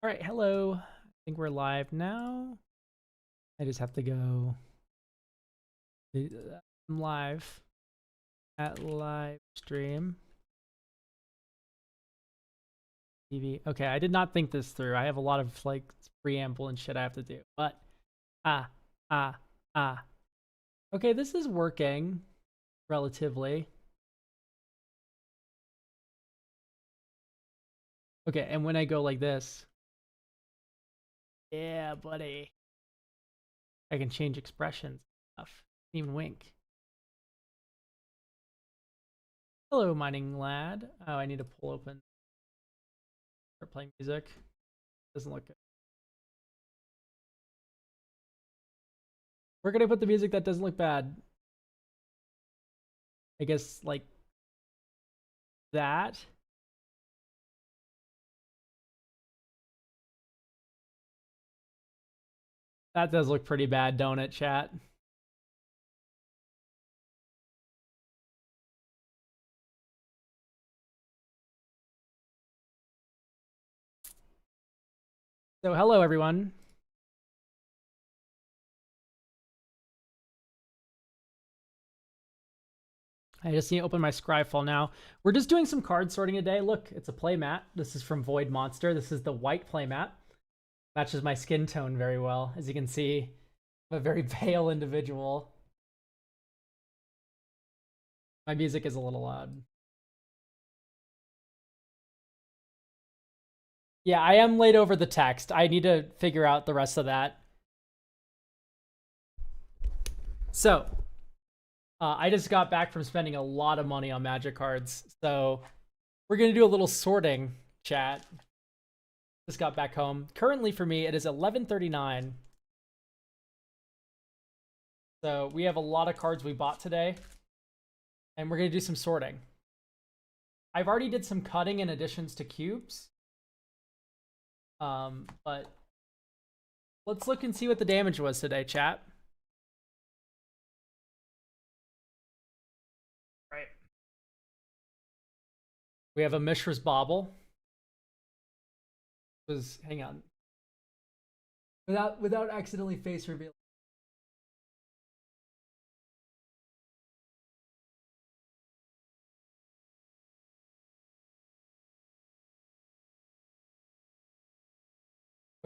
All right, hello. I think we're live now. I just have to go. I'm live at live stream TV. Okay, I did not think this through. I have a lot of like preamble and shit I have to do. But ah ah ah. Okay, this is working relatively. Okay, and when I go like this, yeah, buddy, I can change expressions and stuff. Even wink. Hello, mining lad. Oh, I need to pull open. Start playing music. Doesn't look good. We're gonna put the music that doesn't look bad. I guess like that. That does look pretty bad, don't it, chat? So hello everyone. I just need to open my scribe file now. We're just doing some card sorting today. Look, it's a playmat. This is from Void Monster. This is the white playmat. Matches my skin tone very well. As you can see, I'm a very pale individual. My music is a little loud. Yeah, I am late over the text. I need to figure out the rest of that. So, I just got back from spending a lot of money on Magic cards. So, we're going to do a little sorting, chat. Just got back home. Currently for me, it is 11:39. So we have a lot of cards we bought today. And we're going to do some sorting. I've already did some cutting and additions to cubes. But let's look and see what the damage was today, chat. Right. We have a Mishra's Bauble. Hang on. Without accidentally face reveal.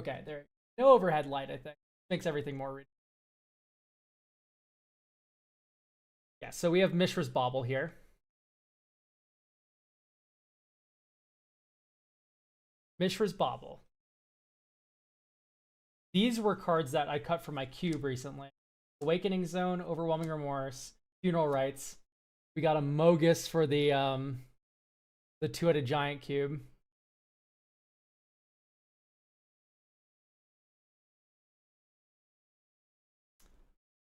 Okay, there. No overhead light, I think. Makes everything more readable. Yeah, so we have Mishra's Bauble here. Mishra's Bauble. These were cards that I cut from my cube recently. Awakening Zone, Overwhelming Remorse, Funeral Rites. We got a Mogus for the two-headed giant cube.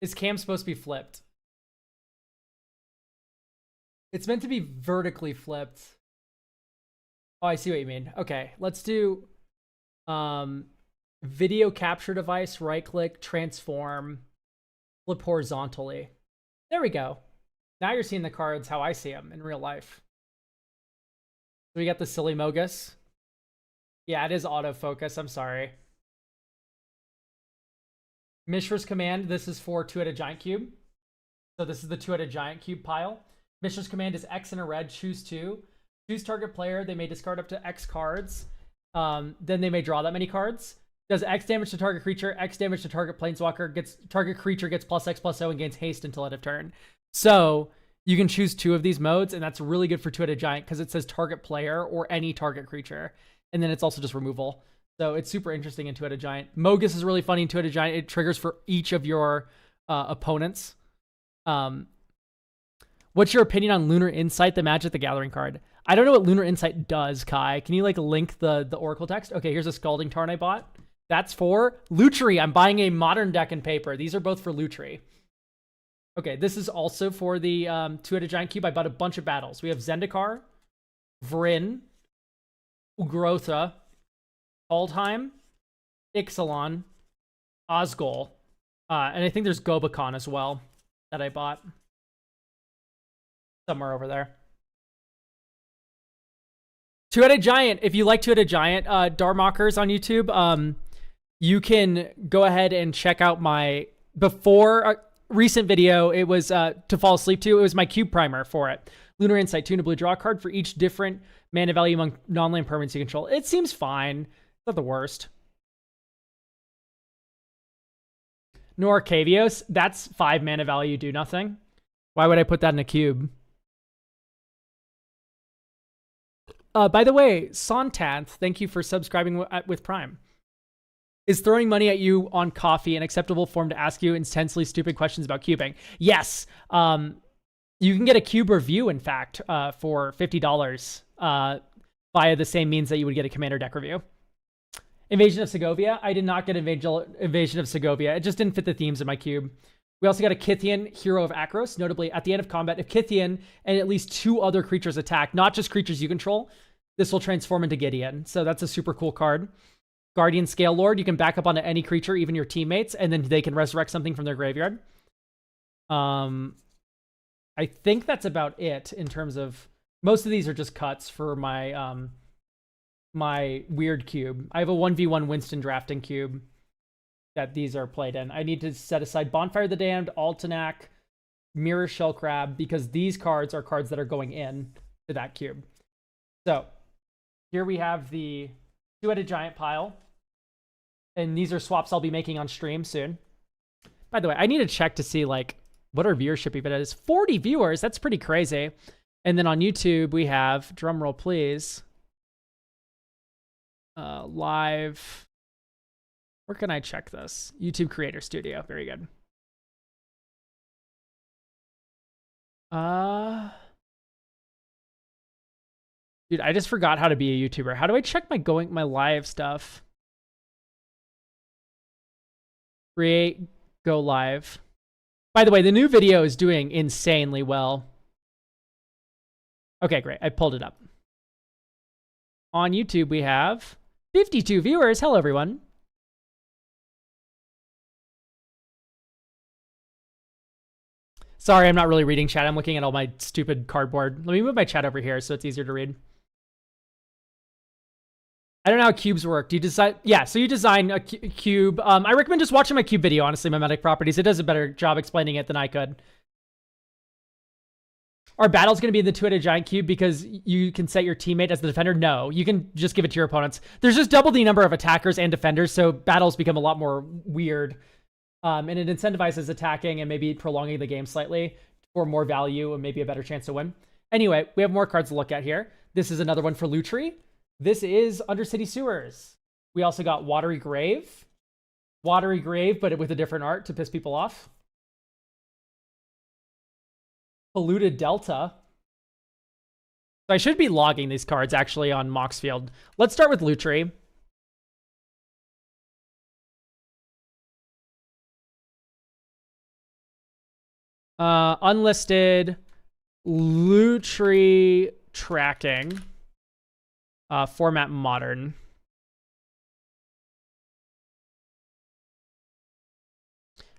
Is cam supposed to be flipped? It's meant to be vertically flipped. Oh, I see what you mean. Okay, let's do video capture device, right click, transform, flip horizontally. There we go. Now you're seeing the cards how I see them in real life. So we got the silly Mogus. Yeah, it is autofocus. I'm sorry. Mishra's Command. This is for two-headed giant cube. So this is the two-headed giant cube pile. Mishra's Command is X and a red. Choose two. Choose target player. They may discard up to X cards. Then they may draw that many cards. Does X damage to target creature, X damage to target planeswalker, target creature gets +X/+0 and gains haste until end of turn. So you can choose two of these modes, and that's really good for two-headed giant because it says target player or any target creature. And then it's also just removal. So it's super interesting in two-headed giant. Mogus is really funny in two-headed giant. It triggers for each of your opponents. What's your opinion on Lunar Insight, the Magic the Gathering card? I don't know what Lunar Insight does, Kai. Can you like link the Oracle text? Okay, here's a Scalding Tarn I bought. That's for Lutri. I'm buying a modern deck and paper. These are both for Lutri. Okay, this is also for the two-headed giant cube. I bought a bunch of battles. We have Zendikar, Vryn, Ugrotha, Aldheim, Ixalan, Osgol, and I think there's Gobakon as well that I bought. Somewhere over there. Two-headed giant. If you like two-headed giant Darmockers on YouTube, you can go ahead and check out my before recent video. It was to fall asleep to. It was my cube primer for it. Lunar Insight, 2 and a blue, draw a card for each different mana value among non-land permanents you control. It seems fine. It's not the worst. Nor Cavios, that's 5 mana value, do nothing. Why would I put that in a cube? By the way, Sontanth, thank you for subscribing with Prime. Is throwing money at you on coffee an acceptable form to ask you intensely stupid questions about cubing? Yes. You can get a cube review, in fact, for $50 via the same means that you would get a Commander deck review. Invasion of Segovia. I did not get Invasion of Segovia. It just didn't fit the themes of my cube. We also got a Kythian, Hero of Akros. Notably, at the end of combat, if Kythian and at least 2 other creatures attack, not just creatures you control, this will transform into Gideon. So that's a super cool card. Guardian Scale Lord. You can back up onto any creature, even your teammates, and then they can resurrect something from their graveyard. I think that's about it in terms of... Most of these are just cuts for my my weird cube. I have a 1v1 Winston drafting cube that these are played in. I need to set aside Bonfire the Damned, Altenac, Mirror Shell Crab, because these cards are cards that are going in to that cube. So here we have the two-headed giant pile. And these are swaps I'll be making on stream soon. By the way, I need to check to see like what our viewership even is. 40 viewers, that's pretty crazy. And then on YouTube, we have, drum roll please, live. Where can I check this? YouTube Creator Studio, very good. Dude, I just forgot how to be a YouTuber. How do I check my live stuff? Create, go live. By the way, the new video is doing insanely well. Okay, great. I pulled it up. On YouTube, we have 52 viewers. Hello, everyone. Sorry, I'm not really reading chat. I'm looking at all my stupid cardboard. Let me move my chat over here so it's easier to read. I don't know how cubes work. Do you design? Yeah, so you design a cube. I recommend just watching my cube video, honestly, Mimetic Properties. It does a better job explaining it than I could. Our battle's going to be in the two-headed giant cube because you can set your teammate as the defender. No, you can just give it to your opponents. There's just double the number of attackers and defenders, so battles become a lot more weird. And it incentivizes attacking and maybe prolonging the game slightly for more value and maybe a better chance to win. Anyway, we have more cards to look at here. This is another one for Lutri. This is Undercity Sewers. We also got Watery Grave. Watery Grave, but with a different art to piss people off. Polluted Delta. So I should be logging these cards actually on Moxfield. Let's start with Lutri. Unlisted Lutri tracking. Format modern.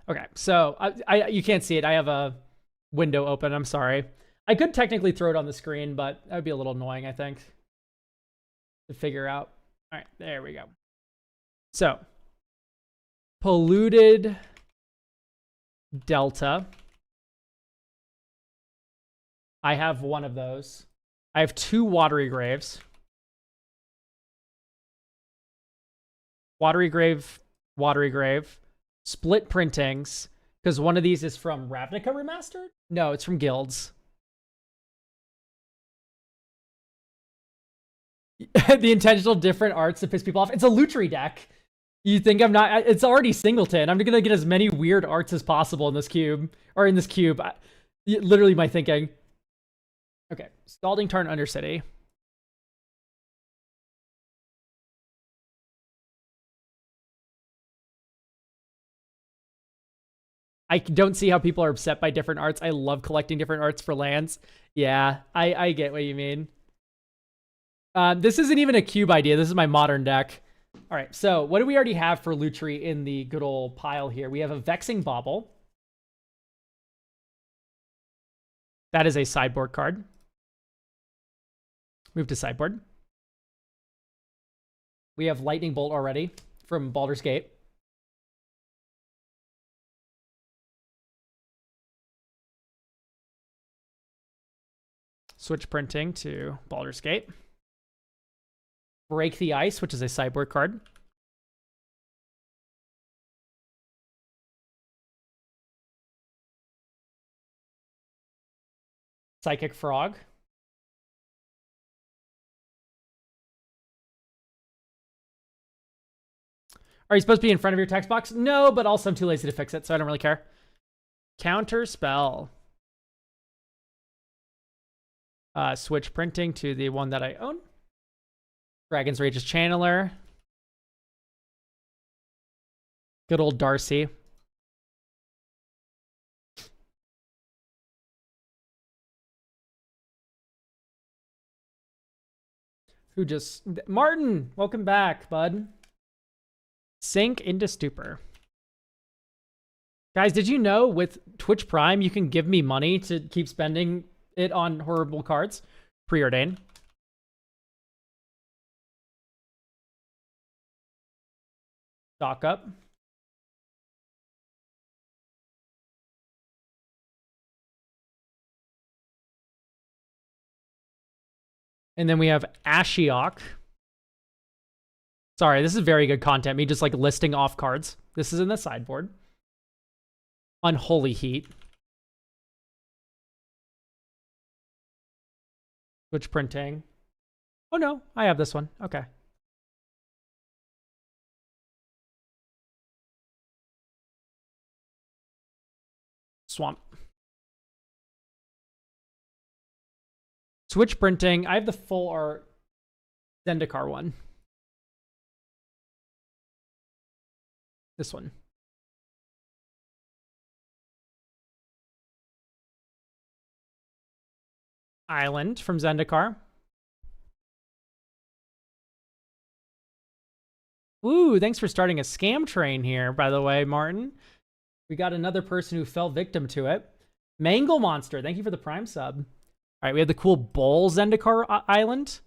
Okay, so you can't see it. I have a window open. I'm sorry. I could technically throw it on the screen, but that would be a little annoying, I think, to figure out. All right, there we go. So, Polluted Delta. I have one of those. I have 2 Watery Graves. Watery Grave, Watery Grave. Split printings, because one of these is from Ravnica Remastered? No, it's from Guilds. The intentional different arts to piss people off. It's a Lutri deck. You think I'm not... It's already Singleton. I'm going to get as many weird arts as possible in this cube. Or in this cube. Literally my thinking. Okay. Scalding Tarn Undercity. I don't see how people are upset by different arts. I love collecting different arts for lands. Yeah, I get what you mean. This isn't even a cube idea. This is my modern deck. All right, so what do we already have for Lutri in the good old pile here? We have a Vexing Bauble. That is a sideboard card. Move to sideboard. We have Lightning Bolt already from Baldur's Gate. Switch printing to Baldur's Gate. Break the Ice, which is a sideboard card. Psychic Frog. Are you supposed to be in front of your text box? No, but also I'm too lazy to fix it, so I don't really care. Counter Spell. Switch printing to the one that I own. Dragon's Rage's Channeler. Good old Darcy. Who just... Martin! Welcome back, bud. Sink into Stupor. Guys, did you know with Twitch Prime, you can give me money to keep spending it on horrible cards? Preordain. Stock up. And then we have Ashiok. Sorry, this is very good content. Me just like listing off cards. This is in the sideboard. Unholy Heat. Switch printing. Oh no, I have this one. Okay. Swamp. Switch printing. I have the full art Zendikar one. This one. Island from Zendikar. Ooh, thanks for starting a scam train here, by the way, Martin. We got another person who fell victim to it. Mangle Monster, thank you for the Prime sub. All right, we have the cool Bull Zendikar Island.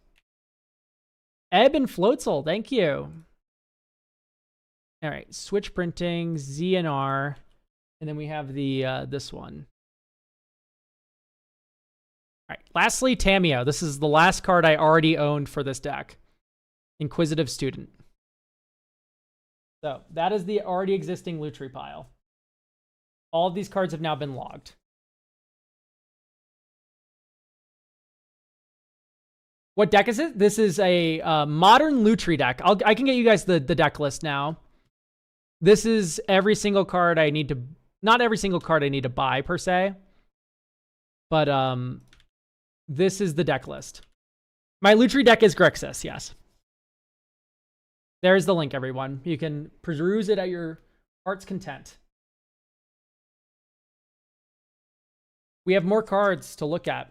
Ebb and Floatzel, thank you. All right, switch printing, ZNR, and then we have the this one. All right, lastly, Tameo. This is the last card I already owned for this deck. Inquisitive Student. So that is the already existing Lutri pile. All of these cards have now been logged. What deck is it? This is a modern Lutri deck. I can get you guys the deck list now. This is every single card I need to... Not every single card I need to buy, per se. But this is the deck list. My Lutri deck is Grixis, yes. There's the link, everyone. You can peruse it at your heart's content. We have more cards to look at.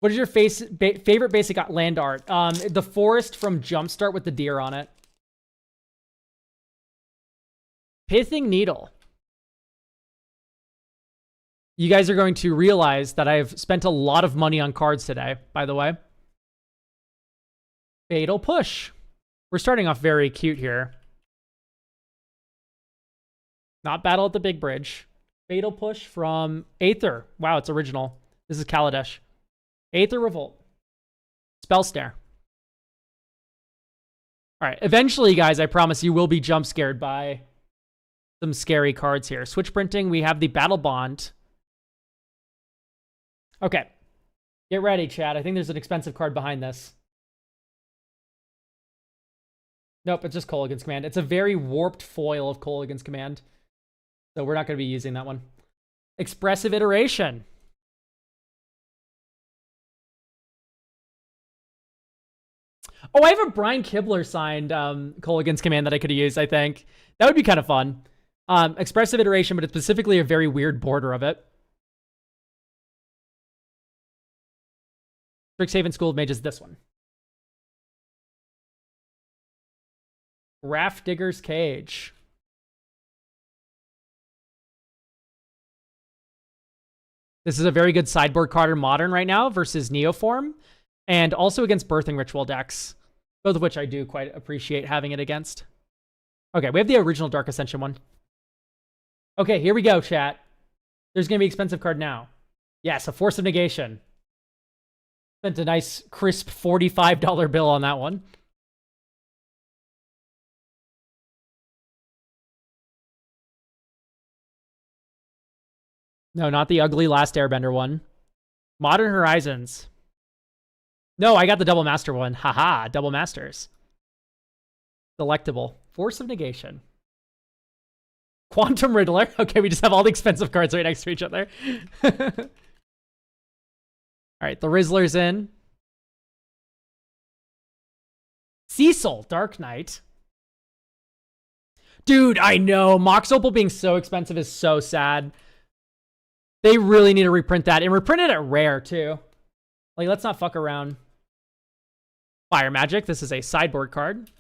What is your favorite basic land art? The forest from Jumpstart with the deer on it. Pithing Needle. You guys are going to realize that I've spent a lot of money on cards today, by the way. Fatal Push. We're starting off very cute here. Not Battle at the Big Bridge. Fatal Push from Aether. Wow, it's original. This is Kaladesh. Aether Revolt. Spell Snare. All right, eventually, guys, I promise you will be jump scared by some scary cards here. Switch printing, we have the Battle Bond. Okay. Get ready, chat. I think there's an expensive card behind this. Nope, it's just Kolaghan's Command. It's a very warped foil of Kolaghan's Command. So we're not going to be using that one. Expressive Iteration. Oh, I have a Brian Kibler signed Kolaghan's Command that I could have used, I think. That would be kind of fun. Expressive Iteration, but it's specifically a very weird border of it. Strixhaven School of Mages, this one. Raft Digger's Cage. This is a very good sideboard card in Modern right now versus Neoform, and also against Birthing Ritual decks. Both of which I do quite appreciate having it against. Okay, we have the original Dark Ascension one. Okay, here we go, chat. There's going to be an expensive card now. Yes, a Force of Negation. Spent a nice, crisp $45 bill on that one. No, not the ugly Last Airbender one. Modern Horizons. No, I got the Double Master one. Haha, Double Masters. Delectable. Force of Negation. Quantum Riddler. Okay, we just have all the expensive cards right next to each other. All right, the Rizzler's in. Cecil, Dark Knight. Dude, I know. Mox Opal being so expensive is so sad. They really need to reprint that. And reprint it at rare, too. Like, let's not fuck around. Fire Magic. This is a sideboard card.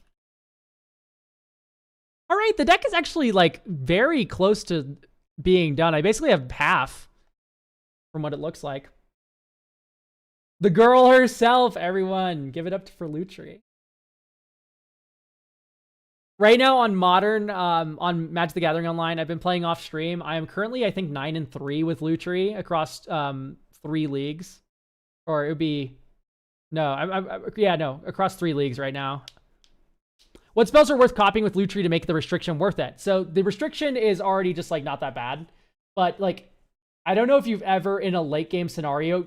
All right, the deck is actually, like, very close to being done. I basically have half from what it looks like. The girl herself, everyone. Give it up for Lutri. Right now on Modern, on Magic the Gathering Online, I've been playing off stream. I am currently, I think, 9-3 with Lutri across 3 leagues. Or it would be... No, no, across 3 leagues right now. What spells are worth copying with Lutri to make the restriction worth it? So the restriction is already just, like, not that bad. But, like, I don't know if you've ever, in a late game scenario,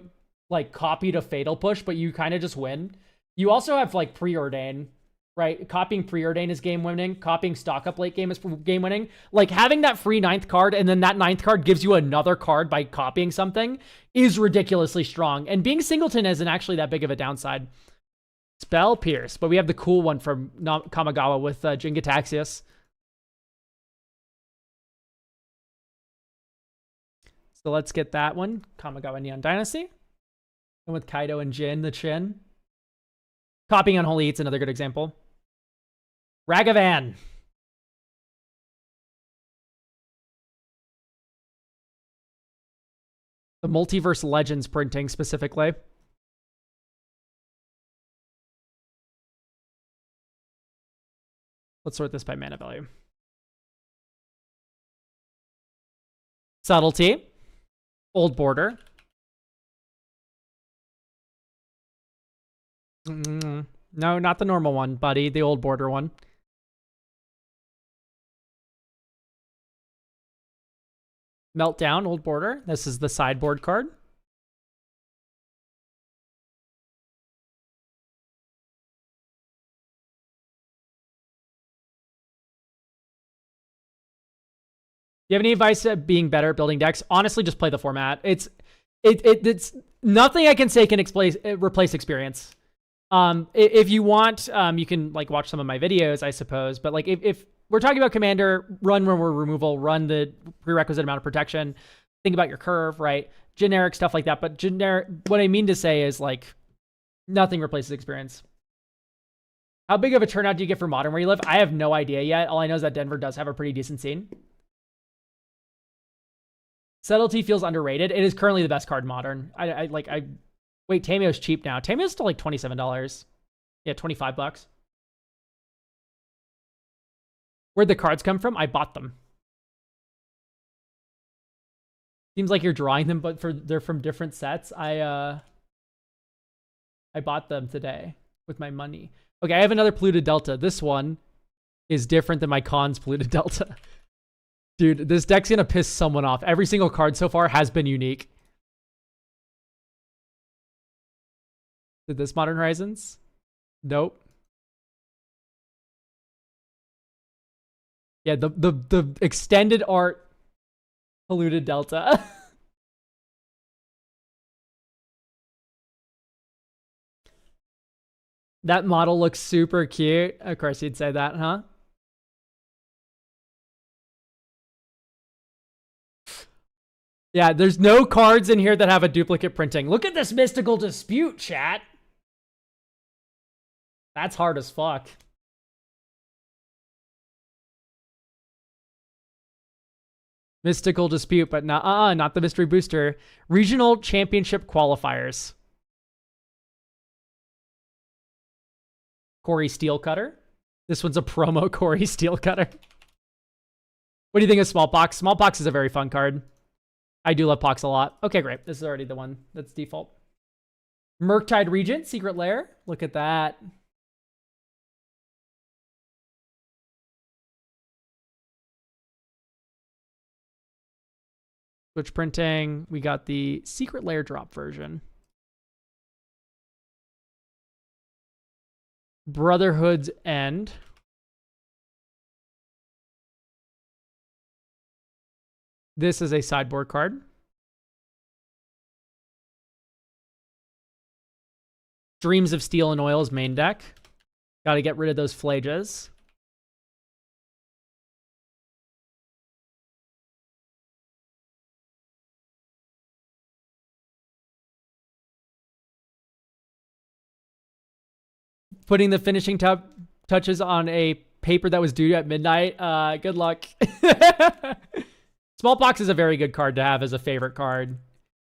like, copied a Fatal Push, but you kind of just win. You also have, like, Preordain, right? Copying Preordain is game winning. Copying Stock Up late game is game winning. Like, having that free 9th card, and then that 9th card gives you another card by copying something is ridiculously strong. And being Singleton isn't actually that big of a downside. Spell Pierce, but we have the cool one from Kamigawa with Jingataxius. So let's get that one. Kamigawa Neon Dynasty. And with Kaido and Jin, the Chin. Copying Unholy Eat's another good example. Ragavan. The Multiverse Legends printing specifically. Let's sort this by mana value. Subtlety. Old Border. No, not the normal one, buddy. The Old Border one. Meltdown, Old Border. This is the sideboard card. Do you have any advice at being better at building decks? Honestly, just play the format. It's nothing I can say can replace experience. If you want, you can like watch some of my videos, I suppose. But like if we're talking about Commander, run removal, run the prerequisite amount of protection. Think about your curve, right? Generic stuff like that. But generic, what I mean to say is like nothing replaces experience. How big of a turnout do you get for Modern where you live? I have no idea yet. All I know is that Denver does have a pretty decent scene. Subtlety feels underrated. It is currently the best card in Modern. Wait, Tameo's cheap now. Tameo's still like $27. Yeah, $25. Where'd the cards come from? I bought them. Seems like you're drawing them, but they're from different sets. I bought them today with my money. Okay, I have another Polluted Delta. This one is different than my Khan's Polluted Delta. Dude, this deck's gonna piss someone off. Every single card so far has been unique. Did this Modern Horizons? Nope. Yeah, the extended art Polluted Delta. That model looks super cute. Of course you'd say that, huh? Yeah, there's no cards in here that have a duplicate printing. Look at this Mystical Dispute, chat. That's hard as fuck. Mystical Dispute, but not the Mystery Booster. Regional Championship Qualifiers. Corey Steelcutter. This one's a promo Corey Steelcutter. What do you think of Smallpox? Smallpox is a very fun card. I do love Pox a lot. Okay, great. This is already the one that's default. Murktide Regent, Secret Lair. Look at that. Switch printing. We got the Secret Lair drop version. Brotherhood's End. This is a sideboard card. Dreams of Steel and Oil's main deck. Got to get rid of those Flages. Putting the finishing touches on a paper that was due at midnight. Good luck. Smallpox is a very good card to have as a favorite card.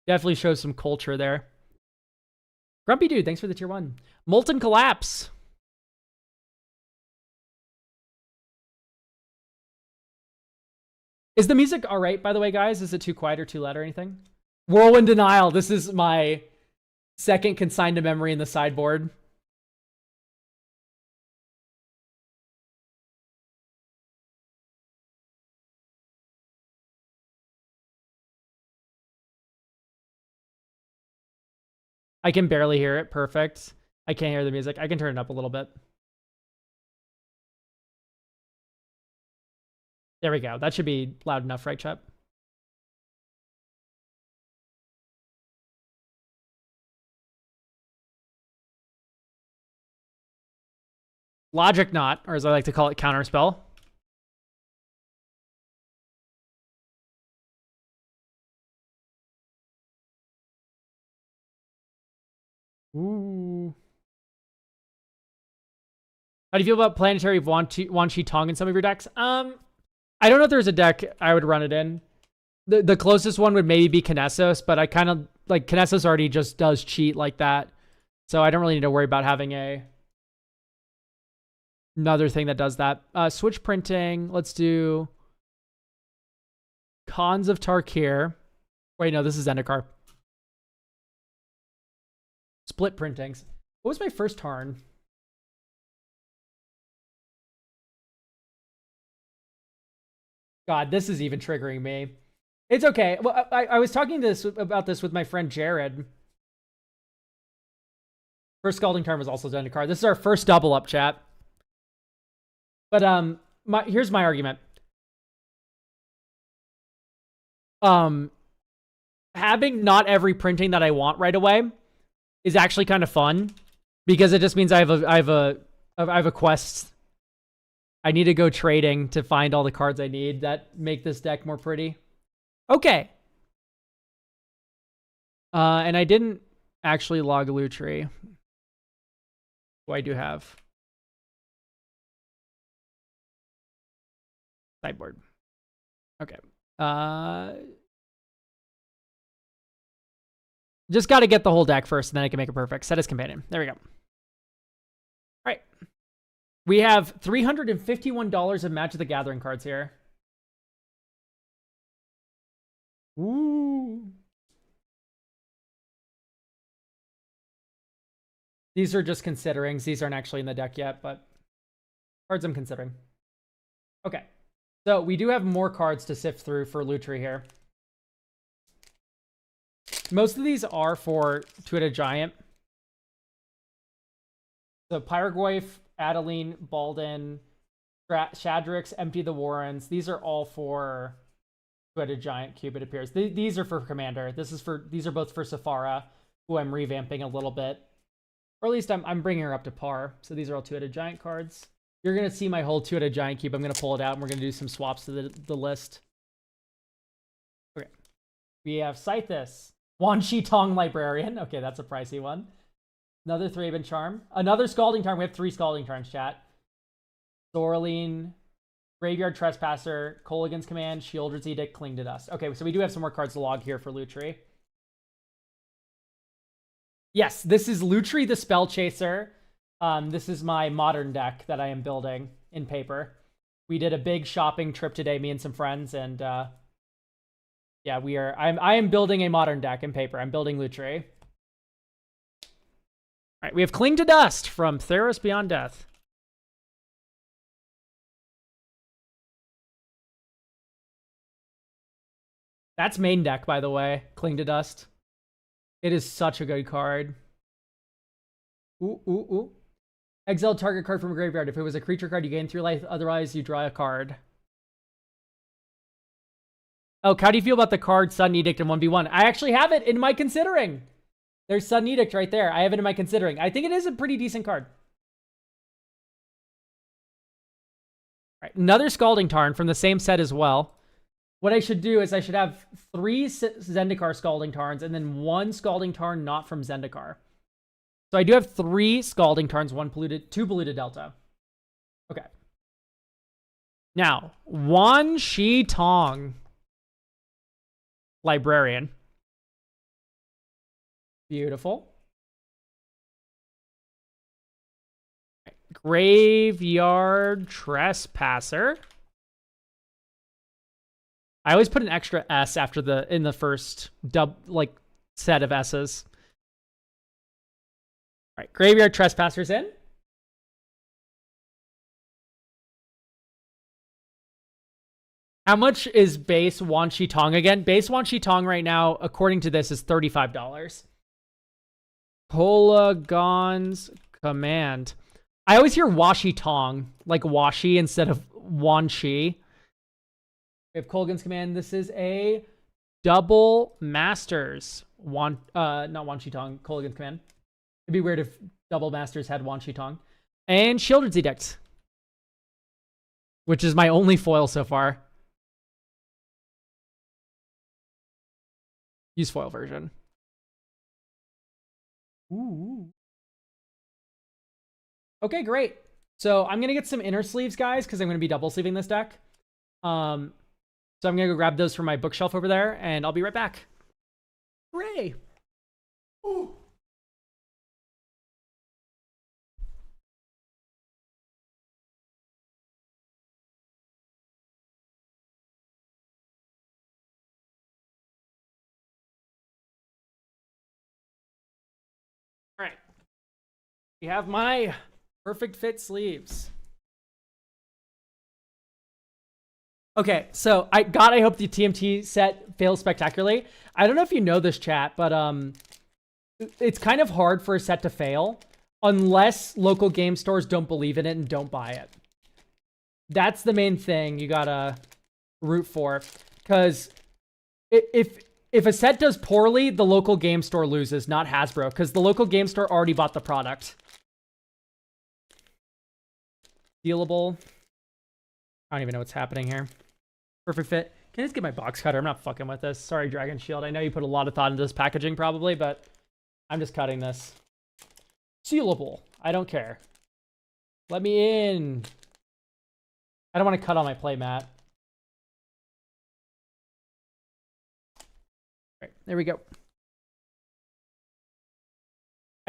Definitely shows some culture there. Grumpy Dude, thanks for the tier 1. Molten Collapse. Is the music all right, by the way, guys? Is it too quiet or too loud or anything? Whirlwind Denial. This is my second consigned to memory in the sideboard. I can barely hear it. Perfect. I can't hear the music. I can turn it up a little bit. There we go. That should be loud enough, right, chat? Logic Knot, or as I like to call it, Counterspell. Ooh. How do you feel about Planetary Wan Shi Tong in some of your decks? I don't know if there's a deck I would run it in. The closest one would maybe be Kinesis, but I kind of like Kinesis already just does cheat like that. So I don't really need to worry about having another thing that does that. Switch printing. Let's do Cons of Tarkir. Wait, no, this is Zendikar. Split printings. What was my first turn? God, this is even triggering me. It's okay. Well, I was talking about this with my friend Jared. First Scalding Tarn was also Zendikar. This is our first double up, chat. But here's my argument. Having not every printing that I want right away is actually kind of fun because it just means I have a quest. I need to go trading to find all the cards I need that make this deck more pretty. Okay. And I didn't actually log Lutri. Oh, I do have. Sideboard. Okay. Just got to get the whole deck first, and then I can make it perfect. Set as companion. There we go. All right. We have $351 of Magic the Gathering cards here. Ooh. These are just considerings. These aren't actually in the deck yet, but cards I'm considering. Okay. So we do have more cards to sift through for Lutri here. Most of these are for Two-Headed Giant. So Pyrogoyf, Adeline, Balden, Shadrix, Empty the Warrens. These are all for Two-Headed Giant Cube, it appears. These are for Commander. These are both for Safara, who I'm revamping a little bit. Or at least I'm bringing her up to par. So these are all Two-Headed Giant cards. You're going to see my whole Two-Headed Giant Cube. I'm going to pull it out, and we're going to do some swaps to the list. Okay. We have Scythus. Wan Shi Tong Librarian. Okay, that's a pricey one. Another Thraben Charm. Another Scalding Tarn. We have 3 Scalding Tarns, chat. Zorline, Graveyard Trespasser, Kolaghan's Command, Shieldred's Edict, Cling to Dust. Okay, so we do have some more cards to log here for Lutri. Yes, this is Lutri the Spell Chaser. This is my modern deck that I am building in paper. We did a big shopping trip today, me and some friends, and yeah, I am building a modern deck in paper. I'm building Lutri. All right, we have Cling to Dust from Theros Beyond Death. That's main deck, by the way. Cling to Dust. It is such a good card. Ooh, ooh, ooh. Exile target card from a graveyard. If it was a creature card, you gain 3 life. Otherwise, you draw a card. Oh, how do you feel about the card Sudden Edict in 1v1? I actually have it in my considering. There's Sudden Edict right there. I have it in my considering. I think it is a pretty decent card. All right, another Scalding Tarn from the same set as well. What I should do is I should have 3 Zendikar Scalding Tarns and then 1 Scalding Tarn not from Zendikar. So I do have 3 Scalding Tarns, 2 Polluted Delta. Okay. Now, Wan Shi Tong. Librarian. Beautiful. Graveyard Trespasser. I always put an extra S after in the first set of S's. All right, Graveyard Trespasser's in. How much is base Wan Shi Tong again? Base Wan Shi Tong right now, according to this, is $35. Polygon's Command. I always hear Washi Tong, like Washi instead of Wan Shi. We have Kolgan's Command. This is a double Masters. Not Wan Shi Tong, Kolgan's Command. It'd be weird if double Masters had Wan Shi Tong. And Shieldred's Edict, which is my only foil so far. Use foil version. Ooh. Okay, great. So I'm going to get some inner sleeves, guys, because I'm going to be double sleeving this deck. So I'm going to go grab those from my bookshelf over there, and I'll be right back. Hooray! Ooh. All right. We have my perfect fit sleeves. Okay, so I hope the TMT set fails spectacularly. I don't know if you know this, chat, but it's kind of hard for a set to fail unless local game stores don't believe in it and don't buy it. That's the main thing you gotta root for, because if a set does poorly, the local game store loses, not Hasbro, because the local game store already bought the product. Dealable. I don't even know what's happening here. Perfect fit. Can I just get my box cutter? I'm not fucking with this. Sorry, Dragon Shield. I know you put a lot of thought into this packaging probably, but I'm just cutting this. Sealable. I don't care. Let me in. I don't want to cut on my playmat. Right, there we go.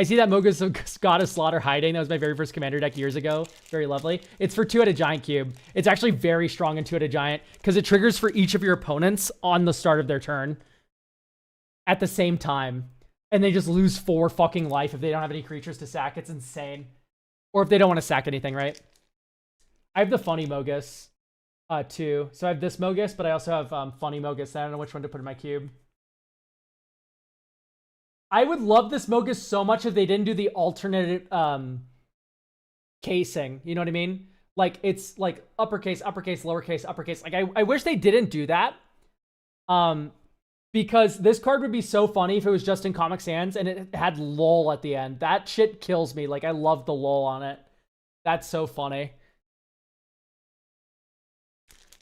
I see that Moga's Goddess Slaughter hiding. That was my very first commander deck years ago. Very lovely. It's for 2-headed Giant Cube. It's actually very strong in 2-headed Giant because it triggers for each of your opponents on the start of their turn at the same time. And they just lose 4 fucking life if they don't have any creatures to sack. It's insane. Or if they don't want to sack anything, right? I have the Funny Mogus too. So I have this Mogus, but I also have Funny Mogus. I don't know which one to put in my cube. I would love this Mogus so much if they didn't do the alternate casing. You know what I mean? Like, it's like uppercase, uppercase, lowercase, uppercase. Like, I wish they didn't do that. Because this card would be so funny if it was just in Comic Sans and it had LOL at the end. That shit kills me. Like, I love the LOL on it. That's so funny.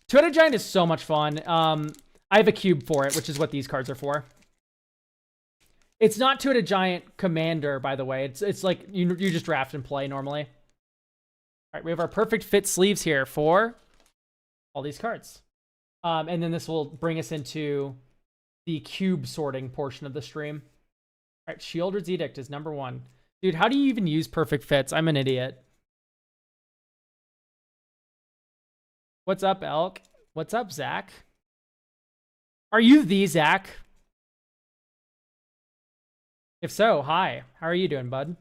Two-Headed Giant is so much fun. I have a cube for it, which is what these cards are for. It's not Two-Headed Giant Commander, by the way. It's like you just draft and play normally. All right, we have our perfect fit sleeves here for all these cards. And then this will bring us into the cube sorting portion of the stream. All right, Shieldred's Edict is number 1. Dude, how do you even use perfect fits? I'm an idiot. What's up, Elk? What's up, Zach? Are you the Zach? If so, hi. How are you doing, bud?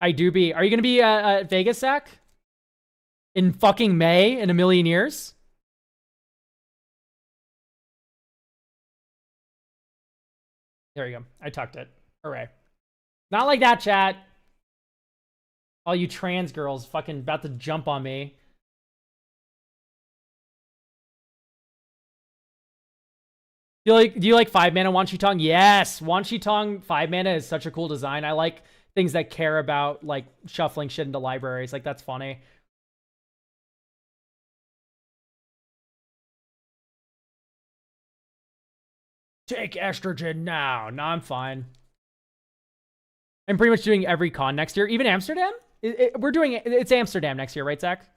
I do be. Are you going to be at Vegas, Zach? In fucking May in a million years? There you go. I tucked it. Hooray. Not like that, chat. All you trans girls fucking about to jump on me. Do you like 5-mana Wan Shi Tong? Yes! Wan Shi Tong 5-mana is such a cool design. I like things that care about like shuffling shit into libraries. Like, that's funny. Take estrogen now. No, I'm fine. I'm pretty much doing every con next year. Even Amsterdam? We're doing it. It's Amsterdam next year, right, Zach?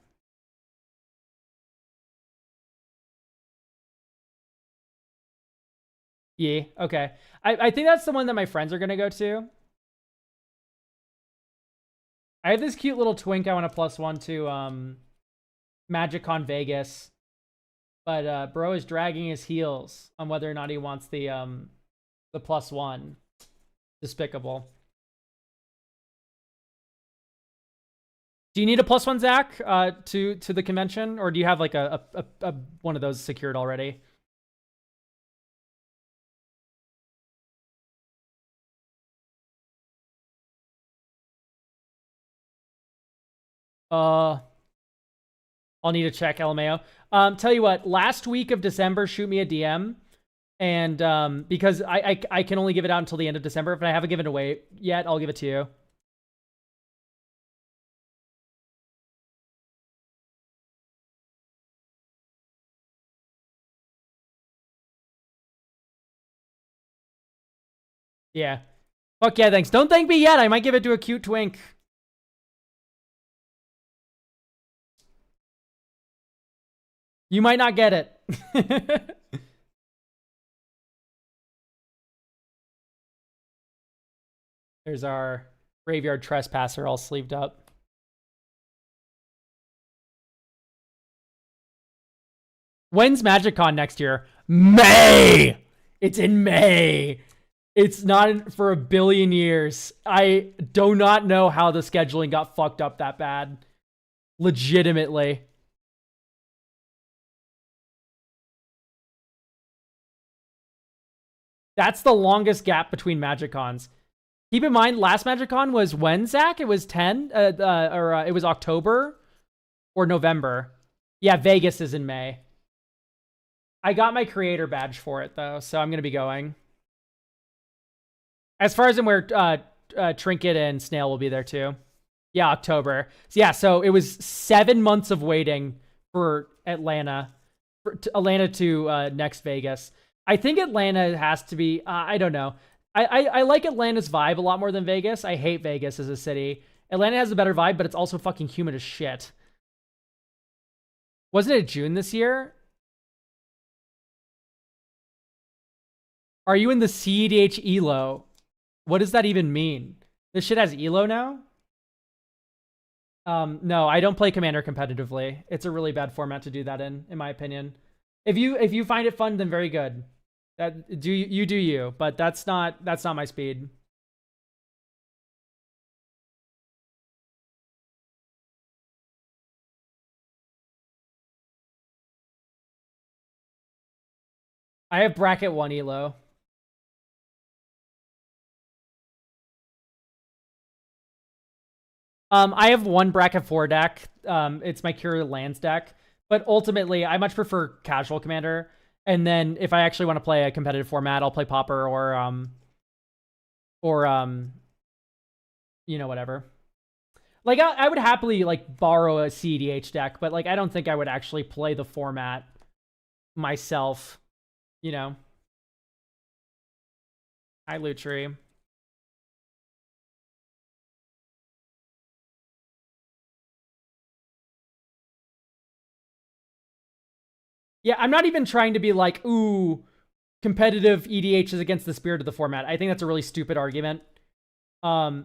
Yeah, okay. I think that's the one that my friends are going to go to. I have this cute little twink I want to +1 to MagicCon Vegas. But bro is dragging his heels on whether or not he wants the +1. Despicable. Do you need a +1, Zach, to the convention, or do you have like a one of those secured already? I'll need to check LMAO. Tell you what, last week of December, shoot me a DM. And because I can only give it out until the end of December. If I haven't given it away yet, I'll give it to you. Yeah. Fuck yeah, thanks. Don't thank me yet. I might give it to a cute twink. You might not get it. There's our graveyard trespasser all sleeved up. When's MagicCon next year? May! It's in May. It's not for a billion years. I do not know how the scheduling got fucked up that bad. Legitimately. That's the longest gap between MagicCons. Keep in mind, last MagicCon was when, Zach? It was 10? It was October or November. Yeah, Vegas is in May. I got my creator badge for it, though, so I'm going to be going. As far as I'm aware, Trinket and Snail will be there, too. Yeah, October. So, yeah, so it was 7 months of waiting for Atlanta. Atlanta to next Vegas. I think Atlanta has to be... I don't know. I like Atlanta's vibe a lot more than Vegas. I hate Vegas as a city. Atlanta has a better vibe, but it's also fucking humid as shit. Wasn't it June this year? Are you in the CEDH ELO? What does that even mean? This shit has ELO now? No, I don't play Commander competitively. It's a really bad format to do that in my opinion. If you find it fun, then very good. That do you, but that's not my speed. I have bracket 1 elo. I have one bracket 4 deck. It's my Cure Lands deck, but ultimately I much prefer casual Commander. And then if I actually want to play a competitive format, I'll play Pauper or you know, whatever. Like I would happily like borrow a CDH deck, but like I don't think I would actually play the format myself, you know. Hi, Lutri. Yeah, I'm not even trying to be like, ooh, competitive EDH is against the spirit of the format. I think that's a really stupid argument. I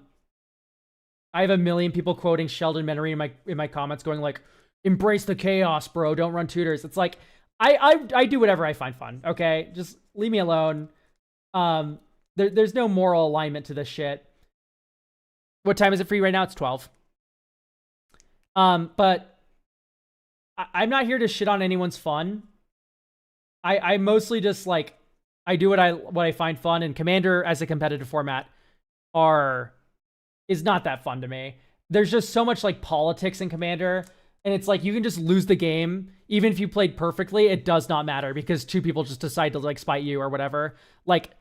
have a million people quoting Sheldon Menery in my comments going like, embrace the chaos, bro. Don't run tutors. It's like, I do whatever I find fun. Okay. Just leave me alone. There's no moral alignment to this shit. What time is it for you right now? It's 12. But I'm not here to shit on anyone's fun. I mostly just like, I do what I find fun, and Commander as a competitive format is not that fun to me. There's just so much like politics in Commander, and it's like you can just lose the game even if you played perfectly. It does not matter because two people just decide to like spite you or whatever. Like,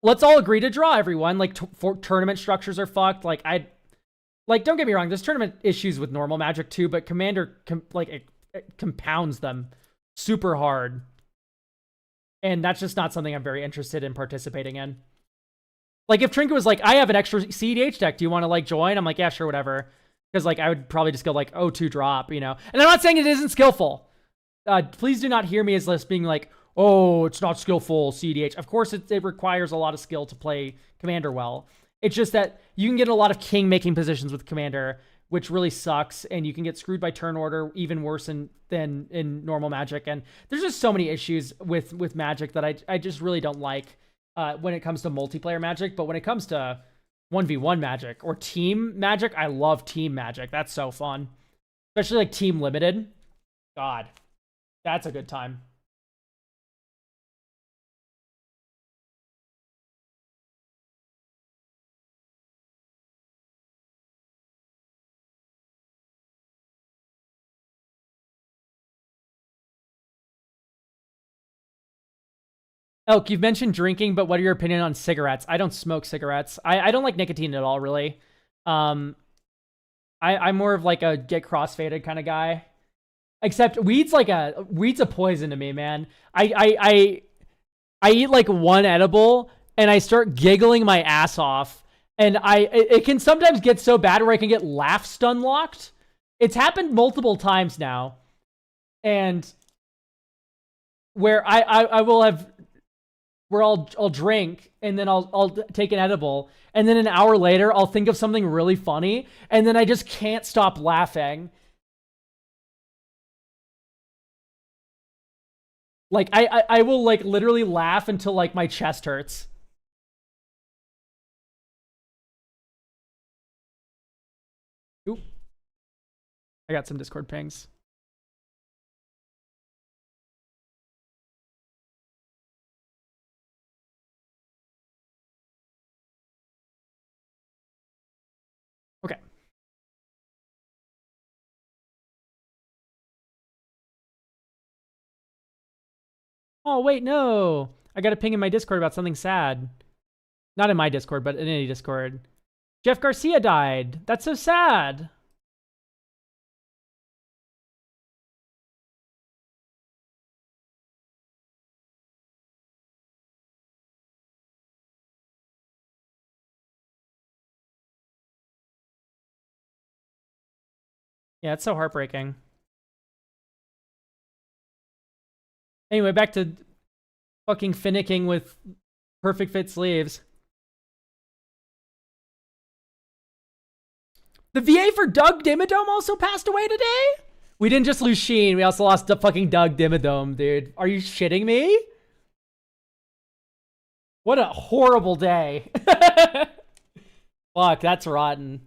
let's all agree to draw, everyone. Like, tournament structures are fucked. Like, don't get me wrong, there's tournament issues with normal Magic too, but Commander it compounds them super hard. And that's just not something I'm very interested in participating in. Like, if Trinket was like, I have an extra CEDH deck, do you want to like join? I'm like, yeah, sure, whatever. Because like I would probably just go like, oh, 2 drop, you know. And I'm not saying it isn't skillful. Please do not hear me as this being like, oh, it's not skillful CEDH. Of course, it requires a lot of skill to play Commander well. It's just that you can get a lot of king making positions with Commander, which really sucks, and you can get screwed by turn order even worse than in normal Magic. And there's just so many issues with Magic that I just really don't like when it comes to multiplayer Magic. But when it comes to 1v1 Magic or team Magic, I love team Magic. That's so fun. Especially like team limited. God, that's a good time. Elk, you've mentioned drinking, but what are your opinion on cigarettes? I don't smoke cigarettes. I don't like nicotine at all, really. I'm more of like a get crossfaded kind of guy. Except weed's a poison to me, man. I eat like one edible and I start giggling my ass off, and it can sometimes get so bad where I can get laugh stun locked. It's happened multiple times now, and where I will have. Where I'll drink and then I'll take an edible, and then an hour later I'll think of something really funny, and then I just can't stop laughing. Like I will like literally laugh until like my chest hurts. Oop. I got some Discord pings. Okay. Oh, wait, no. I got a ping in my Discord about something sad. Not in my Discord, but in any Discord. Jeff Garcia died. That's so sad. Yeah, it's so heartbreaking. Anyway, back to fucking finicking with perfect fit sleeves. The VA for Doug Dimmadome also passed away today? We didn't just lose Sheen, we also lost the fucking Doug Dimmadome, dude. Are you shitting me? What a horrible day. Fuck, that's rotten.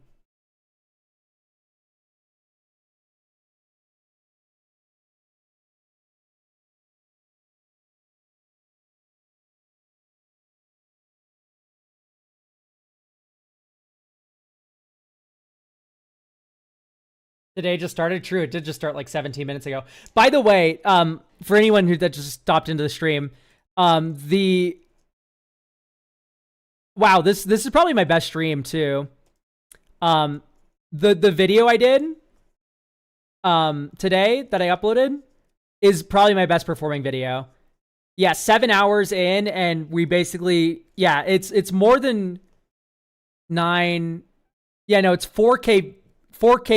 Today just started. True, it did just start like 17 minutes ago. By the way, for anyone that just stopped into the stream, wow, this is probably my best stream too. The video I did today that I uploaded is probably my best performing video. Yeah, 7 hours in, and we basically, yeah, it's more than 9. Yeah, no, it's 4K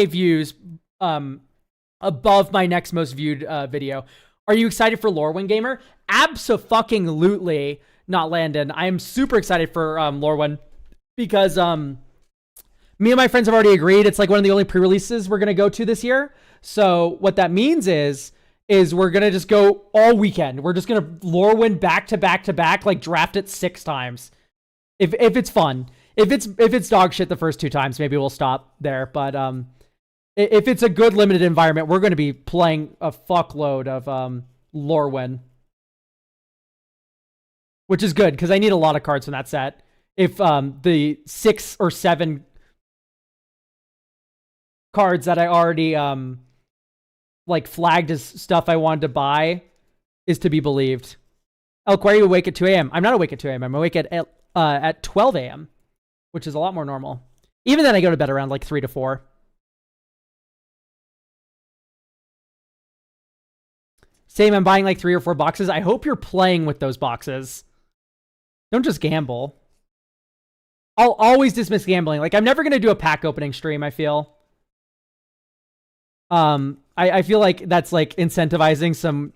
views above my next most viewed video. Are you excited for Lorwyn Gamer? Abso-fucking-lutely, not Landon. I am super excited for Lorwyn because me and my friends have already agreed it's like one of the only pre-releases we're gonna go to this year. So what that means is we're gonna just go all weekend. We're just gonna Lorwyn back to back to back, like draft it 6 times. If it's fun. If it's dog shit the first 2 times, maybe we'll stop there. But if it's a good limited environment, we're going to be playing a fuckload of Lorwyn. Which is good, because I need a lot of cards from that set. If the 6 or 7 cards that I already like flagged as stuff I wanted to buy is to be believed. Elk, why are you awake at 2 a.m.? I'm not awake at 2 a.m. I'm awake at 12 a.m., which is a lot more normal. Even then, I go to bed around like 3 to 4. Same, I'm buying like 3 or 4 boxes. I hope you're playing with those boxes. Don't just gamble. I'll always dismiss gambling. Like, I'm never going to do a pack opening stream, I feel. I feel like that's like incentivizing some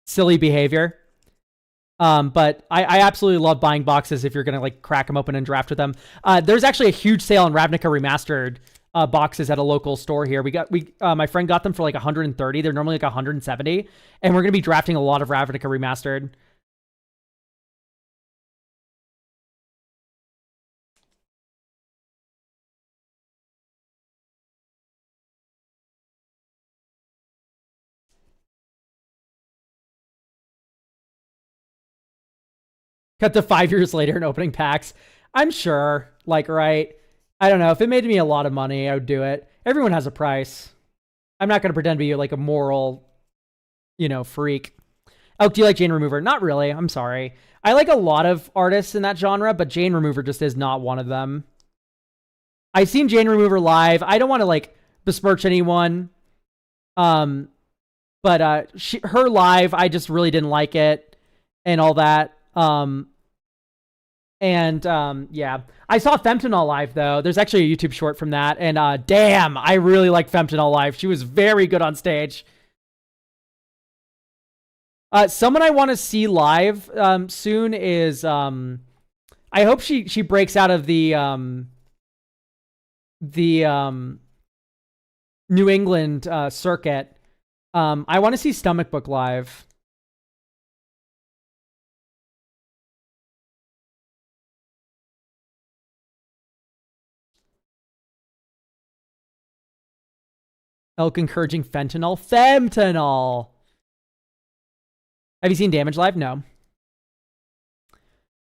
silly behavior. But I absolutely love buying boxes if you're going to like crack them open and draft with them. There's actually a huge sale on Ravnica Remastered boxes at a local store here. My friend got them for like 130. They're normally like 170. And we're going to be drafting a lot of Ravnica Remastered. Cut to 5 years later and opening packs. I'm sure, like, right? I don't know. If it made me a lot of money, I would do it. Everyone has a price. I'm not going to pretend to be like a moral, freak. Elk, do you like Jane Remover? Not really. I'm sorry. I like a lot of artists in that genre, but Jane Remover just is not one of them. I've seen Jane Remover live. I don't want to like besmirch anyone. But her live, I just really didn't like it and all that. Yeah, I saw Femtonol live though. There's actually a YouTube short from that, and damn, I really like Femtonol live. She was very good on stage. Someone I want to see live soon is I hope she breaks out of the New England circuit. I want to see Stomach Book live. Elk encouraging fentanyl. Femtonol! Have you seen Damage live? No.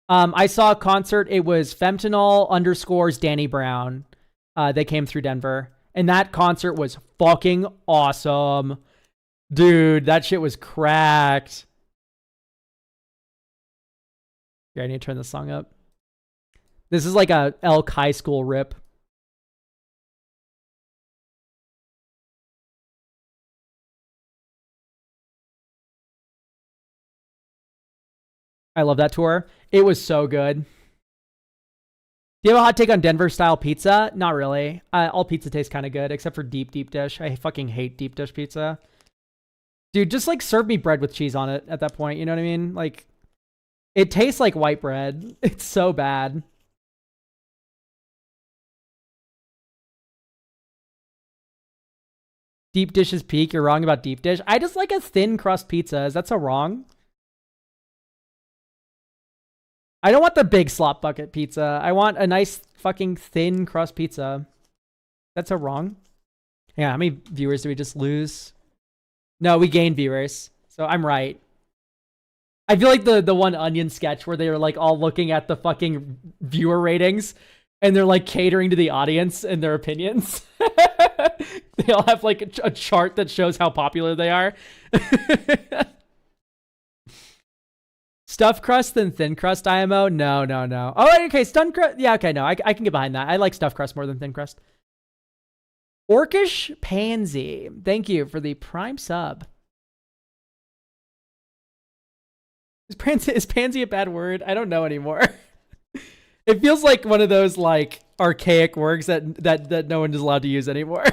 I saw a concert. It was Femtonol _ Danny Brown. They came through Denver. And that concert was fucking awesome. Dude, that shit was cracked. Yeah, I need to turn this song up. This is like a Elk high school rip. I love that tour. It was so good. Do you have a hot take on Denver style pizza? Not really. All pizza tastes kind of good, except for deep dish. I fucking hate deep dish pizza. Dude, just like serve me bread with cheese on it at that point. You know what I mean? Like, it tastes like white bread. It's so bad. Deep dish is peak. You're wrong about deep dish. I just like a thin crust pizza. Is that so wrong? I don't want the big slop bucket pizza. I want a nice fucking thin crust pizza. That's so wrong. Yeah, how many viewers do we just lose? No, we gained viewers. So I'm right. I feel like the one Onion sketch where they were like all looking at the fucking viewer ratings and they're like catering to the audience and their opinions. They all have like a chart that shows how popular they are. Stuffed crust than thin crust IMO? No. Oh, okay, stunned crust. Yeah, okay, no, I can get behind that. I like stuffed crust more than thin crust. Orcish Pansy. Thank you for the prime sub. Is pansy a bad word? I don't know anymore. It feels like one of those like archaic words that no one is allowed to use anymore.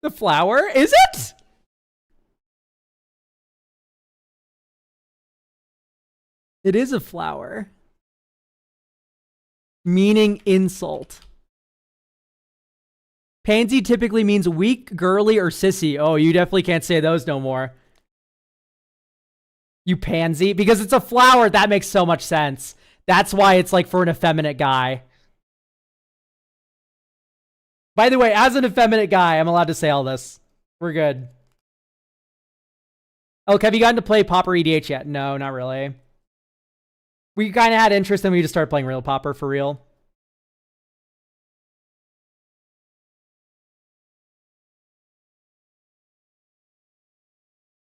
The flower? Is it? It is a flower. Meaning insult. Pansy typically means weak, girly, or sissy. Oh, you definitely can't say those no more. You pansy? Because it's a flower, that makes so much sense. That's why it's like for an effeminate guy. By the way, as an effeminate guy, I'm allowed to say all this. We're good. Oh, have you gotten to play Popper EDH yet? No, not really. We kind of had interest, and we just started playing real Popper for real.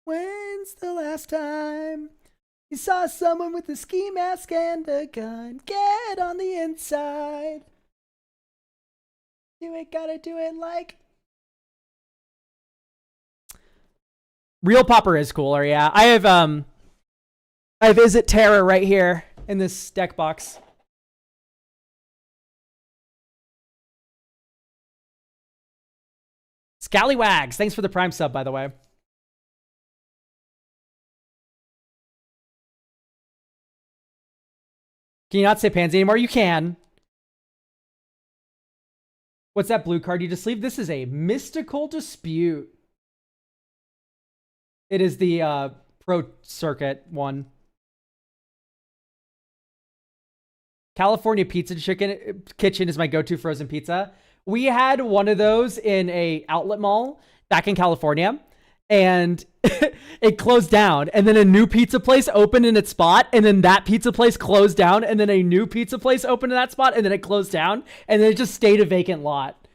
When's the last time you saw someone with a ski mask and a gun? Get on the inside. You ain't gotta do it like... Real Popper is cooler, yeah. I have Visit Terror right here in this deck box. Scallywags, thanks for the Prime sub, by the way. Can you not say Pansy anymore? You can. What's that blue card you just leave? This is a Mystical Dispute. It is the Pro Circuit one. California Pizza Kitchen is my go-to frozen pizza. We had one of those in a outlet mall back in California, and it closed down, and then a new pizza place opened in its spot, and then that pizza place closed down, and then a new pizza place opened in that spot, and then it closed down, and then it just stayed a vacant lot.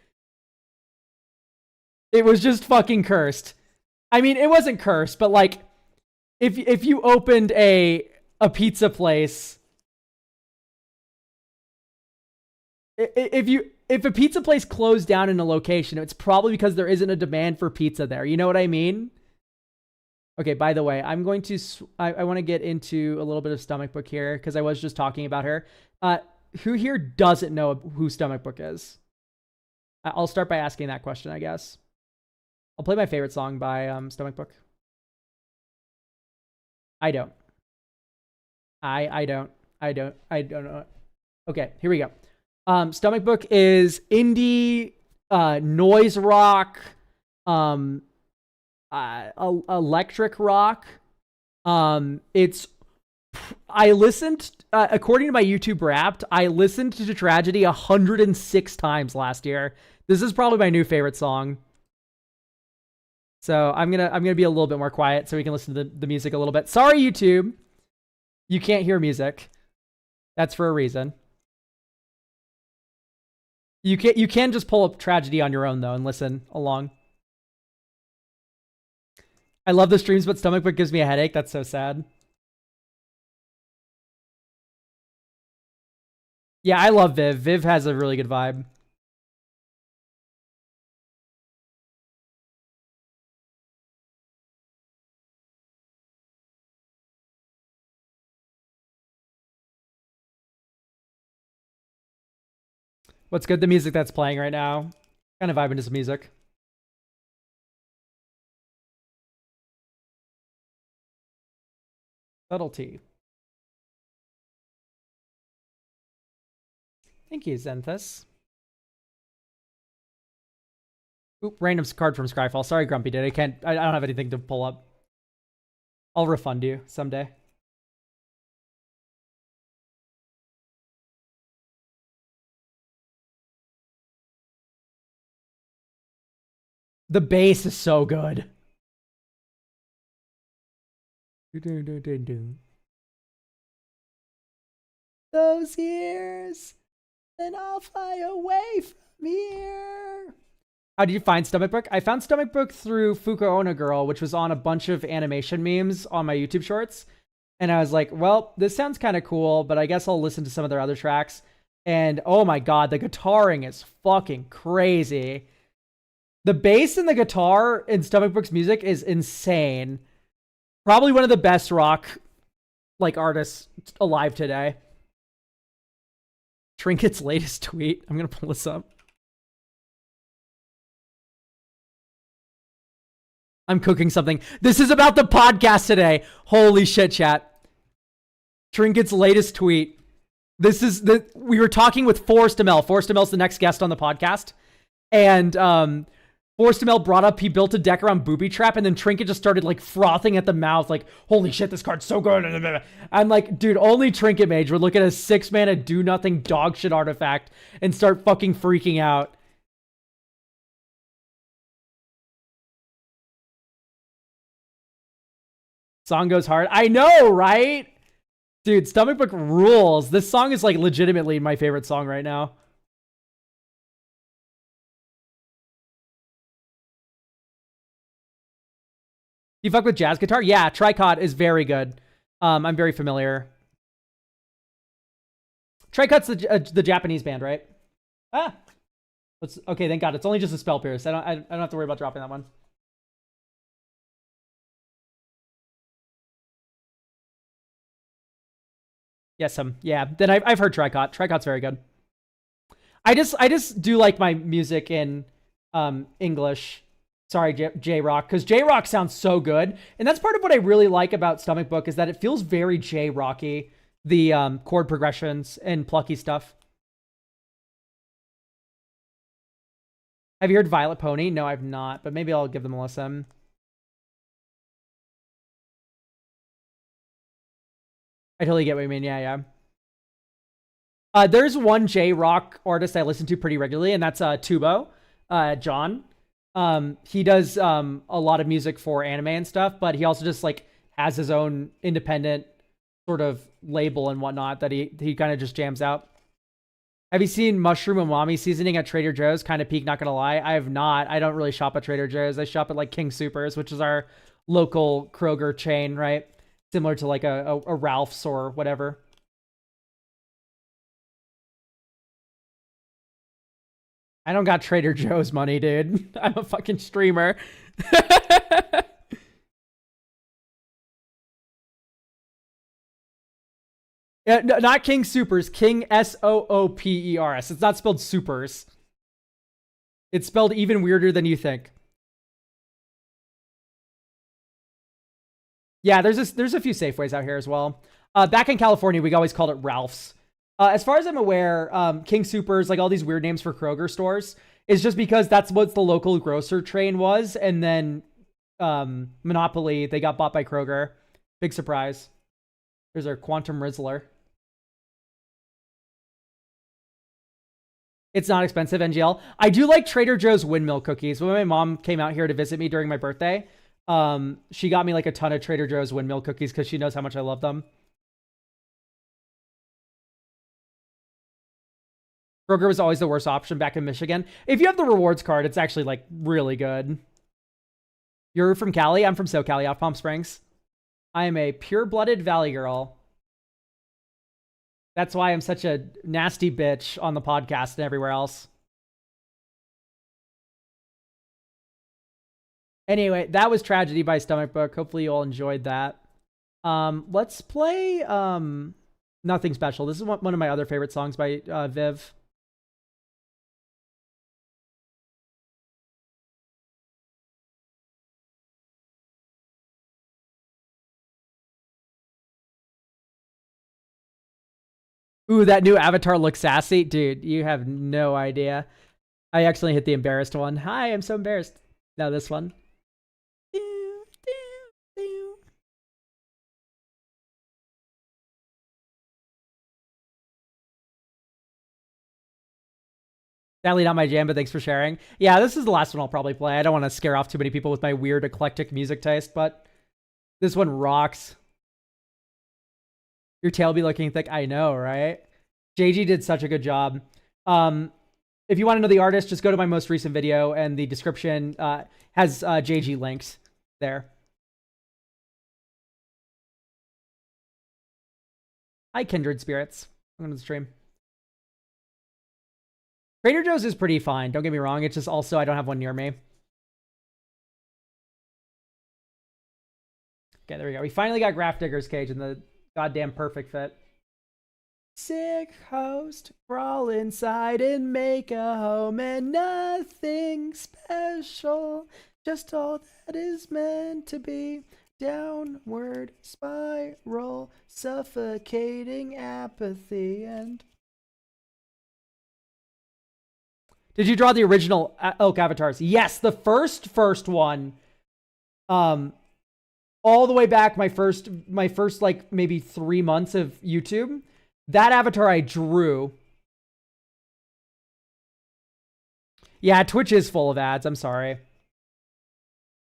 It was just fucking cursed. I mean, it wasn't cursed, but like, if you opened a pizza place, if a pizza place closed down in a location, it's probably because there isn't a demand for pizza there. You know what I mean? Okay, by the way, I'm going to... I want to get into a little bit of Stomach Book here, because I was just talking about her. Who here doesn't know who Stomach Book is? I'll start by asking that question, I guess. I'll play my favorite song by Stomach Book. I don't. I don't know. Okay, here we go. Stomach Book is indie, noise rock, electric rock. I listened, according to my YouTube Wrapped, I listened to Tragedy 106 times last year. This is probably my new favorite song. So I'm gonna be a little bit more quiet so we can listen to the music a little bit. Sorry, YouTube, you can't hear music. That's for a reason. You can just pull up Tragedy on your own though and listen along. I love the streams, but Stomach Book gives me a headache. That's so sad. Yeah, I love Viv. Viv has a really good vibe. What's good? The music that's playing right now. Kind of vibing to some music. Subtlety. Thank you, Zenthus. Oop, random card from Scryfall. Sorry, Grumpy did. I don't have anything to pull up. I'll refund you someday. The bass is so good. Those years, then I'll fly away from here. How did you find Stomach Book? I found Stomach Book through Fuka Ona Girl, which was on a bunch of animation memes on my YouTube shorts. And I was like, well, this sounds kind of cool, but I guess I'll listen to some of their other tracks. And oh my god, the guitaring is fucking crazy. The bass and the guitar in Stomach Book's music is insane. Probably one of the best rock like artists alive today. Trinket's latest tweet. I'm gonna pull this up. I'm cooking something. This is about the podcast today. Holy shit, chat. Trinket's latest tweet. We were talking with Forrest Amell. Forrest Amell's the next guest on the podcast. And Forrest Amell brought up he built a deck around Booby Trap, and then Trinket just started like frothing at the mouth, like, holy shit, this card's so good. I'm like, dude, only Trinket Mage would look at a 6-mana do-nothing dog shit artifact and start fucking freaking out. Song goes hard. I know, right? Dude, Stomach Book rules. This song is like legitimately my favorite song right now. You fuck with jazz guitar? Yeah, Tricot is very good. I'm very familiar. Tricot's the Japanese band, right? Ah. Okay, thank God. It's only just a spell pierce. I don't have to worry about dropping that one. Yes, yeah. Then I've heard Tricot. Tricot's very good. I just do like my music in English. Sorry, J-Rock, because J-Rock sounds so good. And that's part of what I really like about Stomach Book is that it feels very J-Rocky, the chord progressions and plucky stuff. Have you heard Violet Pony? No, I've not, but maybe I'll give them a listen. I totally get what you mean. Yeah. There's one J-Rock artist I listen to pretty regularly, and that's Tubo, John. He does a lot of music for anime and stuff, but he also just like has his own independent sort of label and whatnot that he kind of just jams out. Have you seen mushroom umami seasoning at Trader Joe's? Kind of peak, not gonna lie. I have not. I don't really shop at Trader Joe's. I shop at like King Soopers, which is our local Kroger chain, right? Similar to like a Ralph's or whatever. I don't got Trader Joe's money, dude. I'm a fucking streamer. Yeah, no, not King Soopers. King Soopers. It's not spelled supers. It's spelled even weirder than you think. Yeah, there's a few Safeways out here as well. Back in California, we always called it Ralph's. As far as I'm aware, King Soopers, like all these weird names for Kroger stores, is just because that's what the local grocer chain was, and then Monopoly, they got bought by Kroger. Big surprise. There's our Quantum Rizzler. It's not expensive, NGL. I do like Trader Joe's windmill cookies. When my mom came out here to visit me during my birthday, she got me like a ton of Trader Joe's windmill cookies because she knows how much I love them. Kroger was always the worst option back in Michigan. If you have the rewards card, it's actually like really good. You're from Cali? I'm from SoCal, off Palm Springs. I am a pure-blooded Valley girl. That's why I'm such a nasty bitch on the podcast and everywhere else. Anyway, that was Tragedy by Stomach Book. Hopefully you all enjoyed that. Let's play Nothing Special. This is one of my other favorite songs by Viv. Ooh, that new avatar looks sassy. Dude, you have no idea. I accidentally hit the embarrassed one. Hi, I'm so embarrassed. Now this one. Sadly not my jam, but thanks for sharing. Yeah, this is the last one I'll probably play. I don't want to scare off too many people with my weird eclectic music taste, but this one rocks. Your tail be looking thick. I know, right? JG did such a good job. If you want to know the artist, just go to my most recent video, and the description has JG links there. Hi, Kindred Spirits. I'm going to stream. Trader Joe's is pretty fine. Don't get me wrong. It's just also I don't have one near me. Okay, there we go. We finally got Graph Digger's Cage in the goddamn perfect fit. Sick host, crawl inside and make a home, and nothing special. just all that is meant to be. Downward spiral, suffocating apathy, and... Did you draw the original elk avatars? Yes, the first one. All the way back my first like maybe 3 months of YouTube. That avatar I drew. Yeah, Twitch is full of ads. I'm sorry.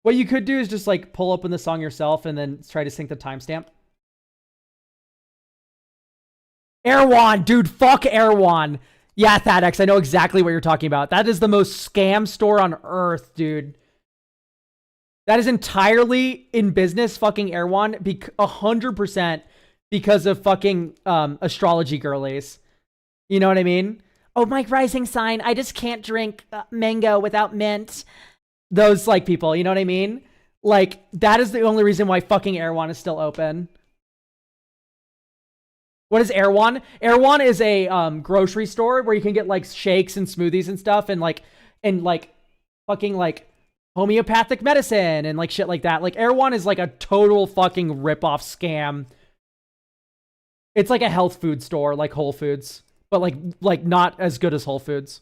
What you could do is just like pull open the song yourself and then try to sync the timestamp. Erewhon, dude, fuck Erewhon. Yeah, ThatX, I know exactly what you're talking about. That is the most scam store on earth, dude. That is entirely in business, fucking Erewhon, 100% because of fucking astrology girlies. You know what I mean? Oh, my rising sign, I just can't drink mango without mint. Those, like, people, you know what I mean? Like, that is the only reason why fucking Erewhon is still open. What is Erewhon? Erewhon is a grocery store where you can get, like, shakes and smoothies and stuff and fucking, like, homeopathic medicine and, like, shit like that. Like, Erewhon is, like, a total fucking ripoff scam. It's like a health food store, like Whole Foods, but, like not as good as Whole Foods.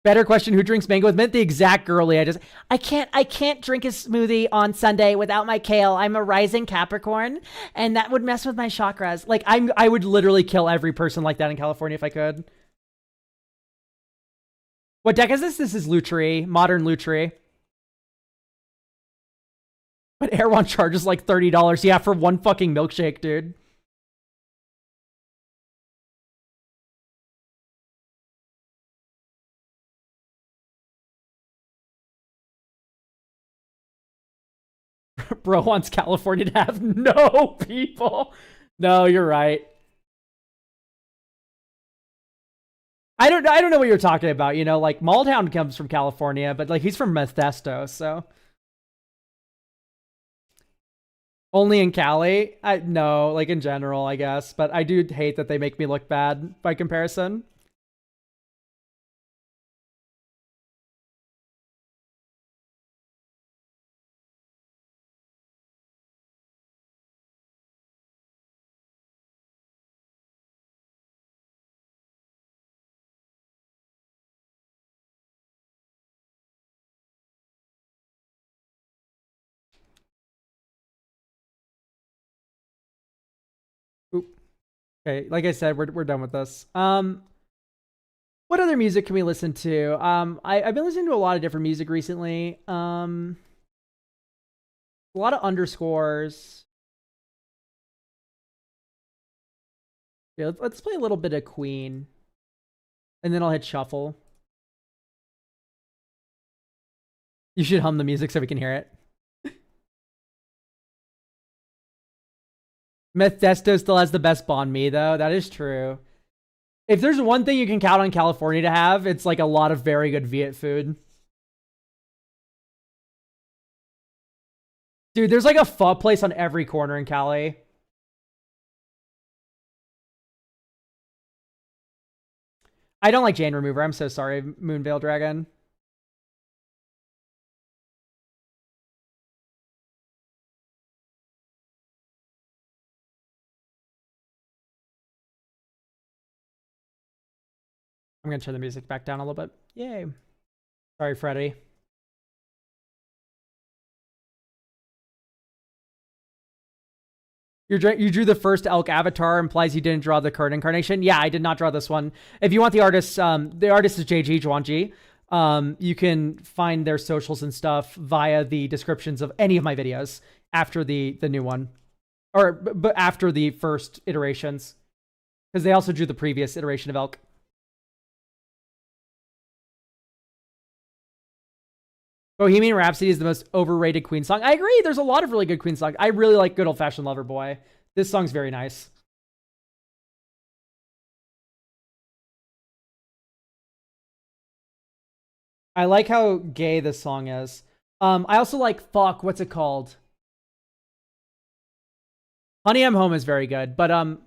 Better question, who drinks mango with mint? The exact girly. I can't drink a smoothie on Sunday without my kale. I'm a rising Capricorn, and that would mess with my chakras. Like, I would literally kill every person like that in California if I could. What deck is this? This is Lutri, modern Lutri. But Erewhon charges like $30. Yeah, for one fucking milkshake, dude. Bro wants California to have no people. No, you're right. I don't know what you're talking about. You know, like Maldhound comes from California, but like he's from Modesto, so only in Cali. No, like in general, I guess. But I do hate that they make me look bad by comparison. Oop. Okay, like I said, we're done with this. What other music can we listen to? I've been listening to a lot of different music recently. A lot of underscores. Yeah, let's play a little bit of Queen, and then I'll hit shuffle. You should hum the music so we can hear it. Modesto still has the best banh mi, though. That is true. If there's one thing you can count on California to have, it's like a lot of very good Viet food. Dude, there's like a pho place on every corner in Cali. I don't like Jane Remover. I'm so sorry, Moonveil Dragon. I'm going to turn the music back down a little bit. Yay. Sorry, Freddy. You drew the first elk avatar, implies you didn't draw the current incarnation. Yeah, I did not draw this one. If you want the artist is JG Juanji. You can find their socials and stuff via the descriptions of any of my videos after the new one, but after the first iterations, because they also drew the previous iteration of elk. Bohemian Rhapsody is the most overrated Queen song. I agree. There's a lot of really good Queen songs. I really like Good Old Fashioned Lover Boy. This song's very nice. I like how gay this song is. I also like what's it called? Honey, I'm Home is very good, but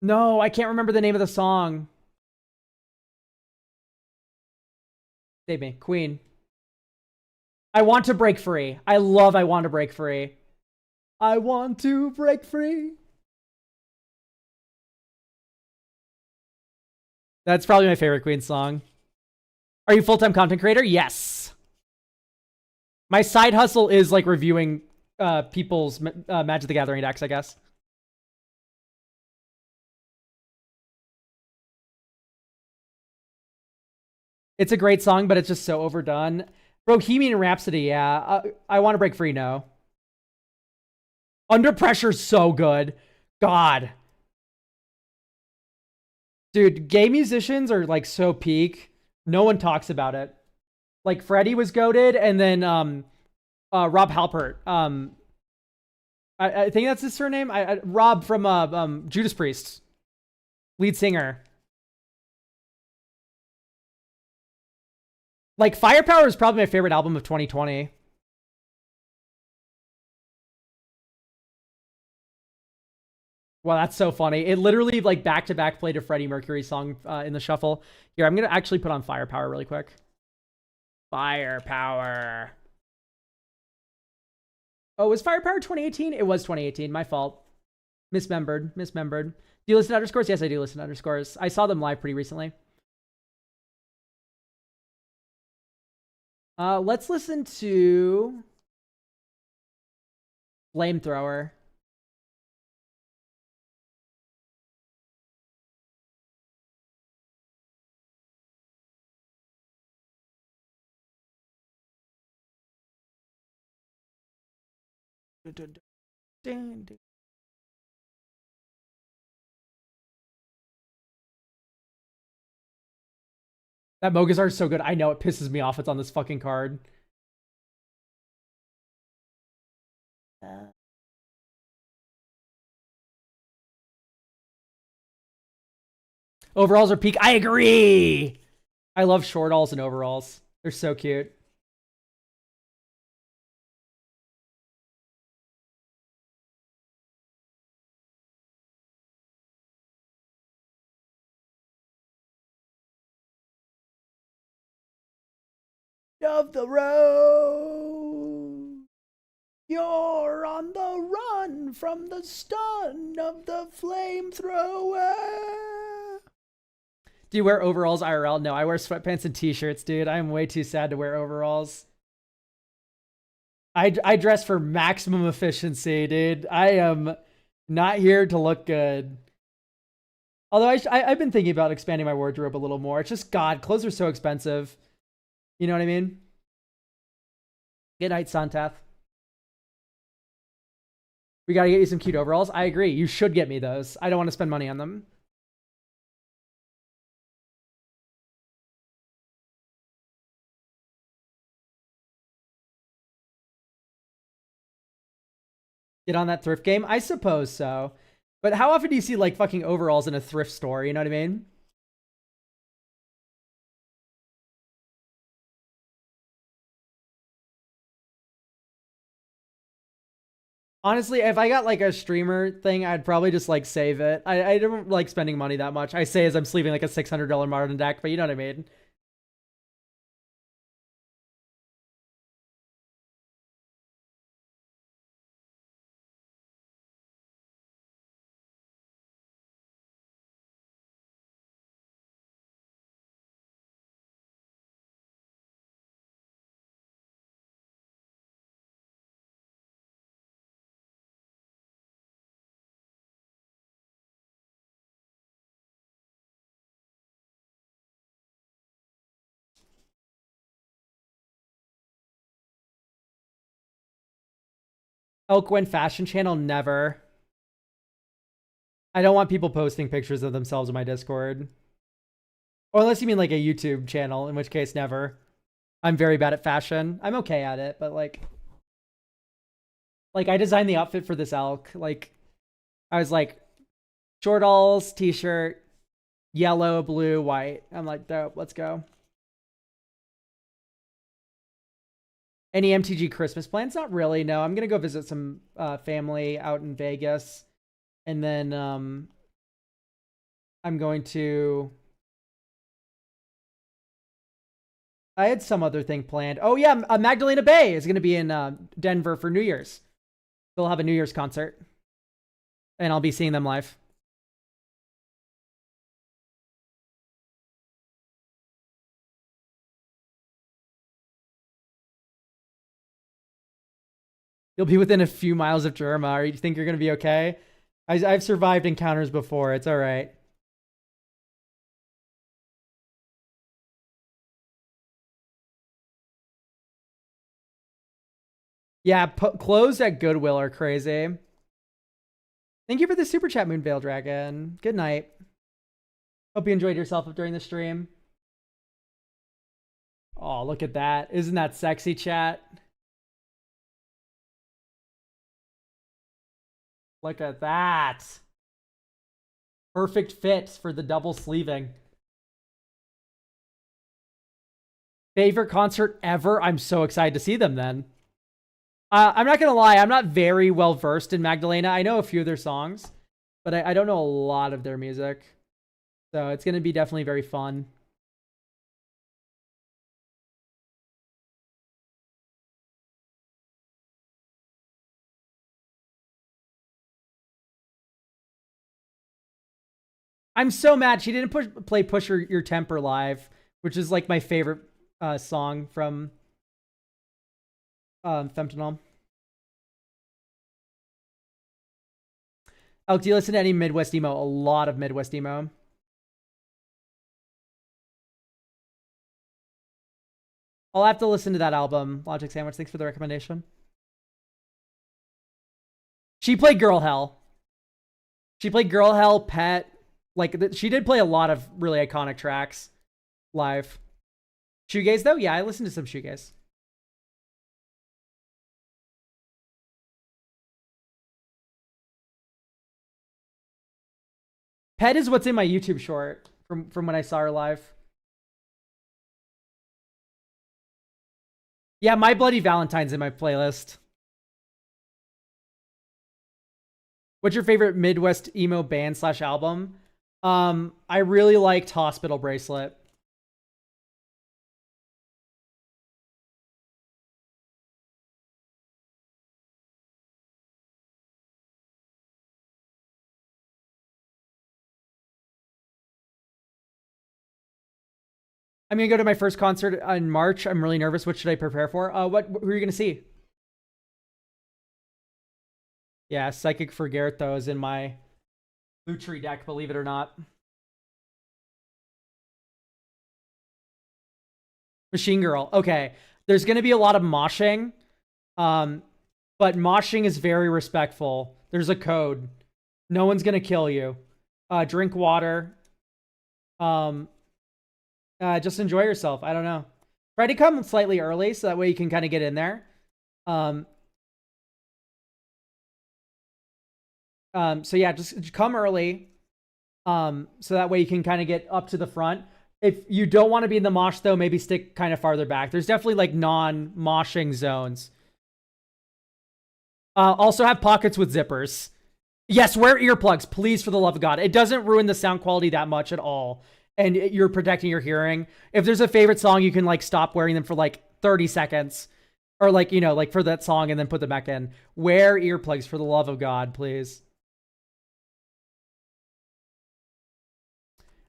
no, I can't remember the name of the song. Save me. Queen. I want to break free. I love I want to break free. I want to break free. That's probably my favorite Queen song. Are you full-time content creator? Yes. My side hustle is like reviewing people's Magic the Gathering decks, I guess. It's a great song, but it's just so overdone. Bohemian Rhapsody, yeah. I want to break free, no. Under Pressure's so good. God. Dude, gay musicians are like so peak. No one talks about it. Like Freddie was goated, and then Rob Halpert. I think that's his surname. Rob from Judas Priest, lead singer. Like Firepower is probably my favorite album of 2020. Wow, that's so funny. It literally like back to back played a Freddie Mercury song in the shuffle. Here, I'm gonna actually put on Firepower really quick. Firepower. Oh, was Firepower 2018? It was 2018. My fault. Mismembered. Do you listen to Underscores? Yes, I do listen to Underscores. I saw them live pretty recently. Let's listen to Flamethrower. That Mogazard is so good. I know it pisses me off. It's on this fucking card. Overalls are peak. I agree. I love shortalls and overalls. They're so cute. Of the road, you're on the run from the stun of the flamethrower. Do you wear overalls IRL? No, I wear sweatpants and t-shirts, dude. I'm way too sad to wear overalls. I dress for maximum efficiency, dude. I am not here to look good. Although I've been thinking about expanding my wardrobe a little more. It's just, God, clothes are so expensive. You know what I mean? Good night, Santath. We gotta get you some cute overalls. I agree. You should get me those. I don't want to spend money on them. Get on that thrift game? I suppose so. But how often do you see like fucking overalls in a thrift store? You know what I mean? Honestly, if I got like a streamer thing, I'd probably just like save it. I don't like spending money that much. I say as I'm sleeving like a $600 modern deck, but you know what I mean? Elkwin fashion channel, never. I don't want people posting pictures of themselves in my Discord. Or unless you mean like a YouTube channel, in which case never. I'm very bad at fashion. I'm okay at it, but like I designed the outfit for this elk. Like I was like shortalls, t-shirt, yellow, blue, white. I'm like, dope, let's go. Any MTG Christmas plans? Not really. No, I'm gonna go visit some family out in Vegas, and then I'm going to I had some other thing planned. Oh yeah, Magdalena Bay is going to be in Denver for New Year's. They'll have a New Year's concert, and I'll be seeing them live. You'll be within a few miles of Jerma. Or you think you're going to be okay? I've survived encounters before. It's all right. Yeah, clothes at Goodwill are crazy. Thank you for the super chat, Moonveil Dragon. Good night. Hope you enjoyed yourself during the stream. Oh, look at that. Isn't that sexy, chat? Look at that. Perfect fit for the double sleeving. Favorite concert ever? I'm so excited to see them then. I'm not going to lie. I'm not very well versed in Magdalena. I know a few of their songs, but I don't know a lot of their music. So it's going to be definitely very fun. I'm so mad she didn't play Push Your Temper live, which is like my favorite song from Femtonol. Oh, do you listen to any Midwest emo? A lot of Midwest emo. I'll have to listen to that album. Logic Sandwich, thanks for the recommendation. She played Girl Hell. She played Girl Hell, Pet. Like, she did play a lot of really iconic tracks live. Shoegaze, though? Yeah, I listened to some shoegaze. Pet is what's in my YouTube short from when I saw her live. Yeah, My Bloody Valentine's in my playlist. What's your favorite Midwest emo band / album? I really liked Hospital Bracelet. I'm gonna go to my first concert in March. I'm really nervous. What should I prepare for? Who are you gonna see? Yeah, Psychic for Garrett though is in my Loot Tree deck, believe it or not. Machine Girl. Okay. There's gonna be a lot of moshing. But moshing is very respectful. There's a code. No one's gonna kill you. Drink water. Just enjoy yourself. I don't know. Try to come slightly early so that way you can kind of get in there. So yeah, just come early. So that way you can kind of get up to the front. If you don't want to be in the mosh though, maybe stick kind of farther back. There's definitely like non-moshing zones. Also have pockets with zippers. Yes, wear earplugs, please, for the love of God. It doesn't ruin the sound quality that much at all. And you're protecting your hearing. If there's a favorite song, you can like stop wearing them for like 30 seconds. Or like, you know, like for that song and then put them back in. Wear earplugs for the love of God, please.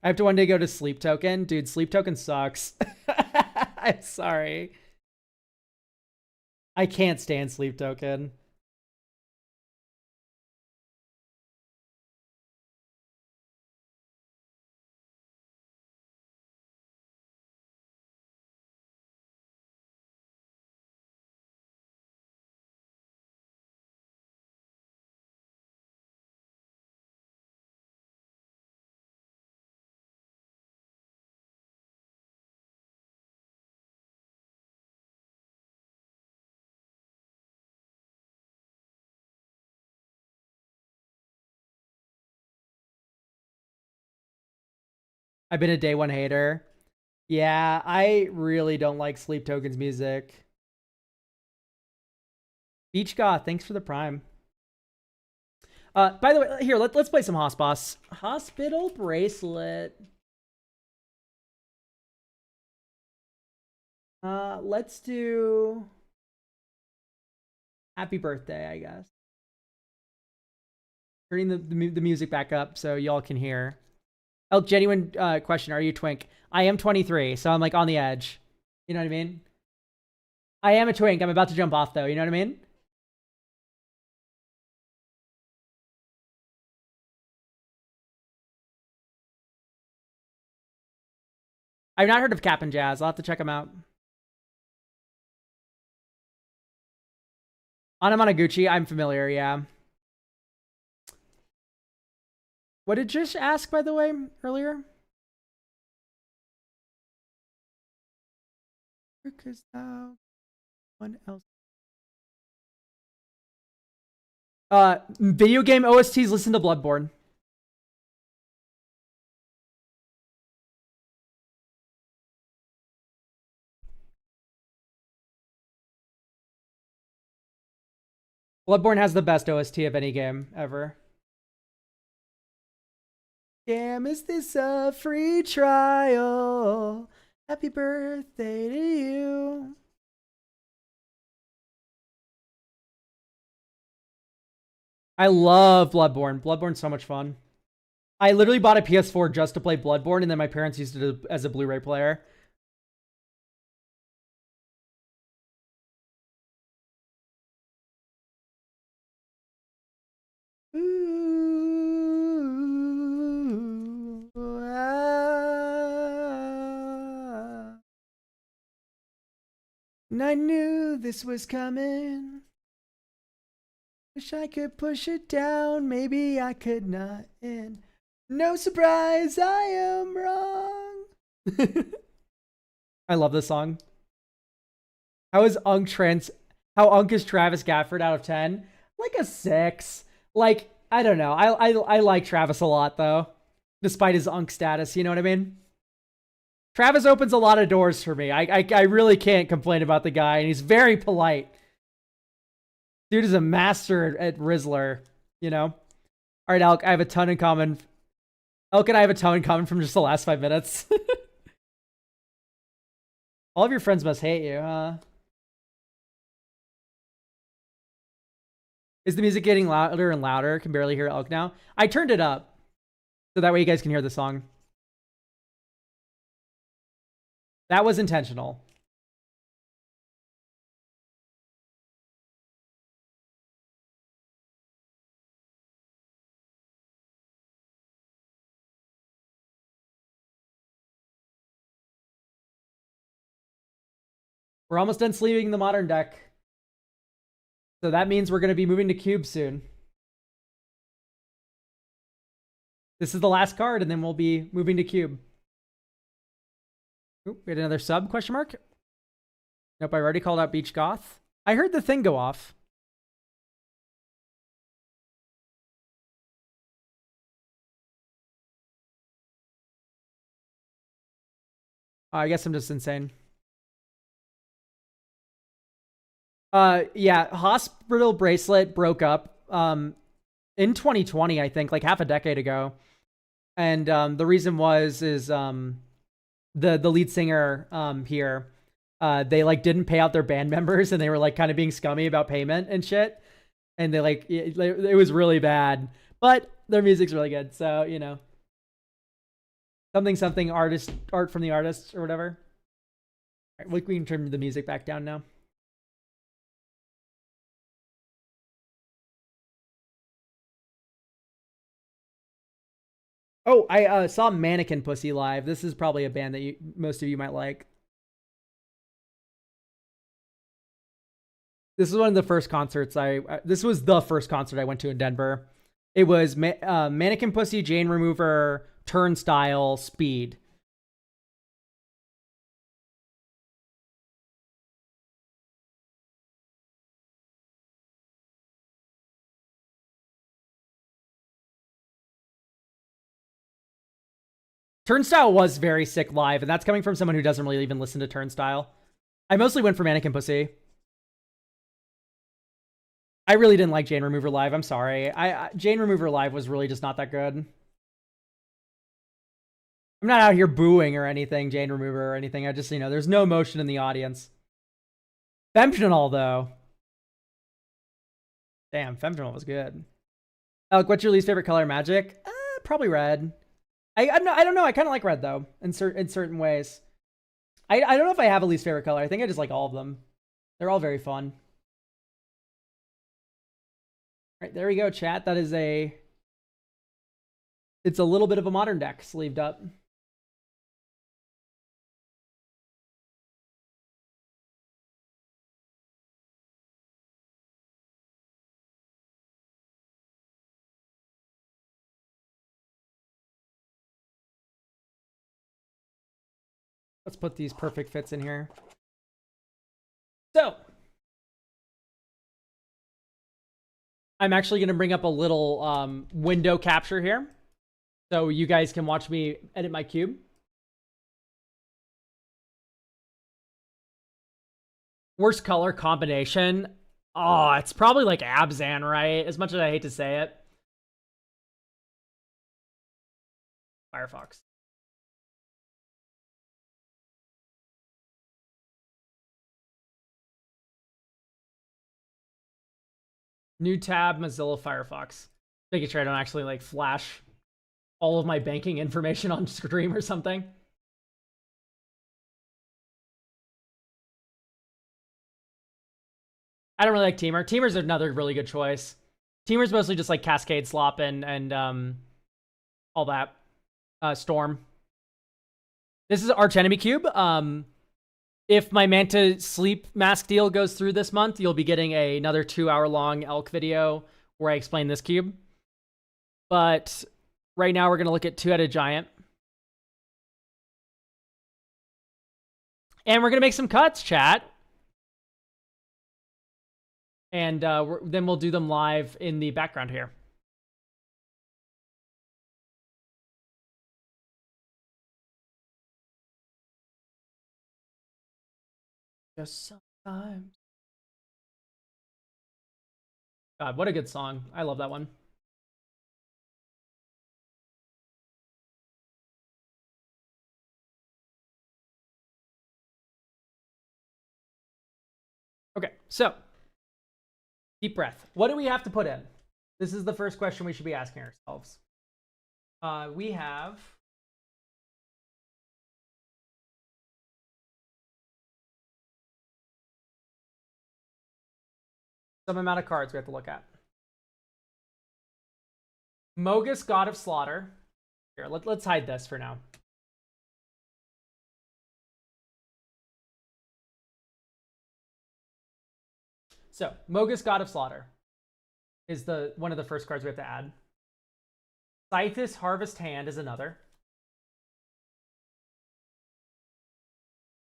I have to one day go to Sleep Token. Dude, Sleep Token sucks. I'm sorry. I can't stand Sleep Token. I've been a day one hater. Yeah, I really don't like Sleep Token's music. Beach Goth, thanks for the prime. By the way, here, let's play some Hoss Boss. Hospital Bracelet. Let's do Happy Birthday, I guess. Turning the music back up so y'all can hear. Oh, genuine question. Are you twink? I am 23, so I'm like on the edge. You know what I mean? I am a twink. I'm about to jump off though. You know what I mean? I've not heard of Cap and Jazz. I'll have to check them out. Anamanaguchi, I'm familiar, yeah. What did Jish ask, by the way, earlier? Because now one else. Video game OSTs. Listen to Bloodborne. Bloodborne has the best OST of any game ever. Damn, is this a free trial? Happy birthday to you. I love Bloodborne. Bloodborne's so much fun. I literally bought a PS4 just to play Bloodborne, and then my parents used it as a Blu-ray player. Ooh, and I knew this was coming. Wish I could push it down. Maybe I could not. And no surprise, I am wrong. I love this song. How is Unk is Travis Gafford out of 10? Like a 6. Like, I don't know. I like Travis a lot though. Despite his Unk status, you know what I mean? Travis opens a lot of doors for me. I really can't complain about the guy, and he's very polite. Dude is a master at Rizzler, you know? Alright, Elk, I have a ton in common. Elk and I have a ton in common from just the last 5 minutes. All of your friends must hate you, huh? Is the music getting louder and louder? Can barely hear Elk now. I turned it up, so that way you guys can hear the song. That was intentional. We're almost done sleeving the modern deck. So that means we're going to be moving to cube soon. This is the last card, and then we'll be moving to cube. Oop, we had another sub, question mark? Nope, I already called out Beach Goth. I heard the thing go off. I guess I'm just insane. Yeah, Hospital Bracelet broke up in 2020, I think, like half a decade ago. And the reason is the lead singer here, they like didn't pay out their band members, and they were like kind of being scummy about payment and shit. And they like it was really bad, but their music's really good, so you know, something art from the artist or whatever. All right, we can turn the music back down now. Oh, I saw Mannequin Pussy live. This is probably a band that most of you might like. This is one of the first concerts this was the first concert I went to in Denver. It was Mannequin Pussy, Jane Remover, Turnstile, Speed. Turnstile was very sick live, and that's coming from someone who doesn't really even listen to Turnstile. I mostly went for Mannequin Pussy. I really didn't like Jane Remover live. I'm sorry. Jane Remover live was really just not that good. I'm not out here booing or anything, Jane Remover or anything. I just, there's no emotion in the audience. Femtional, though. Damn, Femtional was good. Alec, what's your least favorite color? Magic? Probably red. I don't know. I kind of like red, though, in certain ways. I don't know if I have a least favorite color. I think I just like all of them. They're all very fun. All right, there we go, chat. That is it's a little bit of a modern deck sleeved up. Let's put these perfect fits in here. So, I'm actually going to bring up a little window capture here, so you guys can watch me edit my cube. Worst color combination? Oh, it's probably like Abzan, right? As much as I hate to say it. Firefox. New tab, Mozilla Firefox. Making sure I don't actually like flash all of my banking information on stream or something. I don't really like Teamer. Teamer's another really good choice. Teamer's mostly just like Cascade Slop and all that. Storm. This is Arch Enemy Cube. If my Manta Sleep Mask deal goes through this month, you'll be getting another 2-hour-long Elk video where I explain this cube. But right now we're going to look at Two-Headed Giant. And we're going to make some cuts, chat. And then we'll do them live in the background here. Just sometimes. God, what a good song. I love that one. Okay, so deep breath. What do we have to put in? This is the first question we should be asking ourselves. We have some amount of cards we have to look at. Mogus, God of Slaughter. Here, let's hide this for now. So, Mogus, God of Slaughter is one of the first cards we have to add. Scythus, Harvest Hand is another.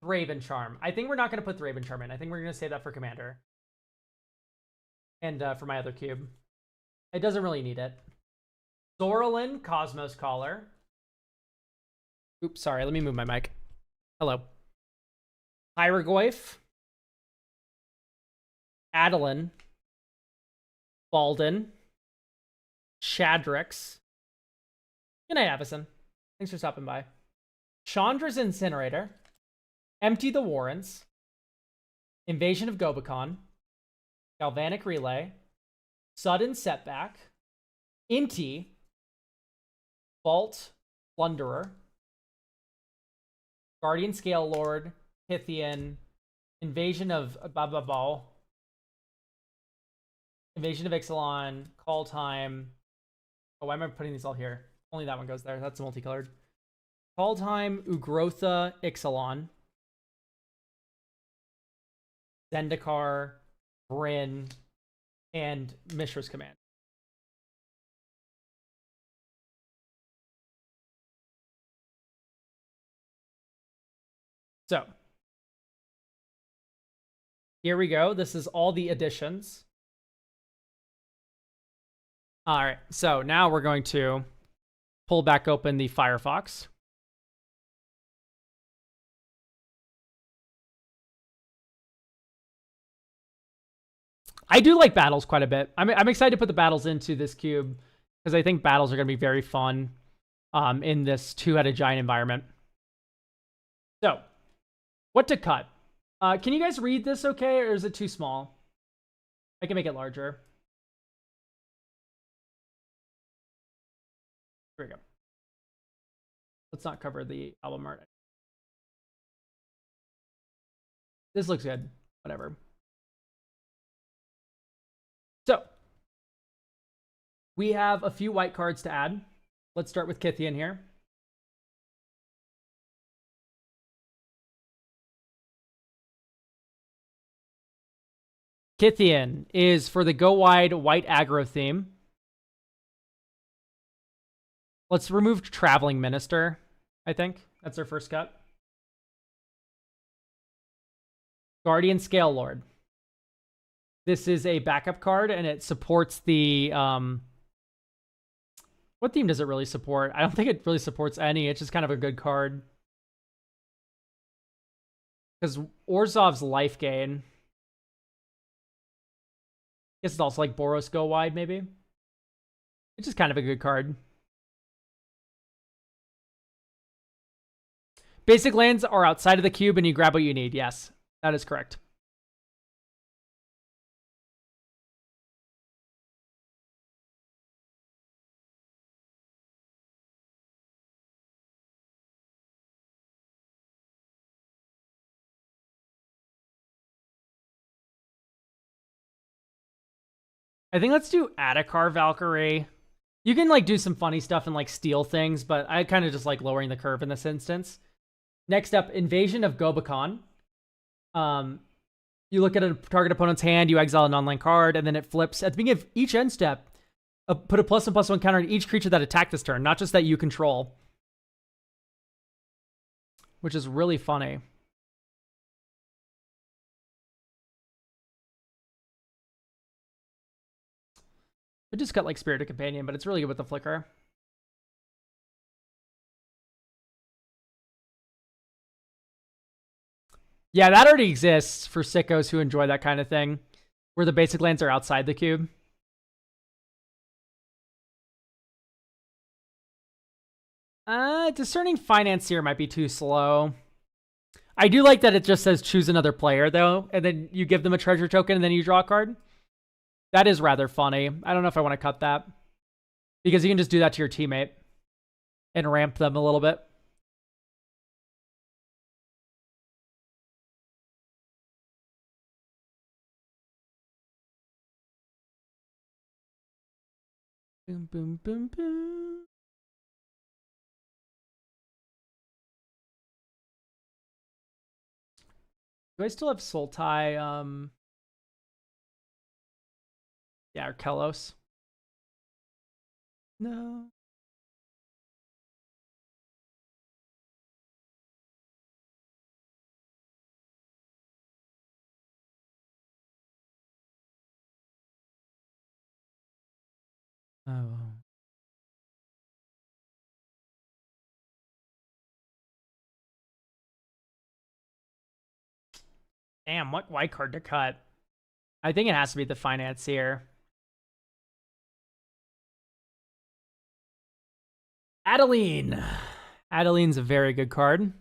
Raven Charm. I think we're not going to put the Raven Charm in. I think we're going to save that for Commander. And for my other cube. It doesn't really need it. Zorlin, Cosmos Caller. Oops, sorry. Let me move my mic. Hello. Hieroglyph. Adeline. Balden. Shadrix. Good night, Avison. Thanks for stopping by. Chandra's Incinerator. Empty the Warrens. Invasion of Gobakon. Galvanic Relay. Sudden Setback. Inti. Vault Plunderer. Guardian Scale Lord. Pythian. Invasion of Bababal. Invasion of Ixalan. Call Time. Oh, why am I putting these all here? Only that one goes there. That's multicolored. Call Time, Ugrotha, Ixalan. Zendikar, Bryn, and Mishra's Command. So, here we go. This is all the additions. All right, so now we're going to pull back open the Firefox. I do like battles quite a bit. I'm excited to put the battles into this cube because I think battles are going to be very fun. in this two-headed giant environment. So, what to cut? Can you guys read this okay, or is it too small? I can make it larger. Here we go. Let's not cover the album art. This looks good. Whatever. So, we have a few white cards to add. Let's start with Kythian here. Kythian is for the Go Wide white aggro theme. Let's remove Traveling Minister, I think. That's our first cut. Guardian Scale Lord. This is a backup card, and it supports the... what theme does it really support? I don't think it really supports any. It's just kind of a good card. Because Orzhov's life gain... I guess it's also like Boros Go Wide, maybe. It's just kind of a good card. Basic lands are outside of the cube and you grab what you need. Yes, that is correct. I think let's do Adhikar Valkyrie. You can like do some funny stuff and like steal things, but I kind of just like lowering the curve in this instance. Next up, Invasion of Gobakhan. You look at a target opponent's hand, you exile a non-land card, and then it flips. At the beginning of each end step, put a +1/+1 counter on each creature that attacked this turn, not just that you control. Which is really funny. It just got like Spirited Companion, but it's really good with the flicker. Yeah, that already exists for sickos who enjoy that kind of thing, where the basic lands are outside the cube. Discerning Financier might be too slow. I do like that it just says choose another player, though, and then you give them a treasure token and then you draw a card. That is rather funny. I don't know if I want to cut that, because you can just do that to your teammate and ramp them a little bit. Boom, boom, boom, boom. Do I still have Sultai? Yeah, or Kelos. No. Oh. Damn, what white card to cut? I think it has to be the Financier. Adeline. Adeline's a very good card.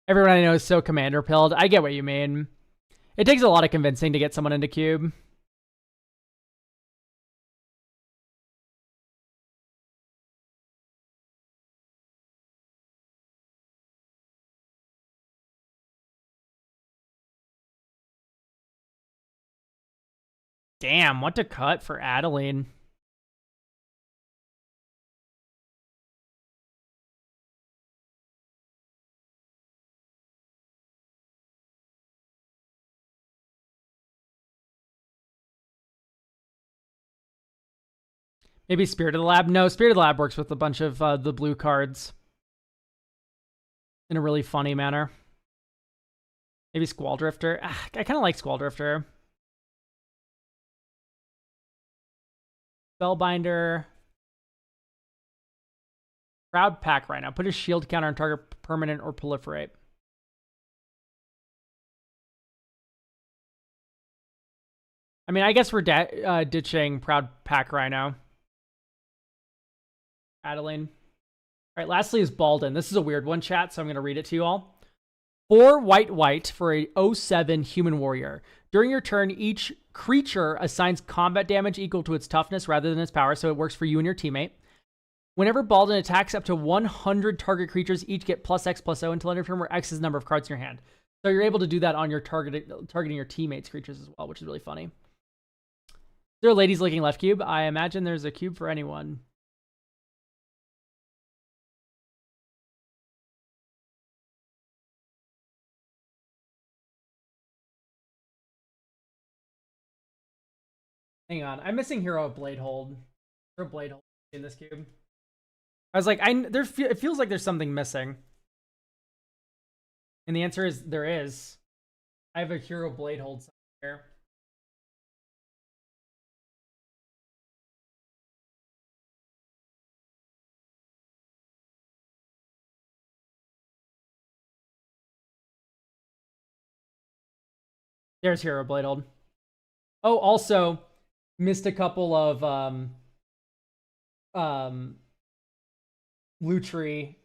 Everyone I know is so commander pilled. I get what you mean. It takes a lot of convincing to get someone into cube. Damn, what to cut for Adeline? Maybe Spirit of the Lab? No, Spirit of the Lab works with a bunch of the blue cards in a really funny manner. Maybe Squall Drifter. I kind of like Squall Drifter. Spellbinder. Proud Pack right now. Put a shield counter on target permanent or proliferate. I mean, I guess we're ditching Proud Pack Rhino. Adeline. All right, lastly is Balden. This is a weird one, chat, so I'm going to read it to you all. 4 white for a 07 human warrior. During your turn, each creature assigns combat damage equal to its toughness rather than its power, so it works for you and your teammate. Whenever Balden attacks up to 100 target creatures, each get +X/+0 until end of turn, where X is the number of cards in your hand. So you're able to do that on your targeting your teammates' creatures as well, which is really funny. Is there a ladies licking left cube? I imagine there's a cube for anyone. Hang on, I'm missing Hero of Bladehold. Hero of Bladehold in this cube. I was like, it feels like there's something missing. And the answer is there is. I have a Hero of Bladehold somewhere. There's Hero of Bladehold. Oh, also missed a couple of Lutri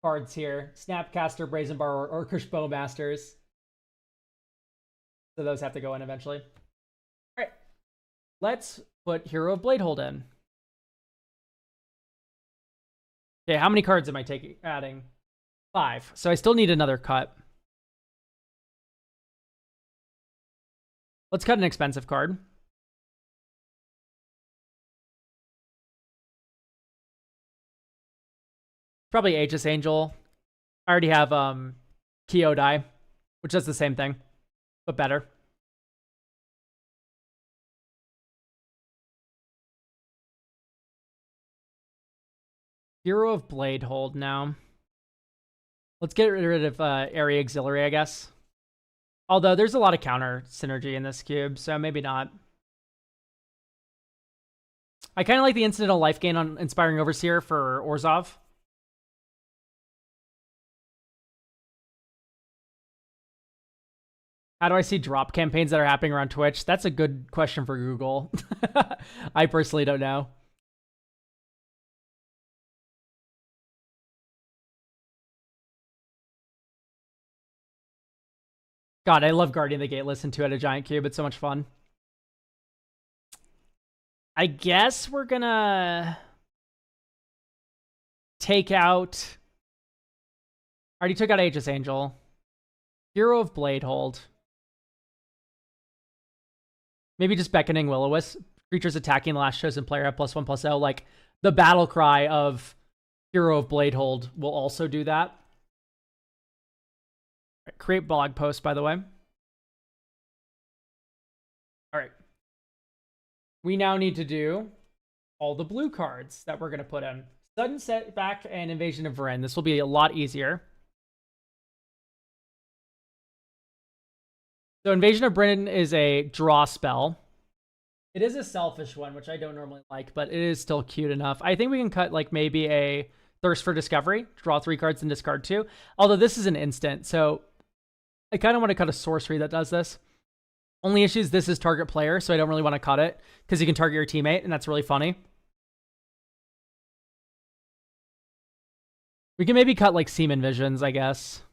cards here. Snapcaster, Brazen Bar, or Orcish Bowmasters. So those have to go in eventually. All right. Let's put Hero of Bladehold in. Okay, how many cards am I adding? 5. So I still need another cut. Let's cut an expensive card. Probably Aegis Angel. I already have Kyodai, which does the same thing, but better. Hero of Bladehold now. Let's get rid of Area Auxiliary, I guess. Although there's a lot of counter synergy in this cube, so maybe not. I kind of like the incidental life gain on Inspiring Overseer for Orzhov. How do I see drop campaigns that are happening around Twitch? That's a good question for Google. I personally don't know. God, I love Guardian of the Gateless and 2 at a Giant Cube. It's so much fun. I guess we're gonna take out... I already took out Aegis Angel. Hero of Bladehold. Maybe just Beckoning Will-O-Wisp. Creatures attacking the last chosen player have +1/+0. Like, the battle cry of Hero of Bladehold will also do that. Right, create blog post, by the way. All right. We now need to do all the blue cards that we're going to put in. Sudden Setback and Invasion of Vryn. This will be a lot easier. So Invasion of Vryn is a draw spell. It is a selfish one, which I don't normally like, but it is still cute enough. I think we can cut like maybe a Thirst for Discovery, draw 3 cards and discard 2. Although this is an instant, so I kind of want to cut a sorcery that does this. Only issue is this is target player, so I don't really want to cut it because you can target your teammate, and that's really funny. We can maybe cut like Seaman Visions, I guess.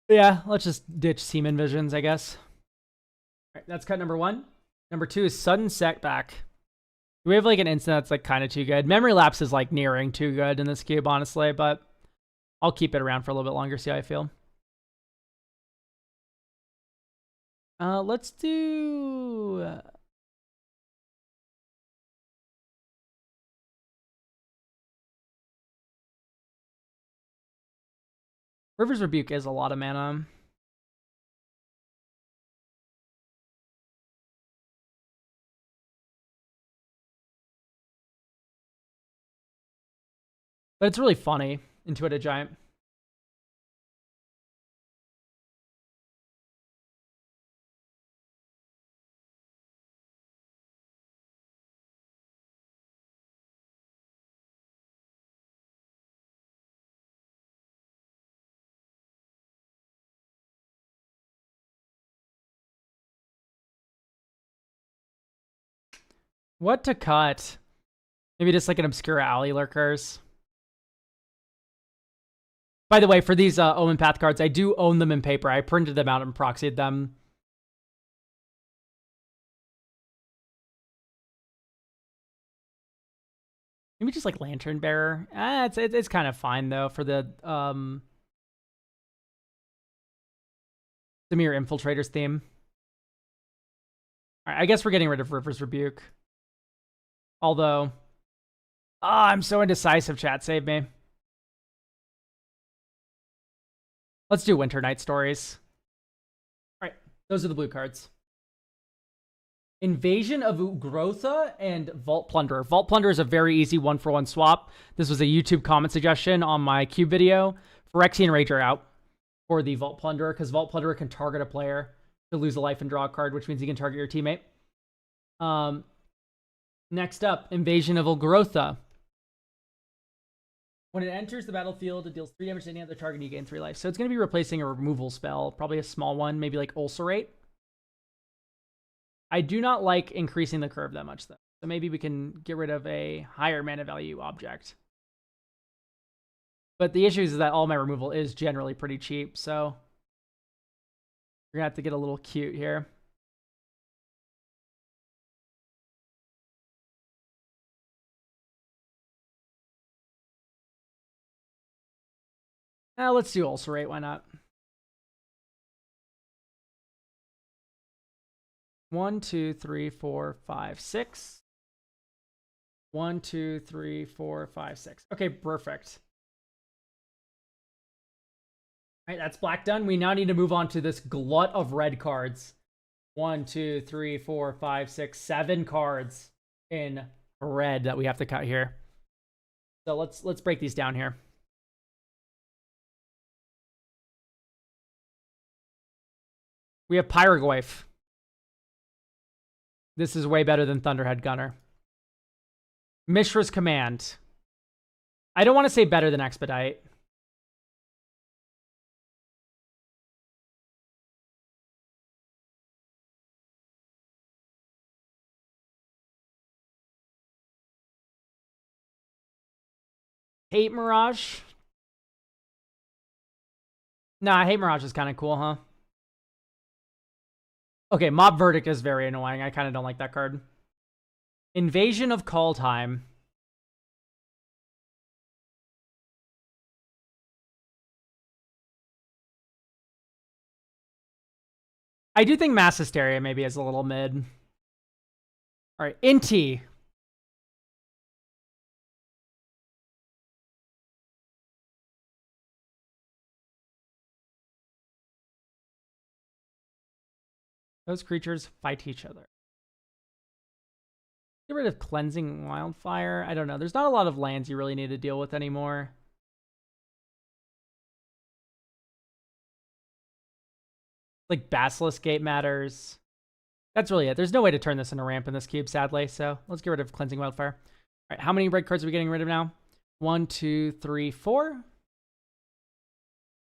Yeah, let's just ditch Seaman Visions, I guess. All right, that's cut number 1. Number 2 is Sudden Setback. We have like an instant that's like kind of too good. Memory Lapse is like nearing too good in this cube, honestly, but I'll keep it around for a little bit longer, see how I feel. Let's do... River's Rebuke is a lot of mana. But it's really funny. Intuitive Giant. What to cut? Maybe just like an obscure alley lurkers. By the way, for these Omen Path cards, I do own them in paper. I printed them out and proxied them. Maybe just like Lantern Bearer. It's kind of fine though for the Mirror Infiltrators theme. All right, I guess we're getting rid of River's Rebuke. Although, I'm so indecisive, chat. Save me. Let's do Winter Night Stories. All right, those are the blue cards. Invasion of Ugrotha and Vault Plunderer. Vault Plunderer is a very easy 1-for-1 swap. This was a YouTube comment suggestion on my cube video. Phyrexian Rage are out for the Vault Plunderer, because Vault Plunderer can target a player to lose a life and draw a card, which means he can target your teammate. Next up, Invasion of Ugrotha. When it enters the battlefield, it deals 3 damage to any other target, and you gain 3 life. So it's going to be replacing a removal spell, probably a small one, maybe like Ulcerate. I do not like increasing the curve that much, though. So maybe we can get rid of a higher mana value object. But the issue is that all my removal is generally pretty cheap, so we're going to have to get a little cute here. Let's do Ulcerate, why not? 1, 2, 3, 4, 5, 6. 1, 2, 3, 4, 5, 6. Okay, perfect. All right, that's black done. We now need to move on to this glut of red cards. 1, 2, 3, 4, 5, 6, 7 cards in red that we have to cut here. So let's break these down here. We have Pyroglyph. This is way better than Thunderhead Gunner. Mishra's Command. I don't want to say better than Expedite. Hate Mirage. Nah, Hate Mirage is kind of cool, huh? Okay, Mob Verdict is very annoying. I kind of don't like that card. Invasion of Kaldheim. I do think Mass Hysteria maybe is a little mid. All right, Inti. Those creatures fight each other. Get rid of Cleansing Wildfire. I don't know. There's not a lot of lands you really need to deal with anymore. Like Basilisk Gate matters. That's really it. There's no way to turn this into ramp in this cube, sadly. So let's get rid of Cleansing Wildfire. All right, how many red cards are we getting rid of now? 1, 2, 3, 4.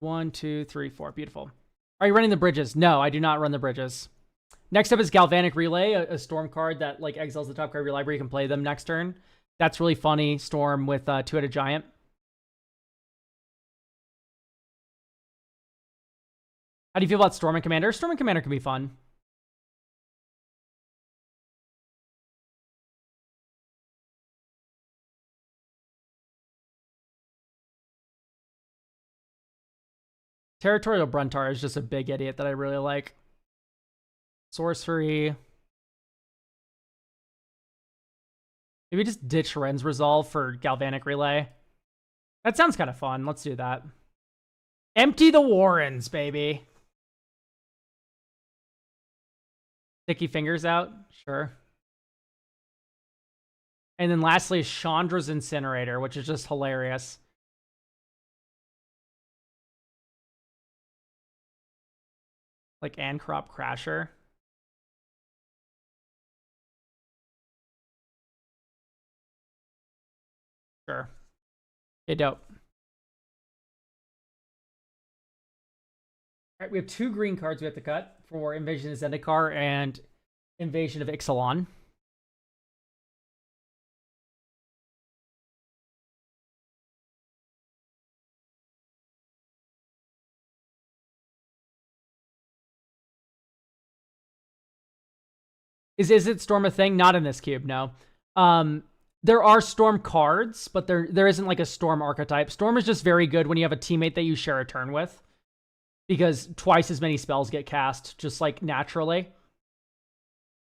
1, 2, 3, 4. Beautiful. Are you running the bridges? No, I do not run the bridges. Next up is Galvanic Relay, a Storm card that like exiles the top card of your library. You can play them next turn. That's really funny. Storm with Two-Headed Giant. How do you feel about Storm and Commander? Storm and Commander can be fun. Territorial Bruntar is just a big idiot that I really like. Sorcery. Maybe just ditch Ren's Resolve for Galvanic Relay. That sounds kind of fun. Let's do that. Empty the Warrens, baby. Sticky Fingers out? Sure. And then lastly, Chandra's Incinerator, which is just hilarious. Like Ancrop Crasher. Sure. Okay, dope. All right, we have 2 green cards we have to cut for Invasion of Zendikar and Invasion of Ixalan. Is it storm a thing? Not in this cube, no. There are storm cards, but there isn't like a storm archetype. Storm is just very good when you have a teammate that you share a turn with, because twice as many spells get cast just like naturally.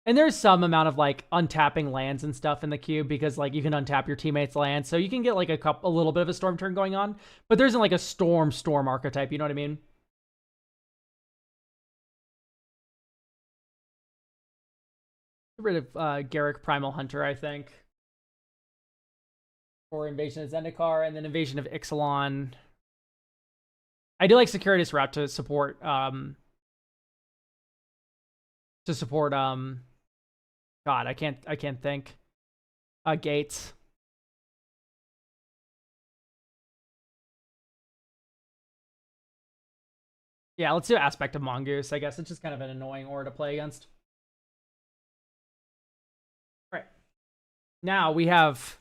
And there's some amount of like untapping lands and stuff in the cube, because like you can untap your teammate's land, so you can get like a little bit of a storm turn going on, but there isn't like a storm archetype, you know what I mean? Get rid of Garrick Primal Hunter, I think. For Invasion of Zendikar, and then Invasion of Ixalan. I do like Securitas Route to support God, I can't think. Gates. Yeah, let's do Aspect of Mongoose. I guess it's just kind of an annoying aura to play against. All right. Now we have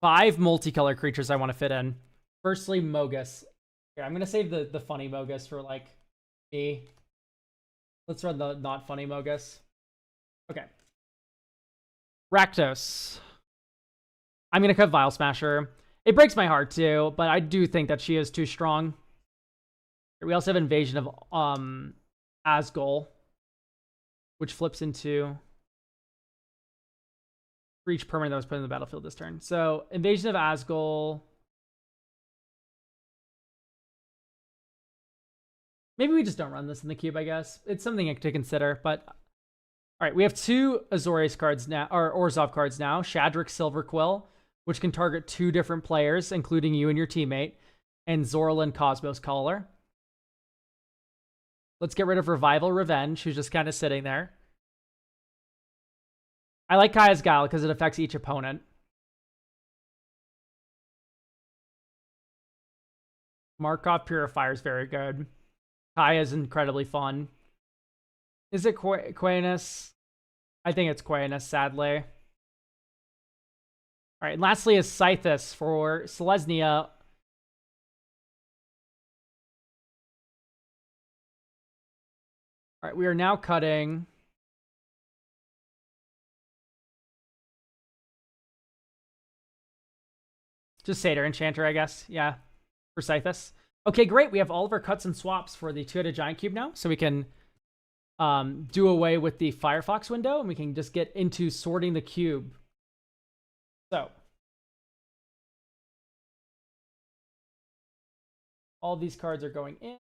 5 multicolor creatures I want to fit in. Firstly, Mogus. Here, I'm gonna save the funny Mogus for like me. Let's run the not funny Mogus. Okay. Rakdos. I'm gonna cut Vile Smasher. It breaks my heart too, but I do think that she is too strong. We also have Invasion of Asgol, which flips into for each permanent that was put in the battlefield this turn. So Invasion of Asgol. Maybe we just don't run this in the cube, I guess. It's something to consider, but all right, we have 2 Azorius cards now, or Orzhov cards now. Shadric Silverquill, which can target 2 different players, including you and your teammate, and Zorlin Cosmos Caller. Let's get rid of Revival Revenge, who's just kind of sitting there. I like Kaya's Guile because it affects each opponent. Markov Purifier is very good. Kaya is incredibly fun. Is it Quainus? I think it's Quainus, sadly. All right, and lastly is Scythus for Selesnya. All right, we are now cutting just Satyr Enchanter, I guess. Yeah, for Scythus. Okay, great. We have all of our cuts and swaps for the 2-headed giant cube now, so we can do away with the Firefox window, and we can just get into sorting the cube. So all these cards are going in.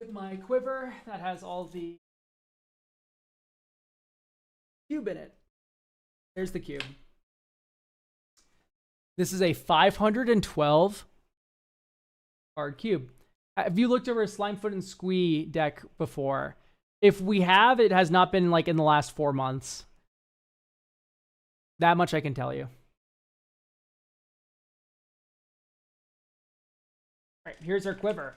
With my quiver that has all the cube in it. There's the cube. This is a 512 card cube. Have you looked over a Slimefoot and Squee deck before? If we have, it has not been like in the last 4 months. That much I can tell you. All right, here's our quiver.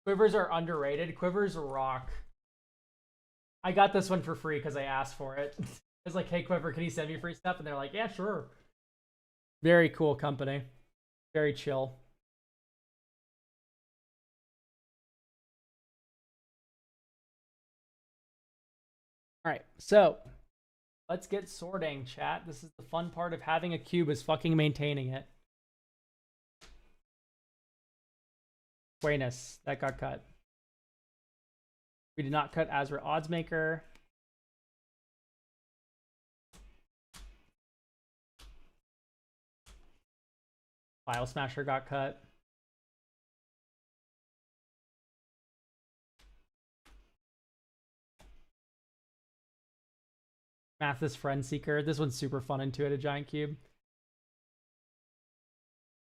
Quivers are underrated. Quivers rock. I got this one for free because I asked for it. I was like, hey, Quiver, can you send me free stuff? And they're like, yeah, sure. Very cool company. Very chill. All right, so let's get sorting, chat. This is the fun part of having a cube, is fucking maintaining it. Quainus, that got cut. We did not cut Azra Oddsmaker. File Smasher got cut. Mathis Friend Seeker. This one's super fun into it, a giant cube.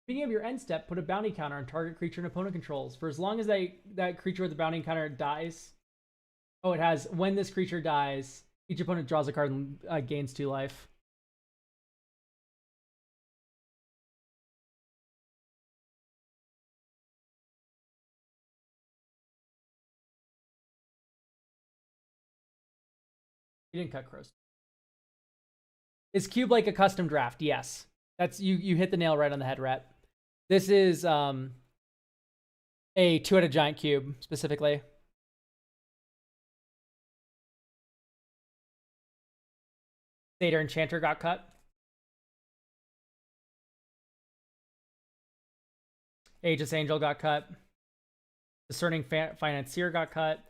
Beginning of your end step, put a bounty counter on target creature and opponent controls. For as long as that creature with the bounty counter dies. Oh, it has, when this creature dies, each opponent draws a card and gains 2 life. You didn't cut crows. Is cube like a custom draft? Yes. That's you hit the nail right on the head, Rhett. This is a two-headed giant cube specifically. Satyr Enchanter got cut. Aegis Angel got cut. Discerning Financier got cut.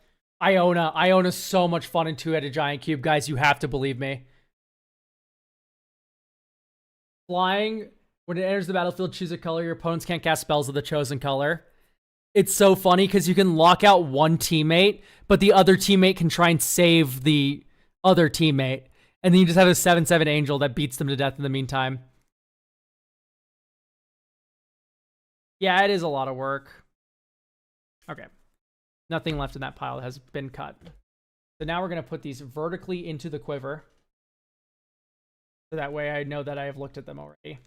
Iona's so much fun in two-headed giant cube. Guys, you have to believe me. Flying, when it enters the battlefield, choose a color. Your opponents can't cast spells of the chosen color. It's so funny because you can lock out one teammate, but the other teammate can try and save the other teammate. And then you just have a 7/7 angel that beats them to death in the meantime. Yeah, it is a lot of work. Okay. Nothing left in that pile has been cut. So now we're going to put these vertically into the quiver. So that way I know that I have looked at them already.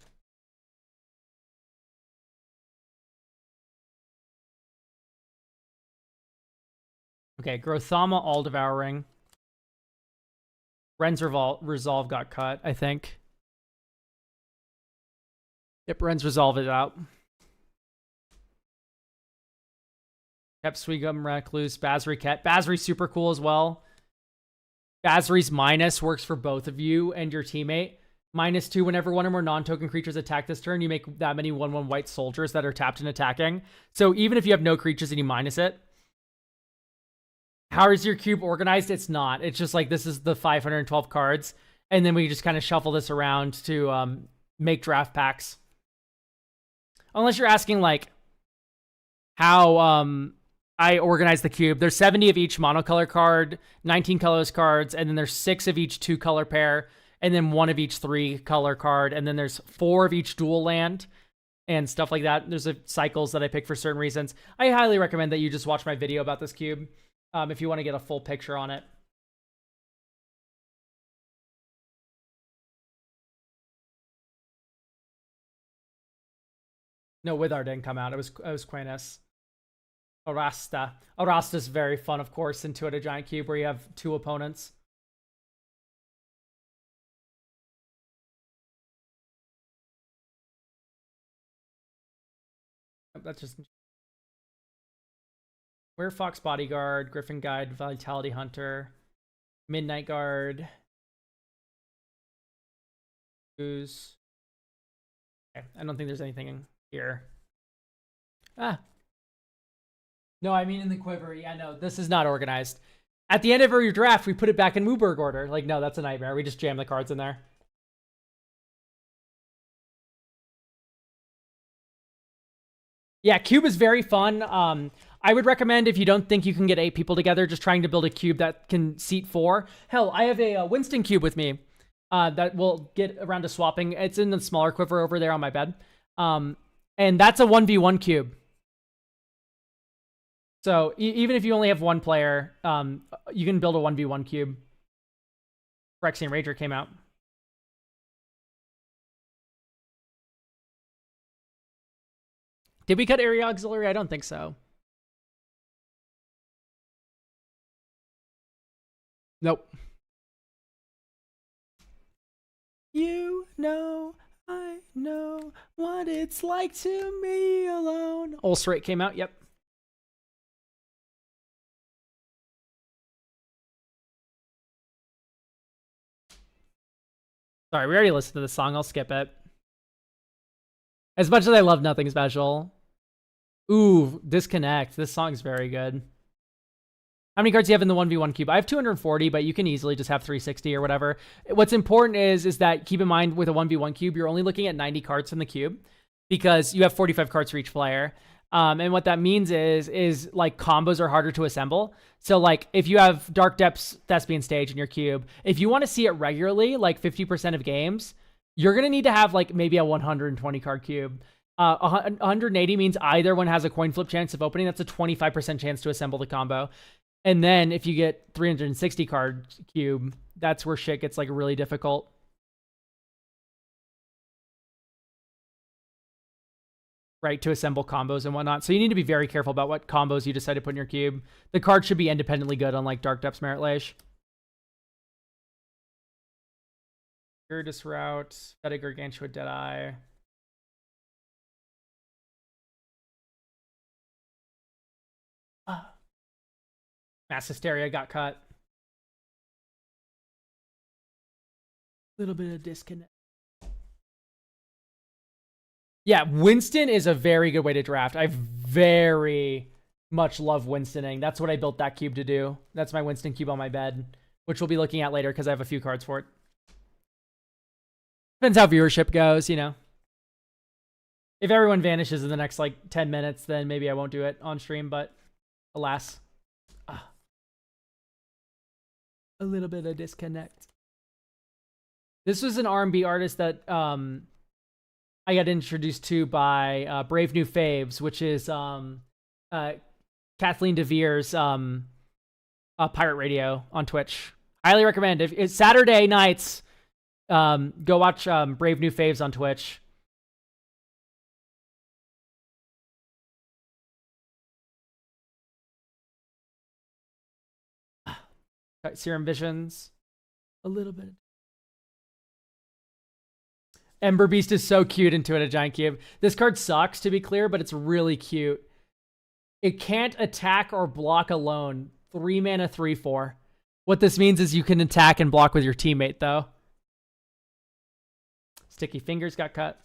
Okay, Grothama All-Devouring. Ren's Resolve got cut, I think. Yep, Ren's Resolve is out. Yep, Sweegum Recluse, Basri Ket. Basri's super cool as well. Basri's minus works for both of you and your teammate. -2, whenever one or more non-token creatures attack this turn, you make that many 1/1 white soldiers that are tapped and attacking. So even if you have no creatures and you minus it, how is your cube organized? It's not. It's just like this is the 512 cards. And then we just kind of shuffle this around to make draft packs. Unless you're asking like how I organize the cube. There's 70 of each monocolor card, 19 colors cards, and then there's 6 of each 2-color pair, and then 1 of each 3-color card, and then there's 4 of each dual land and stuff like that. There's cycles that I pick for certain reasons. I highly recommend that you just watch my video about this cube if you want to get a full picture on it. No, Withar didn't come out. It was Quainus. Arasta. Arasta's very fun, of course, into a giant cube where you have 2 opponents. That's just... Werefox Bodyguard, Griffin Guide, Vitality Hunter, Midnight Guard. Goose. Okay, I don't think there's anything in here. Ah. No, I mean in the quiver. Yeah, no, this is not organized. At the end of your draft, we put it back in Mooburg order. Like, no, that's a nightmare. We just jam the cards in there. Yeah, cube is very fun. I would recommend if you don't think you can get 8 people together, just trying to build a cube that can seat 4. Hell, I have a Winston cube with me that we'll get around to swapping. It's in the smaller quiver over there on my bed. And that's a 1v1 cube. So even if you only have 1 player, you can build a 1v1 cube. Phyrexian Rager came out. Did we cut Area Auxiliary? I don't think so. Nope. You know, I know what it's like to be alone. Ulcerate came out, yep. Sorry, we already listened to the song. I'll skip it. As much as I love Nothing Special. Ooh, Disconnect. This song's very good. How many cards do you have in the 1v1 cube? I have 240, but you can easily just have 360 or whatever. What's important is that keep in mind with a 1v1 cube, you're only looking at 90 cards in the cube because you have 45 cards for each player. And what that means is like combos are harder to assemble. So like if you have Dark Depths Thespian Stage in your cube, if you want to see it regularly, like 50% of games, you're going to need to have like maybe a 120 card cube. 180 means either one has a coin flip chance of opening. That's a 25% chance to assemble the combo. And then if you get 360 card cube, that's where shit gets like really difficult. Right, to assemble combos and whatnot. So you need to be very careful about what combos you decide to put in your cube. The card should be independently good, unlike Dark Depths Merit Lage. Weirdest route. Feta Gargantua Deadeye. Mass Hysteria got cut. Little bit of disconnect. Yeah, Winston is a very good way to draft. I very much love Winstoning. That's what I built that cube to do. That's my Winston cube on my bed, which we'll be looking at later because I have a few cards for it. Depends how viewership goes, you know. If everyone vanishes in the next like 10 minutes, then maybe I won't do it on stream, but alas. A little bit of disconnect. This was an R&B artist that I got introduced to by Brave New Faves, which is Kathleen DeVere's pirate radio on Twitch. Highly recommend. If it's Saturday nights, go watch Brave New Faves on Twitch. Serum Visions. A little bit. Ember Beast is so cute into it, a giant cube. This card sucks, to be clear, but it's really cute. It can't attack or block alone. 3 mana, 3/4. What this means is you can attack and block with your teammate, though. Sticky Fingers got cut.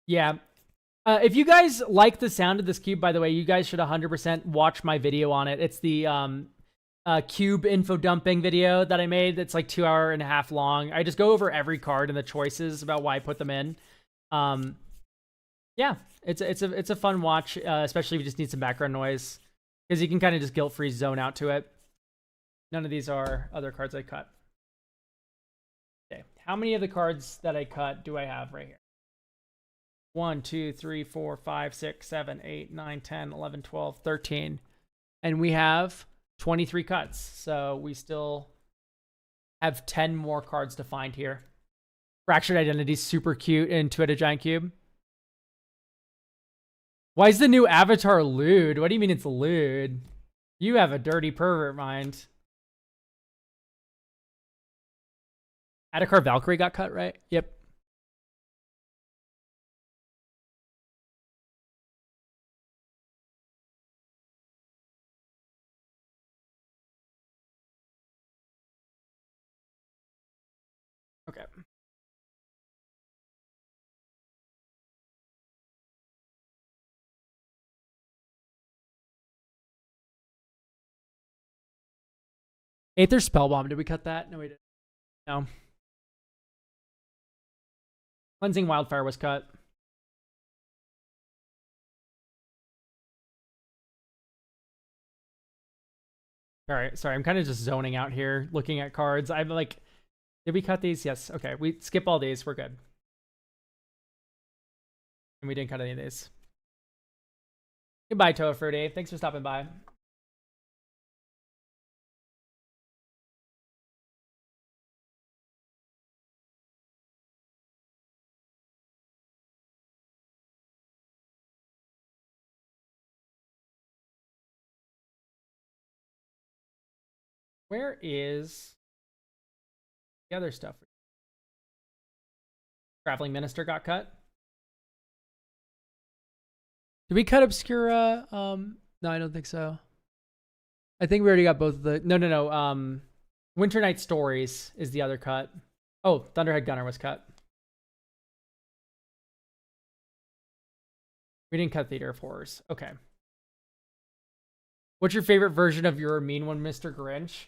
Yeah. If you guys like the sound of this cube, by the way, you guys should 100% watch my video on it. It's the cube info dumping video that I made. That's like 2.5 hours long. I just go over every card and the choices about why I put them in. Yeah, it's a fun watch, especially if you just need some background noise, because you can kind of just guilt-free zone out to it. None of these are other cards I cut. Okay, how many of the cards that I cut do I have right here? 1, 2, 3, 4, 5, 6, 7, 8, 9, 10, 11, 12, 13. And we have 23 cuts. So we still have 10 more cards to find here. Fractured Identity, super cute into it, a giant cube. Why is the new avatar lewd? What do you mean it's lewd? You have a dirty pervert mind. Adhikar Valkyrie got cut, right? Yep. Okay. Aether Spellbomb. Did we cut that? No, we didn't. No. Cleansing Wildfire was cut. All right. Sorry, I'm kind of just zoning out here, looking at cards. I'm like, did we cut these? Yes. Okay. We skip all these. We're good. And we didn't cut any of these. Goodbye, Toa Fruity. Thanks for stopping by. Where is the other stuff? Traveling Minister got cut. Did we cut Obscura? No, I don't think so. I think we already got both of the... No. Winter Night Stories is the other cut. Oh, Thunderhead Gunner was cut. We didn't cut Theater of Horrors. Okay. What's your favorite version of your mean one, Mr. Grinch?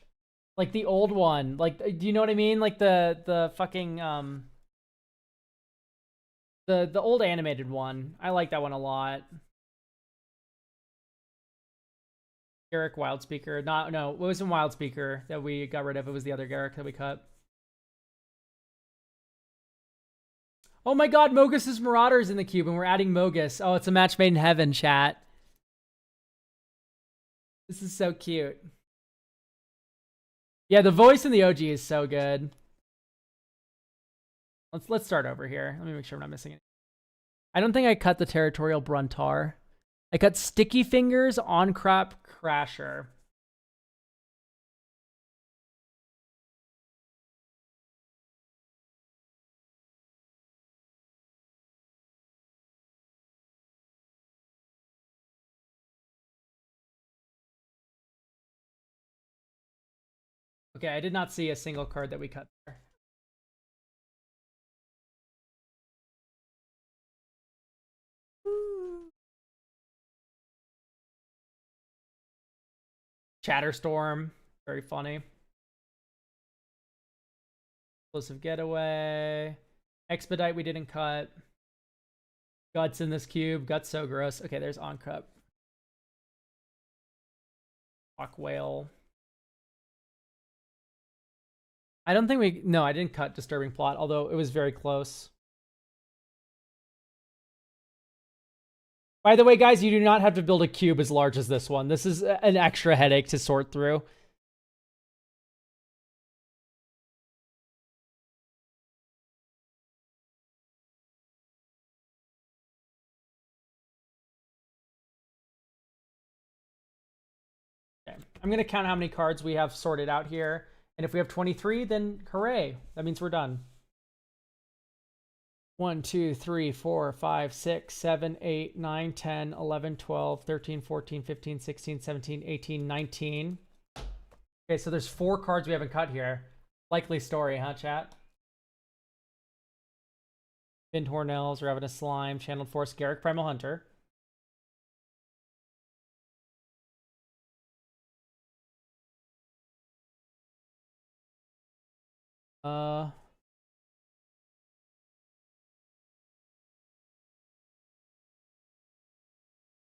Like the old one. Like, do you know what I mean? Like the fucking the old animated one. I like that one a lot. Garrick Wildspeaker. No, it wasn't Wildspeaker that we got rid of. It was the other Garrick that we cut. Oh my god, Mogus's Marauders in the cube, and we're adding Mogus. Oh, it's a match made in heaven, chat. This is so cute. Yeah, the voice in the OG is so good. Let's start over here. Let me make sure I'm not missing it. I don't think I cut the Territorial Bruntar. I got Sticky Fingers, On Crop, Crasher. Okay, I did not see a single card that we cut there. Chatterstorm, very funny. Explosive Getaway. Expedite we didn't cut. Guts in this cube. Guts so gross. Okay, there's On Crop. Hawk Whale. I don't think we... No, I didn't cut Disturbing Plot, although it was very close. By the way, guys, you do not have to build a cube as large as this one. This is an extra headache to sort through. Okay. I'm going to count how many cards we have sorted out here. And if we have 23, then hooray. That means we're done. 1, 2, 3, 4, 5, 6, 7, 8, 9, 10, 11, 12, 13, 14, 15, 16, 17, 18, 19. Okay, so there's 4 cards we haven't cut here. Likely story, huh, chat? Finned Hornells, Ravenous Slime, Channeled Force, Garrick Primal Hunter.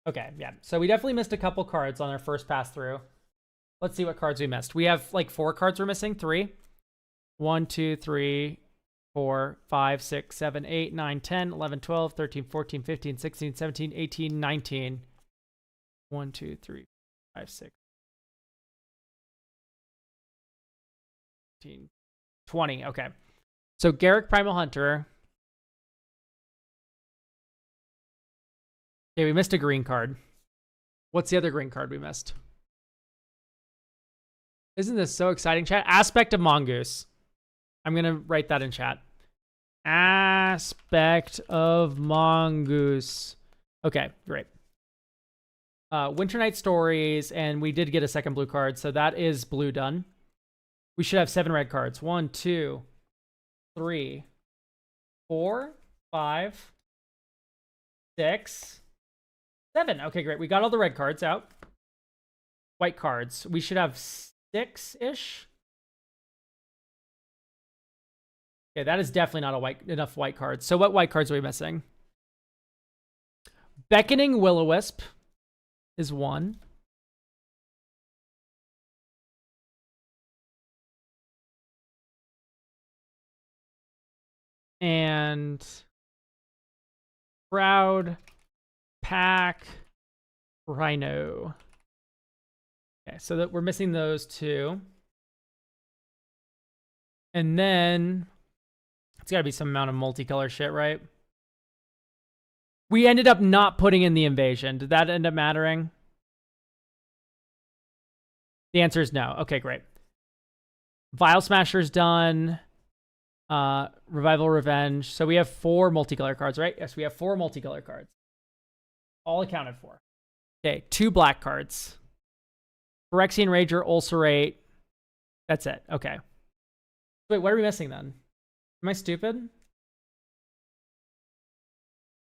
Okay, yeah. So we definitely missed a couple cards on our first pass through. Let's see what cards we missed. We have like 4 cards we're missing. 3. 1, 2, 3, 4, 5, 6, 7, 8, 9, 10, 11, 12, 13, 14, 15, 16, 17, 18, 19. 1, 2, 3, 5, 6, 18, 20. Okay. So Garrick Primal Hunter. Okay, we missed a green card. What's the other green card we missed? Isn't this so exciting, chat? Aspect of Mongoose. I'm going to write that in chat. Aspect of Mongoose. Okay, great. Winter Night Stories, and we did get a second blue card, so that is blue done. We should have 7 red cards. 1, 2, 3, 4, 5, 6, 7. Okay, great. We got all the red cards out. White cards. We should have 6-ish. Okay, that is definitely not enough white cards. So what white cards are we missing? Beckoning Will-O-Wisp is 1. And Proud Pack Rhino. Okay, so that we're missing those 2. And then it's got to be some amount of multicolor shit, right? We ended up not putting in the invasion. Did that end up mattering? The answer is no. Okay, great. Vial Smasher's done. Revival Revenge. So we have 4 multicolor cards, right? Yes, we have 4 multicolor cards. All accounted for. Okay, 2 black cards. Phyrexian Rager, Ulcerate. That's it. Okay. Wait, what are we missing then? Am I stupid?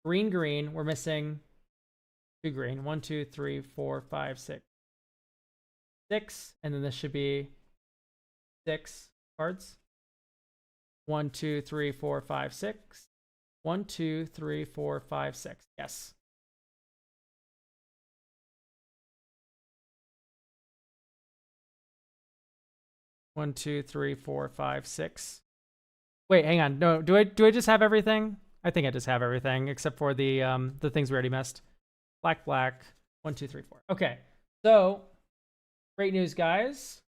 Green, green. We're missing 2 green. 1, 2, 3, 4, 5, 6. 6. And then this should be 6 cards. 1, 2, 3, 4, 5, 6. 1, 2, 3, 4, 5, 6. Yes. One, 2, 3, 4, 5, 6. Wait, hang on. No, do I just have everything? I think I just have everything except for the things we already missed. Black, black. 1, 2, 3, 4. Okay. So, great news, guys.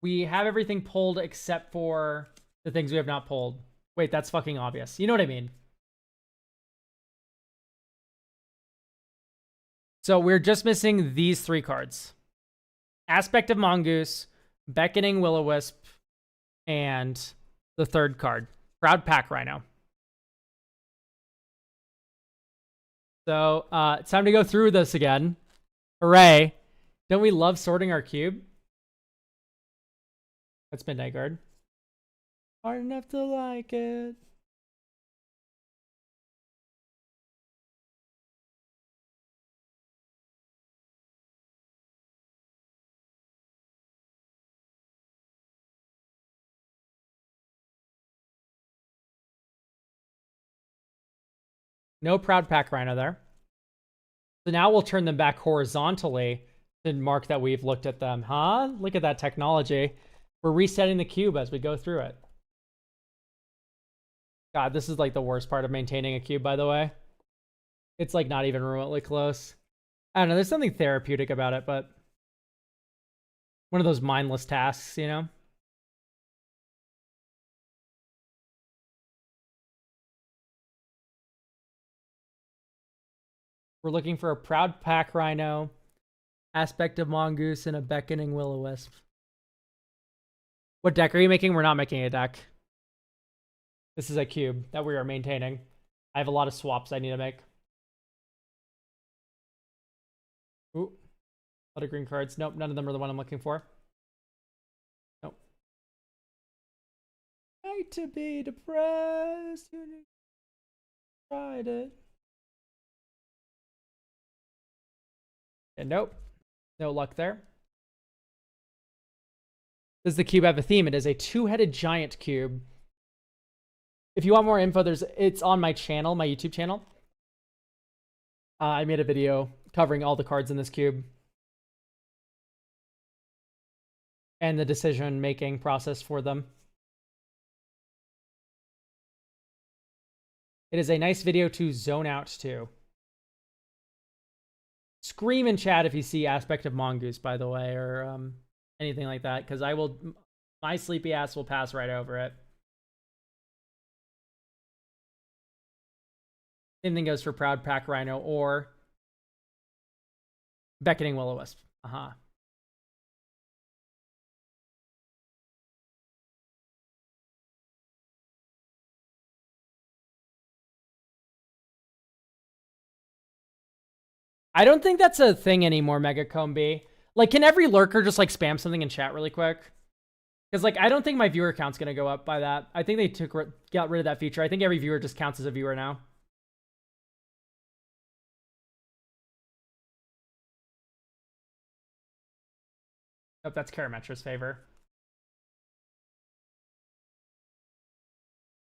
We have everything pulled except for the things we have not pulled. Wait, that's fucking obvious. You know what I mean? So we're just missing these 3 cards. Aspect of Mongoose, Beckoning Will-O-Wisp, and the 3rd card, Proud Pack Rhino. So it's time to go through this again. Hooray. Don't we love sorting our cube? That's Midnight Guard. Hard enough to like it. No Proud Pack Rhino there. So now we'll turn them back horizontally to mark that we've looked at them. Huh? Look at that technology. We're resetting the cube as we go through it. God, this is like the worst part of maintaining a cube, by the way. It's like not even remotely close. I don't know, there's something therapeutic about it, but one of those mindless tasks, you know? We're looking for a Proud Pack Rhino, Aspect of Mongoose, and a Beckoning Will-O-Wisp. What deck are you making? We're not making a deck. This is a cube that we are maintaining. I have a lot of swaps I need to make. Ooh. A lot of green cards. Nope, none of them are the one I'm looking for. Nope. Right to be depressed. You tried it. And nope. No luck there. Does the cube have a theme? It is a 2-headed giant cube. If you want more info, it's on my channel, my YouTube channel. I made a video covering all the cards in this cube. And the decision-making process for them. It is a nice video to zone out to. Scream in chat if you see Aspect of Mongoose, by the way, or anything like that, because my sleepy ass will pass right over it. Same thing goes for Proud Pack Rhino or Beckoning Will-O-Wisp. I don't think that's a thing anymore, Megacomb. Like, can every lurker just like spam something in chat really quick? Because like, I don't think my viewer count's gonna go up by that. I think they got rid of that feature. I think every viewer just counts as a viewer now. Oh, that's Karametra's favor.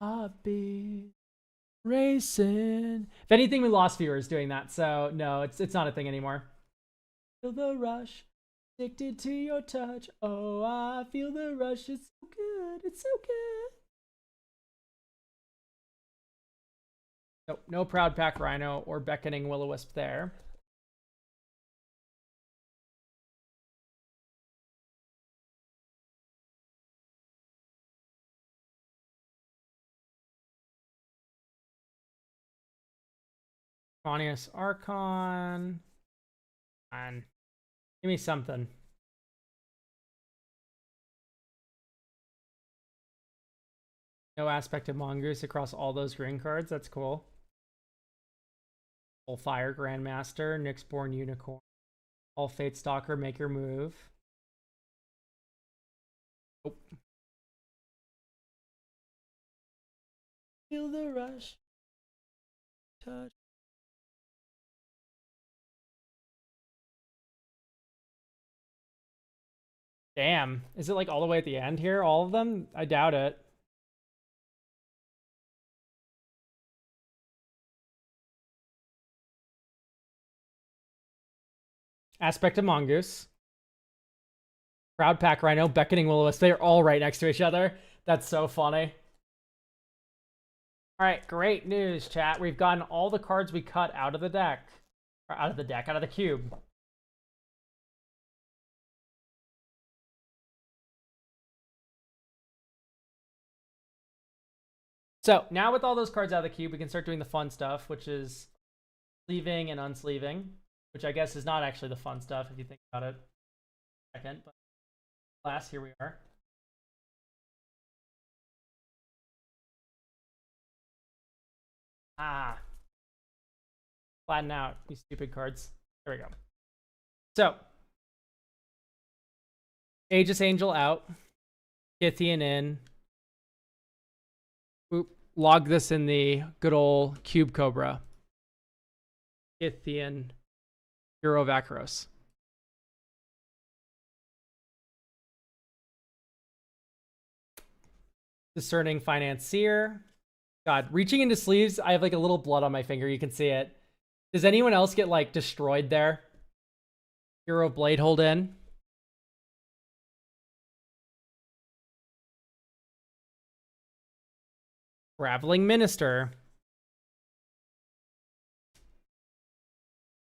I'll be racing. If anything, we lost viewers doing that, so no, it's not a thing anymore. Feel the rush, addicted to your touch. Oh, I feel the rush. It's so good. It's so good. Nope, no Proud Pack Rhino or Beckoning Will-O-Wisp there. Pontius Archon. And give me something. No Aspect of Mongoose across all those green cards. That's cool. Full Fire Grandmaster, Nyxborn Unicorn. All Fate Stalker, make your move. Nope. Feel the rush. Touch. Damn. Is it like all the way at the end here? All of them? I doubt it. Aspect of Mongoose. Proud Pack Rhino, Beckoning Will-O-Wisp. They're all right next to each other. That's so funny. All right, great news, chat. We've gotten all the cards we cut out of the deck. Or out of the cube. So now with all those cards out of the cube, we can start doing the fun stuff, which is sleeving and unsleeving. which I guess is not actually the fun stuff if you think about it. Second, but last, here we are. Ah, flatten out, you stupid cards. There we go. So, Aegis Angel out, Scythian in. Oop, log this in the good old Cube Cobra. Scythian, Hero of Akros. Discerning Financier. God, reaching into sleeves, I have like a little blood on my finger. You can see it. Does anyone else get like destroyed there? Hero of Blade hold in. Traveling Minister.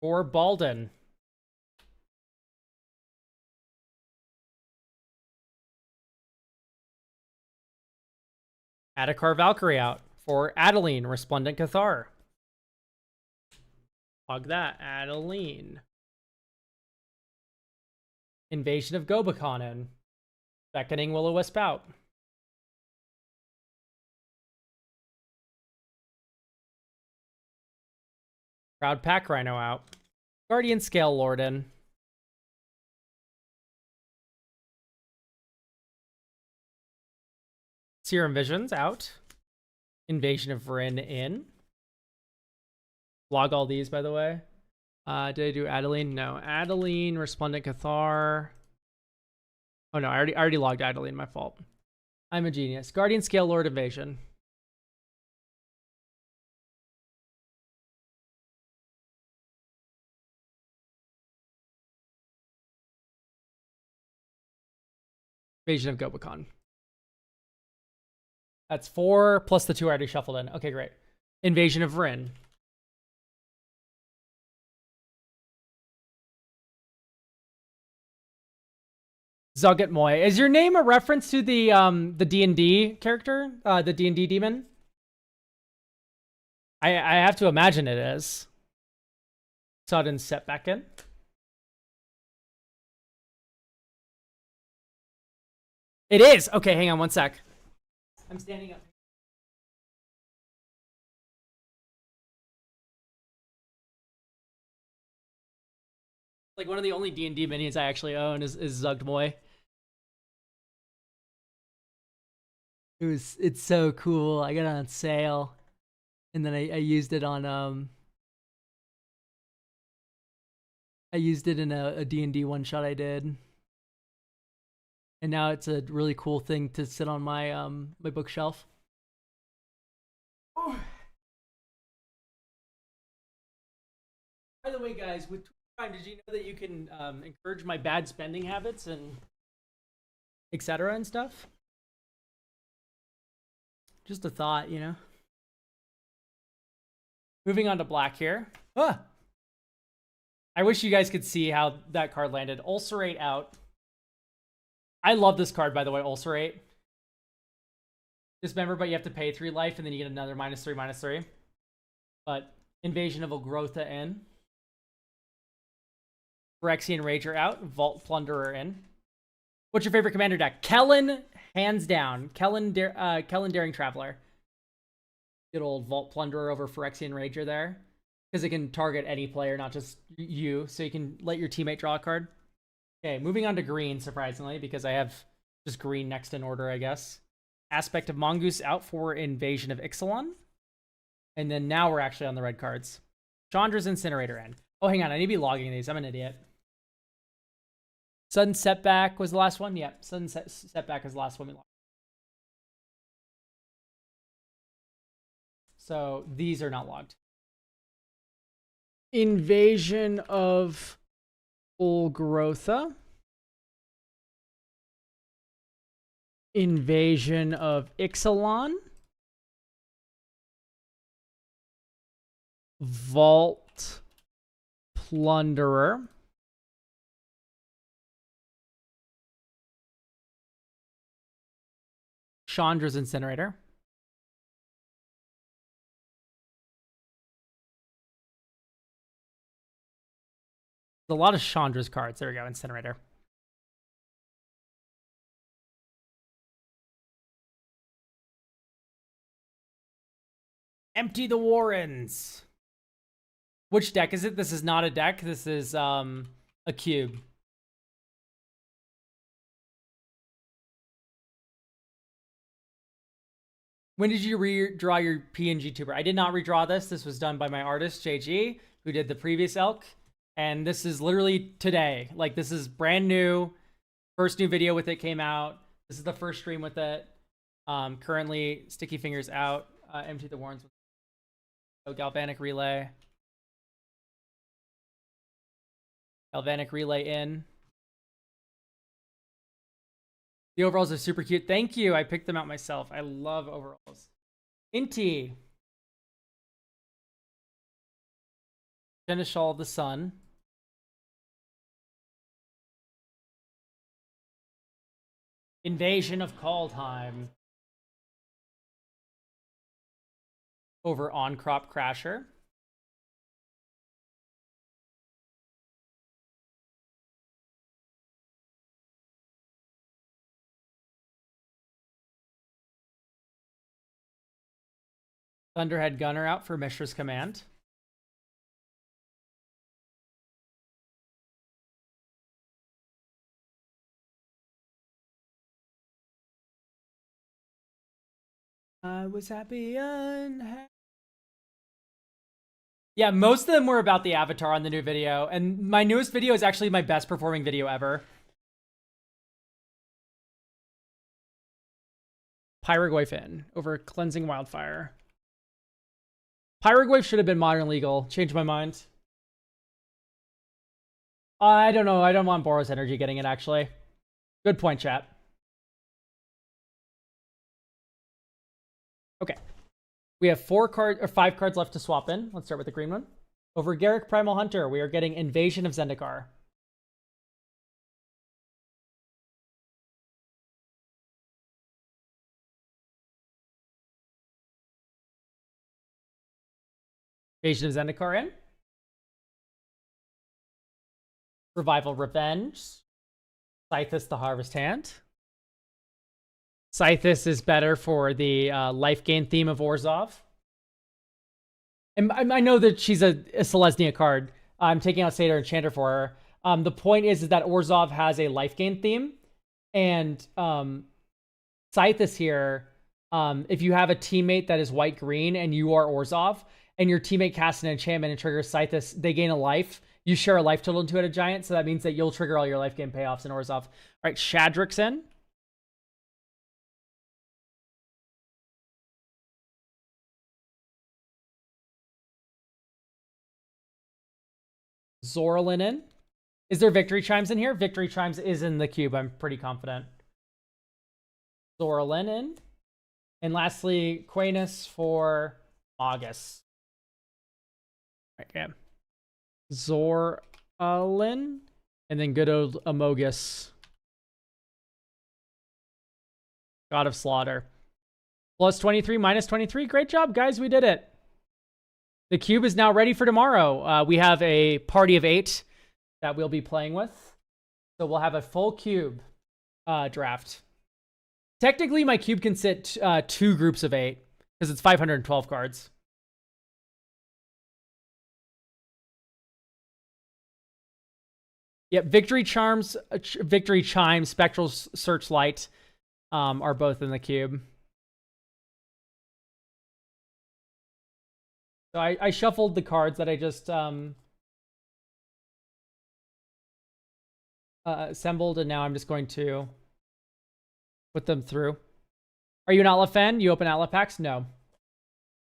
Or Balden. Adakar Valkyrie out. For Adeline, Resplendent Cathar. Log that, Adeline. Invasion of Gobakanen. Beckoning Will-O-Wisp out. Proud Pack Rhino out. Guardian Scale Lord in. Serum Visions out. Invasion of Vryn in. Log all these, by the way. Did I do Adeline? No. Adeline, Resplendent Cathar. Oh no, I already logged Adeline, my fault. I'm a genius. Guardian Scale Lord Invasion. Invasion of Gobakon. That's 4 plus the 2 I already shuffled in. Okay, great. Invasion of Vryn. Zugat Moy. Is your name a reference to the D&D character? The D&D demon? I have to imagine it is. Sudden setback in. It is! Okay, hang on one sec. I'm standing up. Like one of the only D&D minis I actually own is Zugmoy. It's so cool. I got it on sale. And then I used it on I used it in a D&D one shot I did. And now it's a really cool thing to sit on my my bookshelf. Oh. By the way, guys, with Prime, did you know that you can encourage my bad spending habits and etc. and stuff? Just a thought, you know. Moving on to black here. Ah! I wish you guys could see how that card landed. Ulcerate out. I love this card, by the way, Ulcerate. Dismember, but you have to pay 3 life, and then you get another -3/-3. But Invasion of Ogrotha in. Phyrexian Rager out. Vault Plunderer in. What's your favorite commander deck? Kellen, hands down. Kellen Daring Traveler. Good old Vault Plunderer over Phyrexian Rager there. Because it can target any player, not just you. So you can let your teammate draw a card. Okay, moving on to green, surprisingly, because I have just green next in order, I guess. Aspect of Mongoose out for Invasion of Ixalan. And then now we're actually on the red cards. Chandra's Incinerator in. Oh, hang on, I need to be logging these. I'm an idiot. Sudden Setback was the last one? Yep, Sudden Setback is the last one we logged. So these are not logged. Invasion of Ogrotha. Invasion of Ixalan. Vault Plunderer. Chandra's Incinerator. a lot of Chandra's cards. There we go, Incinerator. Empty the Warrens. Which deck is it? This is not a deck. This is a cube. When did you redraw your PNG tuber? I did not redraw this. This was done by my artist, JG, who did the previous elk. And this is literally today. Like, this is brand new. First new video with it came out. This is the first stream with it. Currently, Sticky Fingers out. Empty the Warrens. Oh, Galvanic Relay. Galvanic Relay in. The overalls are super cute. Thank you. I picked them out myself. I love overalls. Inti. Seneschal of the Sun. Invasion of Kaldheim. Over On Crop Crasher. Thunderhead Gunner out for Mishra's Command. I was happy and yeah, most of them were about the avatar on the new video, and my newest video is actually my best performing video ever. Pyroglyph in over Cleansing Wildfire. Pyroglyph should have been Modern Legal. Changed my mind. I don't know. I don't want Boros Energy getting it, actually. Good point, chat. Okay. We have 5 cards left to swap in. Let's start with the green one. Over Garrick Primal Hunter, we are getting Invasion of Zendikar. Invasion of Zendikar in. Revival Revenge. Scythus the Harvest Hand. Scythus is better for the life gain theme of Orzhov. And I know that she's a Selesnya card. I'm taking out Satyr Enchanter for her. The point is that Orzhov has a life gain theme. And Scythus here, if you have a teammate that is white-green and you are Orzhov, and your teammate casts an enchantment and triggers Scythus, they gain a life. You share a life total into a giant, so that means that you'll trigger all your life gain payoffs in Orzhov. All right, Shadrick's in. Zorlin in. Is there Victory Chimes in here? Victory Chimes is in the cube, I'm pretty confident. Zorlin in. And lastly, Quainus for August. Okay. Zorlin. And then good old Amogus. God of Slaughter. Plus 23, minus 23. Great job, guys. We did it. The cube is now ready for tomorrow. We have a party of 8 that we'll be playing with. So we'll have a full cube draft. Technically, my cube can sit 2 groups of 8 because it's 512 cards. Yep, Victory Chimes, Spectral Searchlight are both in the cube. So I shuffled the cards that I just assembled, and now I'm just going to put them through. Are you an Outlet fan? You open Outlet packs? No.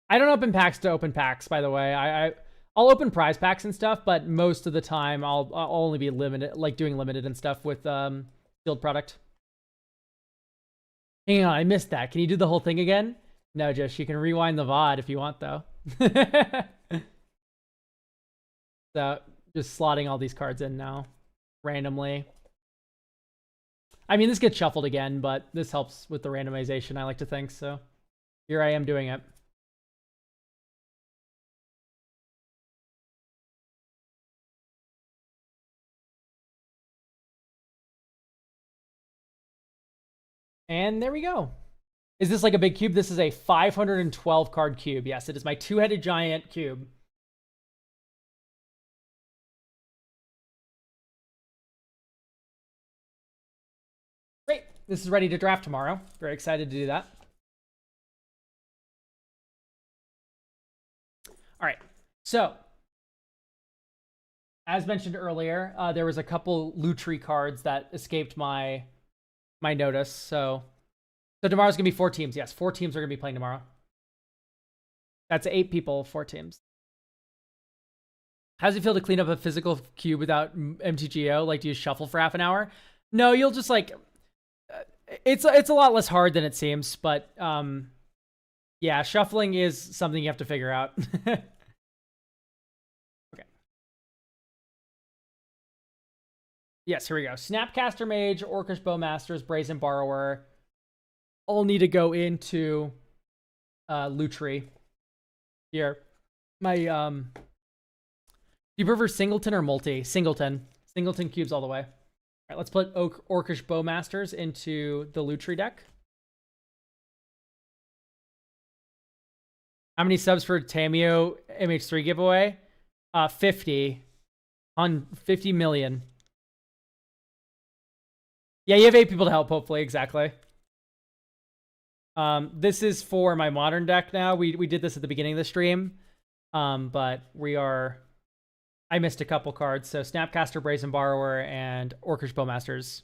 I don't open packs to open packs, by the way. I'll open prize packs and stuff, but most of the time I'll only be limited, like doing limited and stuff with sealed product. Hang on, I missed that. Can you do the whole thing again? No, Josh, you can rewind the VOD if you want, though. So, just slotting all these cards in now, randomly. I mean, this gets shuffled again, but this helps with the randomization, I like to think, so here I am doing it. And there we go. Is this like a big cube? This is a 512 card cube. Yes, it is my two-headed giant cube. Great. This is ready to draft tomorrow. Very excited to do that. All right. So, as mentioned earlier, there was a couple Lutri cards that escaped my notice. So tomorrow's gonna be 4 teams. Yes, 4 teams are gonna be playing tomorrow. That's 8 people, 4 teams. How does it feel to clean up a physical cube without MTGO? Like, do you shuffle for half an hour? No, you'll just like. It's a lot less hard than it seems, but yeah, shuffling is something you have to figure out. Okay. Yes, here we go. Snapcaster Mage, Orcish Bowmasters, Brazen Borrower. All need to go into Lutri. Here. My do you prefer singleton or multi? Singleton. Singleton cubes all the way. All right, let's put Orcish Bowmasters into the Lutri deck. How many subs for Tamio MH3 giveaway? 50. On 50 million. Yeah, you have 8 people to help, hopefully. Exactly. This is for my modern deck now. We did this at the beginning of the stream. But I missed a couple cards. So Snapcaster, Brazen Borrower, and Orcish Bowmasters.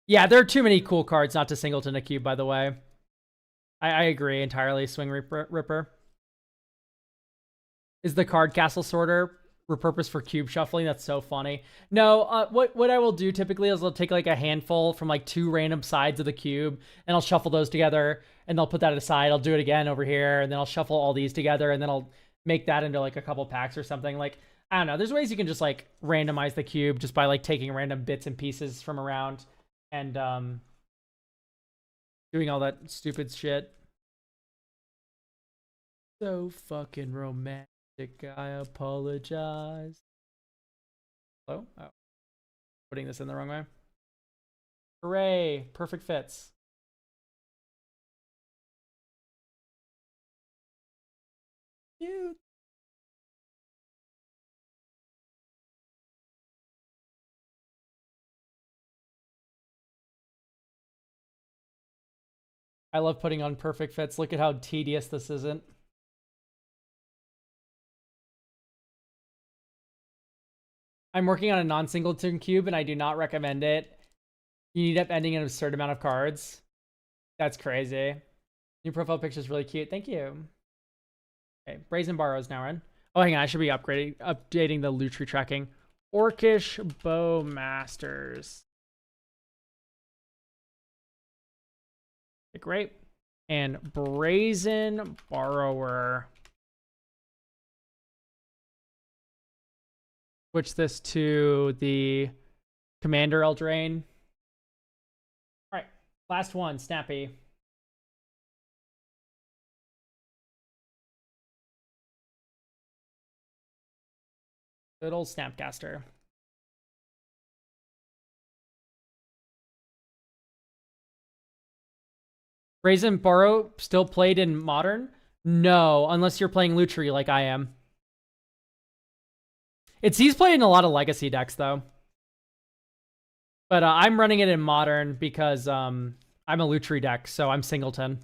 Yeah, there are too many cool cards not to singleton a cube, by the way. I agree entirely, Swing Ripper. Is the card castle sorter repurposed for cube shuffling? That's so funny. No, what I will do typically is I'll take like a handful from like 2 random sides of the cube, and I'll shuffle those together, and I'll put that aside. I'll do it again over here, and then I'll shuffle all these together, and then I'll make that into like a couple packs or something. Like, I don't know. There's ways you can just like randomize the cube just by like taking random bits and pieces from around and doing all that stupid shit. So fucking romantic. I apologize. Hello? Oh. Putting this in the wrong way. Hooray. Perfect fits. Cute. I love putting on perfect fits. Look at how tedious this isn't. I'm working on a non-singleton cube, and I do not recommend it. You need up ending an absurd amount of cards. That's crazy. New profile picture is really cute. Thank you. Okay, Brazen Borrows now in. Oh, hang on. I should be updating the Lutri tracking. Orcish Bowmasters. Okay, great. And Brazen Borrower. Switch this to the Commander Eldraine. All right, last one, Snappy. Good old Snapcaster. Brazen Borrow still played in Modern? No, unless you're playing Lutri like I am. He's playing a lot of Legacy decks, though. But I'm running it in Modern because I'm a Lutri deck, so I'm Singleton.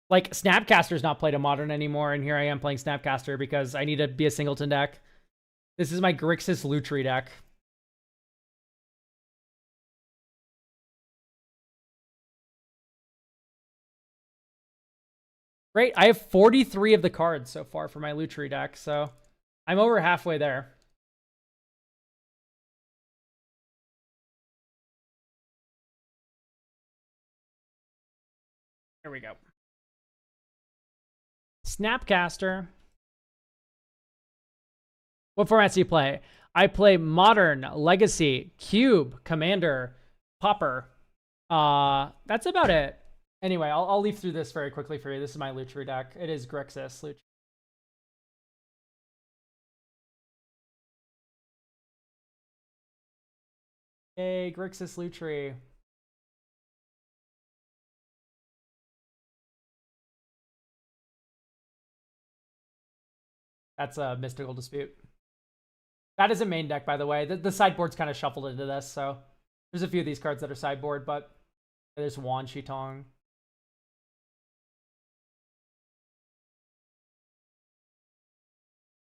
Like, Snapcaster's not played a Modern anymore, and here I am playing Snapcaster because I need to be a Singleton deck. This is my Grixis Lutri deck. Great. I have 43 of the cards so far for my Lutri deck, so I'm over halfway there. There we go. Snapcaster. What formats do you play? I play Modern, Legacy, Cube, Commander, Pauper. That's about it. Anyway, I'll leaf through this very quickly for you. This is my Lutri deck. It is Grixis Lutri. Hey, Grixis Lutri. That's a Mystical Dispute. That is a main deck, by the way. The sideboard's kind of shuffled into this, so there's a few of these cards that are sideboard, but there's Wan Shitong.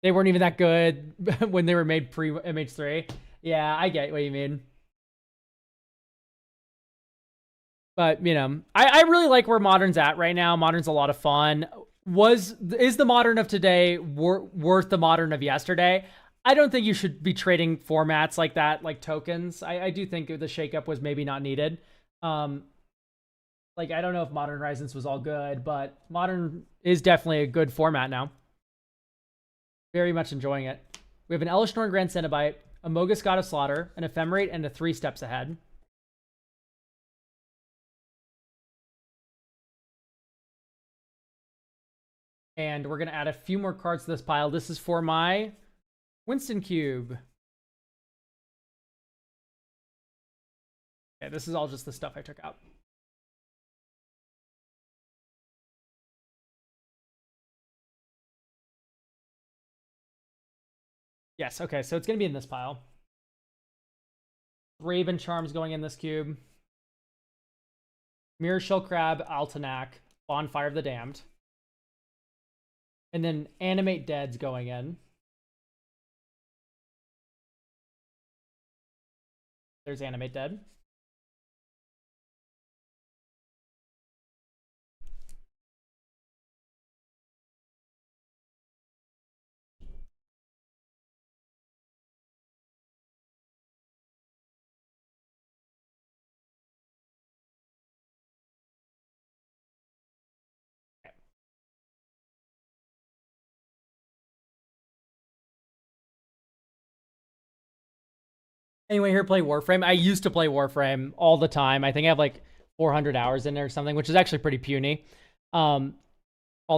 They weren't even that good when they were made pre-MH3. Yeah, I get what you mean. But, you know, I really like where Modern's at right now. Modern's a lot of fun. Is the Modern of today worth the Modern of yesterday? I don't think you should be trading formats like that, like tokens. I do think the shakeup was maybe not needed. Like, I don't know if Modern Horizons was all good, but Modern is definitely a good format now. Very much enjoying it. We have an Elish Norn Grand Cenobite, a Mogus God of Slaughter, an Ephemerate, and a 3 Steps Ahead. And we're going to add a few more cards to this pile. This is for my Winston Cube. Okay, this is all just the stuff I took out. Yes, okay, so it's going to be in this pile. Raven Charms going in this cube. Mirror Shell Crab, Altanak, Bonfire of the Damned. And then Animate Dead's going in. There's Animate Dead. Anyone here play Warframe? I used to play Warframe all the time. I think I have like 400 hours in there or something, which is actually pretty puny, all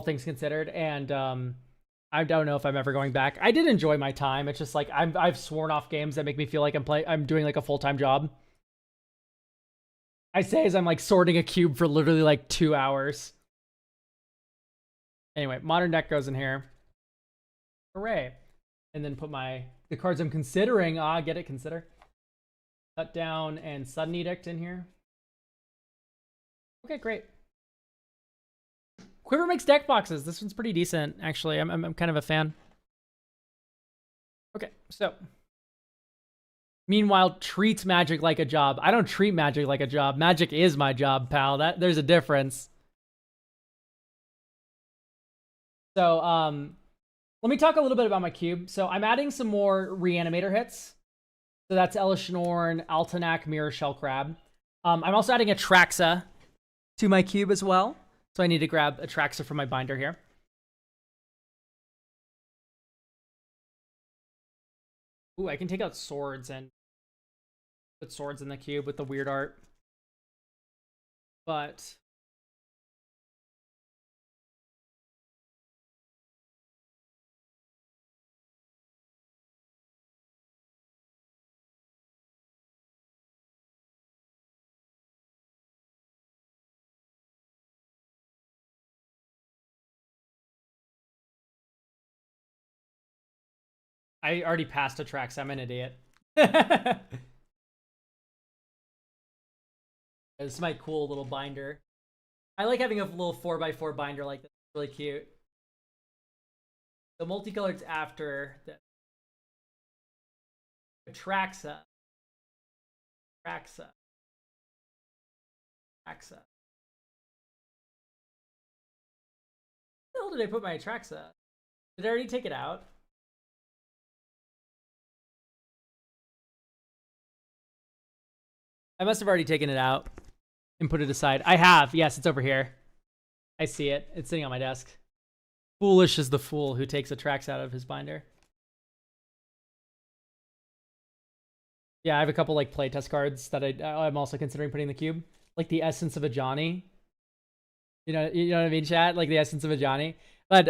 things considered. And I don't know if I'm ever going back. I did enjoy my time. It's just like I've sworn off games that make me feel like I'm doing like a full-time job. I say as I'm like sorting a cube for literally like 2 hours. Anyway, Modern deck goes in here. Hooray. And then put the cards I'm considering. Get it, consider. Cut down and Sudden Edict in here. Okay, great. Quiver makes deck boxes. This one's pretty decent, actually. I'm kind of a fan. Okay, so. Meanwhile, treats Magic like a job. I don't treat Magic like a job. Magic is my job, pal. There's a difference. So, let me talk a little bit about my cube. So I'm adding some more Reanimator hits. So that's Elish Norn, Altanak, Mirror Shell Crab. I'm also adding Atraxa to my cube as well. So I need to grab Atraxa from my binder here. Ooh, I can take out swords and put swords in the cube with the weird art. But I already passed Atraxa. I'm an idiot. This is my cool little binder. I like having a little 4x4 binder like this. It's really cute. The multicolored's after the Atraxa. Atraxa. Atraxa. Where the hell did I put my Atraxa? Did I already take it out? I must have already taken it out and put it aside. I have. Yes, it's over here. I see it. It's sitting on my desk. Foolish is the fool who takes Atraxa out of his binder. Yeah, I have a couple like playtest cards that I'm also considering putting in the cube. Like the Essence of a Johnny. You know what I mean, chat? Like the Essence of a Johnny. But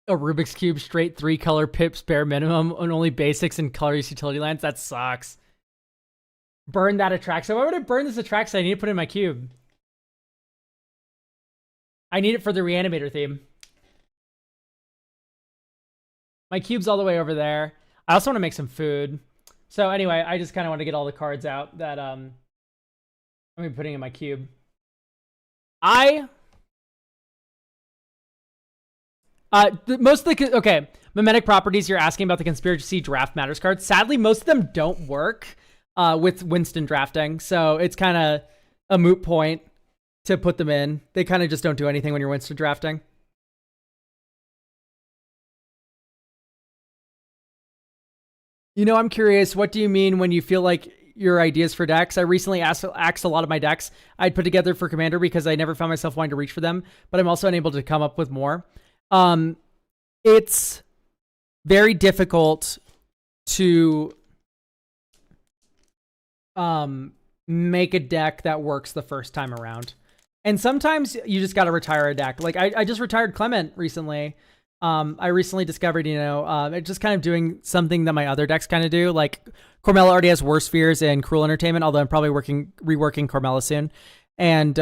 A Rubik's Cube straight 3-color pips bare minimum on only basics and color use utility lands. That sucks. Burn that Atraxa. Why would I burn this Atraxa? I need to put it in my cube. I need it for the Reanimator theme. My cube's all the way over there. I also want to make some food. So anyway, I just kind of want to get all the cards out that I'm gonna be putting in my cube. Most of the okay, mimetic properties you're asking about the Conspiracy Draft Matters cards. Sadly, most of them don't work with Winston drafting, so it's kind of a moot point to put them in. They kind of just don't do anything when you're Winston drafting. You know, I'm curious, what do you mean when you feel like your ideas for decks? I recently asked a lot of my decks I'd put together for Commander because I never found myself wanting to reach for them, but I'm also unable to come up with more. It's very difficult to make a deck that works the first time around. And sometimes you just got to retire a deck. Like I just retired Clement recently. I recently discovered, it's just kind of doing something that my other decks kind of do. Like Cormella already has Worst Fears and Cruel Entertainment, although I'm probably reworking Cormella soon. And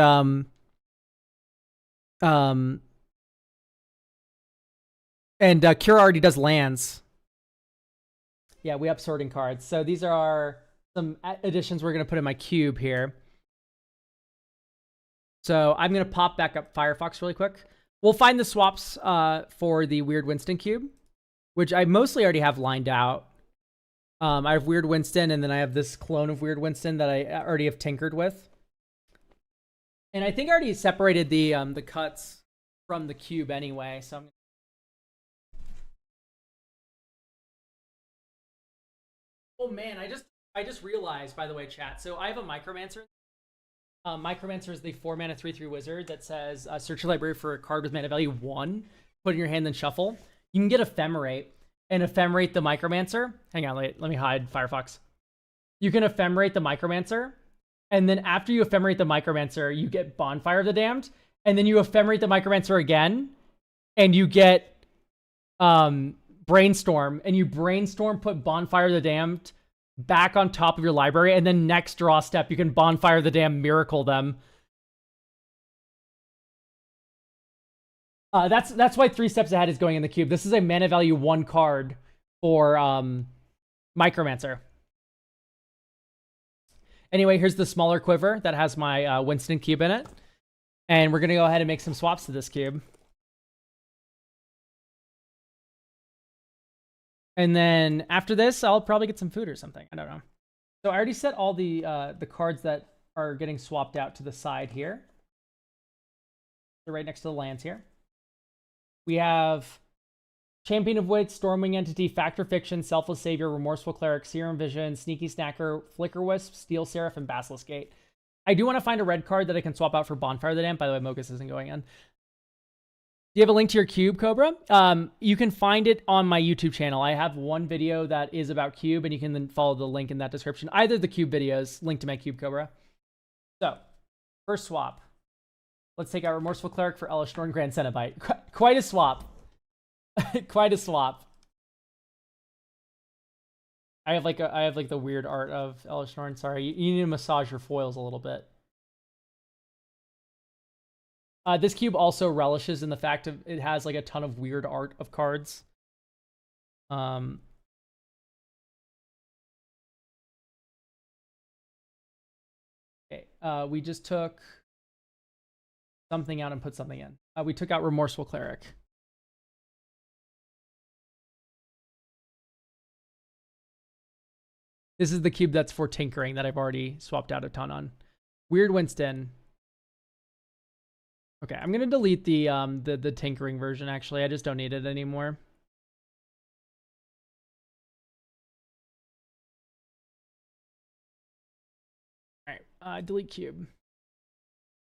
Kira already does lands. Yeah, we up sorting cards. So these are some additions we're going to put in my cube here. So I'm going to pop back up Firefox really quick. We'll find the swaps for the Weird Winston cube, which I mostly already have lined out. I have Weird Winston, and then I have this clone of Weird Winston that I already have tinkered with. And I think I already separated the cuts from the cube anyway. So oh man, I just realized, by the way, chat. So I have a Micromancer. Micromancer is the 4-mana 3/3 wizard that says search your library for a card with mana value 1, put it in your hand, then shuffle. You can get Ephemerate and Ephemerate the Micromancer. Hang on, let me hide Firefox. You can Ephemerate the Micromancer, and then after you Ephemerate the Micromancer, you get Bonfire of the Damned, and then you Ephemerate the Micromancer again, and you get Brainstorm, and you Brainstorm, put Bonfire of the Damned back on top of your library, and then next draw step you can Bonfire the Damned, miracle them. That's why 3 steps ahead is going in the cube. This is a mana value 1 card for Micromancer. Anyway, here's the smaller quiver that has my Winston cube in it, and we're gonna go ahead and make some swaps to this cube. And then after this, I'll probably get some food or something. I don't know. So I already set all the cards that are getting swapped out to the side here. They're right next to the lands here. We have Champion of Wits, Stormwing Entity, Factor Fiction, Selfless Savior, Remorseful Cleric, Serum Vision, Sneaky Snacker, Flicker Wisp, Steel Seraph, and Basilisk Gate. I do want to find a red card that I can swap out for Bonfire of the Damned. By the way, Mogus isn't going in. Do you have a link to your cube, Cobra? You can find it on my YouTube channel. I have one video that is about cube, and you can then follow the link in that description. Either the cube videos, link to my cube, Cobra. So, first swap. Let's take out Remorseful Cleric for Elish Norn Grand Cenobite. Quite a swap. Quite a swap. I have like the weird art of Elish Norn. Sorry, you need to massage your foils a little bit. This cube also relishes in the fact of it has like a ton of weird art of cards. Okay, we just took something out and put something in. We took out Remorseful Cleric. This is the cube that's for tinkering that I've already swapped out a ton on. Weird Winston. Okay, I'm gonna delete the tinkering version. Actually, I just don't need it anymore. All right, delete cube.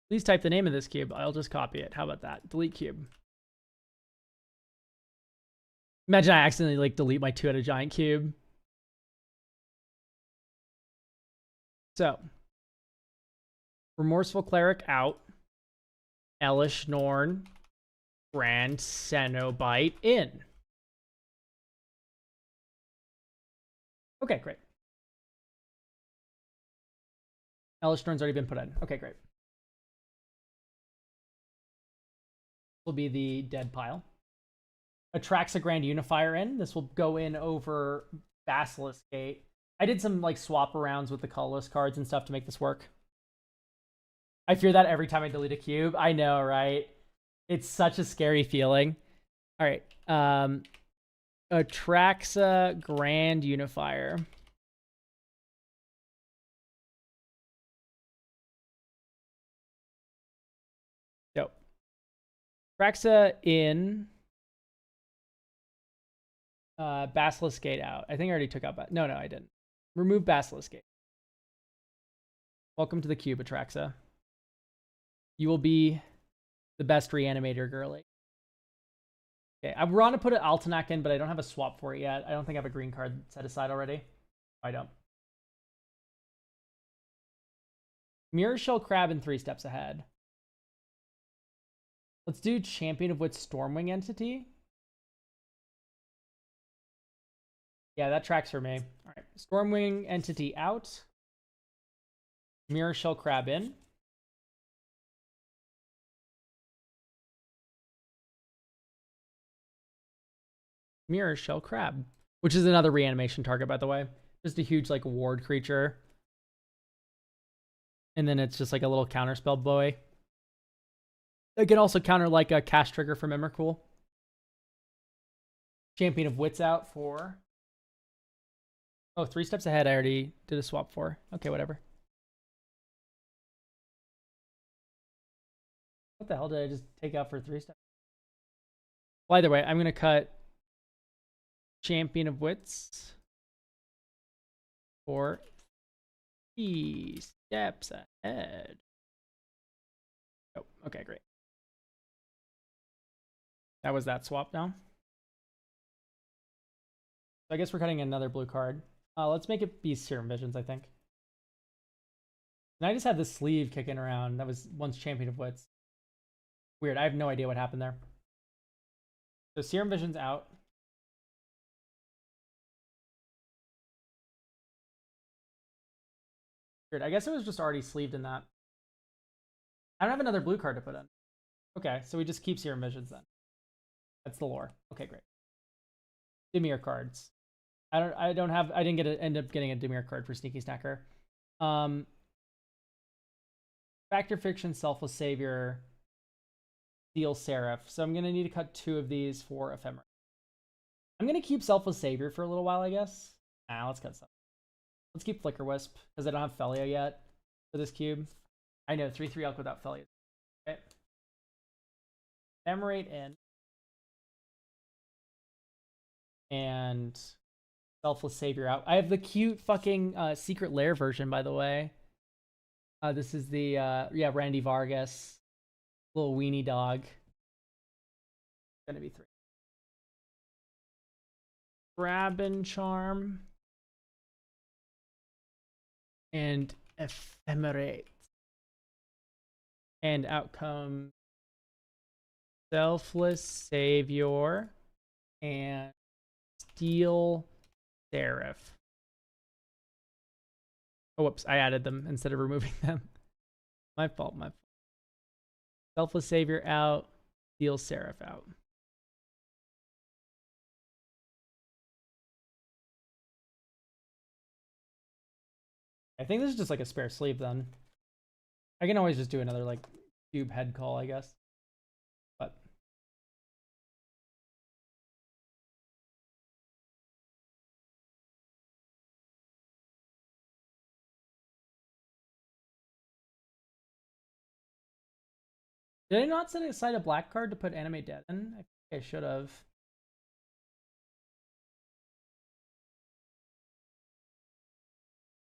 Please type the name of this cube. I'll just copy it. How about that? Delete cube. Imagine I accidentally like delete my 2-headed giant cube. So, Remorseful Cleric out. Elish Norn Grand Cenobite in. Okay, great. Hellish Thorn's already been put in. Okay, great. Will be the dead pile. Atraxa Grand Unifier in. This will go in over Basilisk Gate. I did some like swap arounds with the colorless cards and stuff to make this work. I fear that every time I delete a cube. I know, right? It's such a scary feeling. All right. Atraxa Grand Unifier. Dope. Atraxa in. Basilisk Gate out. I think I already took out. No, I didn't. Remove Basilisk Gate. Welcome to the cube, Atraxa. You will be the best reanimator, girly. Okay, I want to put an Altanak in, but I don't have a swap for it yet. I don't think I have a green card set aside already. I don't. Mirror Shell Crab in 3 steps ahead. Let's do Champion of Wits Stormwing Entity. Yeah, that tracks for me. All right, Stormwing Entity out. Mirror Shell Crab in. Mirror Shell Crab, which is another reanimation target, by the way. Just a huge like ward creature. And then it's just like a little counterspell boy. It can also counter like a cast trigger from Emrakul. Champion of Wits out for... Oh, 3 steps ahead I already did a swap for. Okay, whatever. What the hell did I just take out for 3 steps? Well, either way, I'm going to cut Champion of Wits for 3 steps ahead. Oh, okay, great. That was that swap now. So I guess we're cutting another blue card. Let's make it be Serum Visions, I think. And I just had this sleeve kicking around. That was once Champion of Wits. Weird. I have no idea what happened there. So Serum Visions out. Weird. I guess it was just already sleeved in that. I don't have another blue card to put in. Okay, so we just keep Serum Visions then. That's the lore. Okay, great. Dimir cards. I didn't end up getting a Dimir card for Sneaky Snacker. Factor Fiction, Selfless Savior, Steel Seraph. So I'm gonna need to cut 2 of these for Ephemera. I'm gonna keep Selfless Savior for a little while, I guess. Let's cut some. Let's keep Flicker Wisp, because I don't have Felia yet for this cube. I know, 3/3 Elk without Felia. Okay. Ephemerate in. And Selfless Savior out. I have the cute fucking Secret Lair version, by the way. This is the, yeah, Randy Vargas. Little weenie dog. Gonna be 3. Grab and Charm. And Ephemerate. And outcome Selfless Savior. And Steel Seraph. Oh, whoops. I added them instead of removing them. My fault. Selfless Savior out. Steel Seraph out. I think this is just like a spare sleeve then. I can always just do another like cube head call, I guess. But did I not set aside a black card to put Animate Dead in? I think I should have.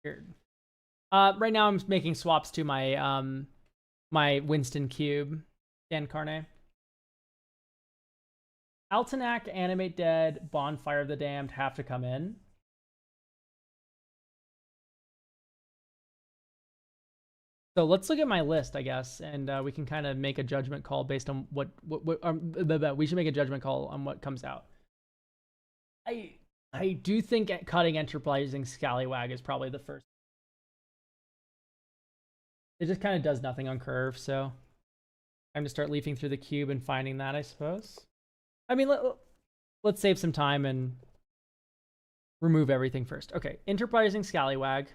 Weird. Right now I'm making swaps to my my Winston cube, Dan Carne. Altanak, Animate Dead, Bonfire of the Damned have to come in. So let's look at my list, I guess, and we can kind of make a judgment call based on what we should make a judgment call on what comes out. I do think cutting Enterprising Scallywag is probably the first. It just kind of does nothing on curve, so I'm to start leafing through the cube and finding that, I suppose. I mean, let's save some time and remove everything first. Okay, Enterprising Scallywag.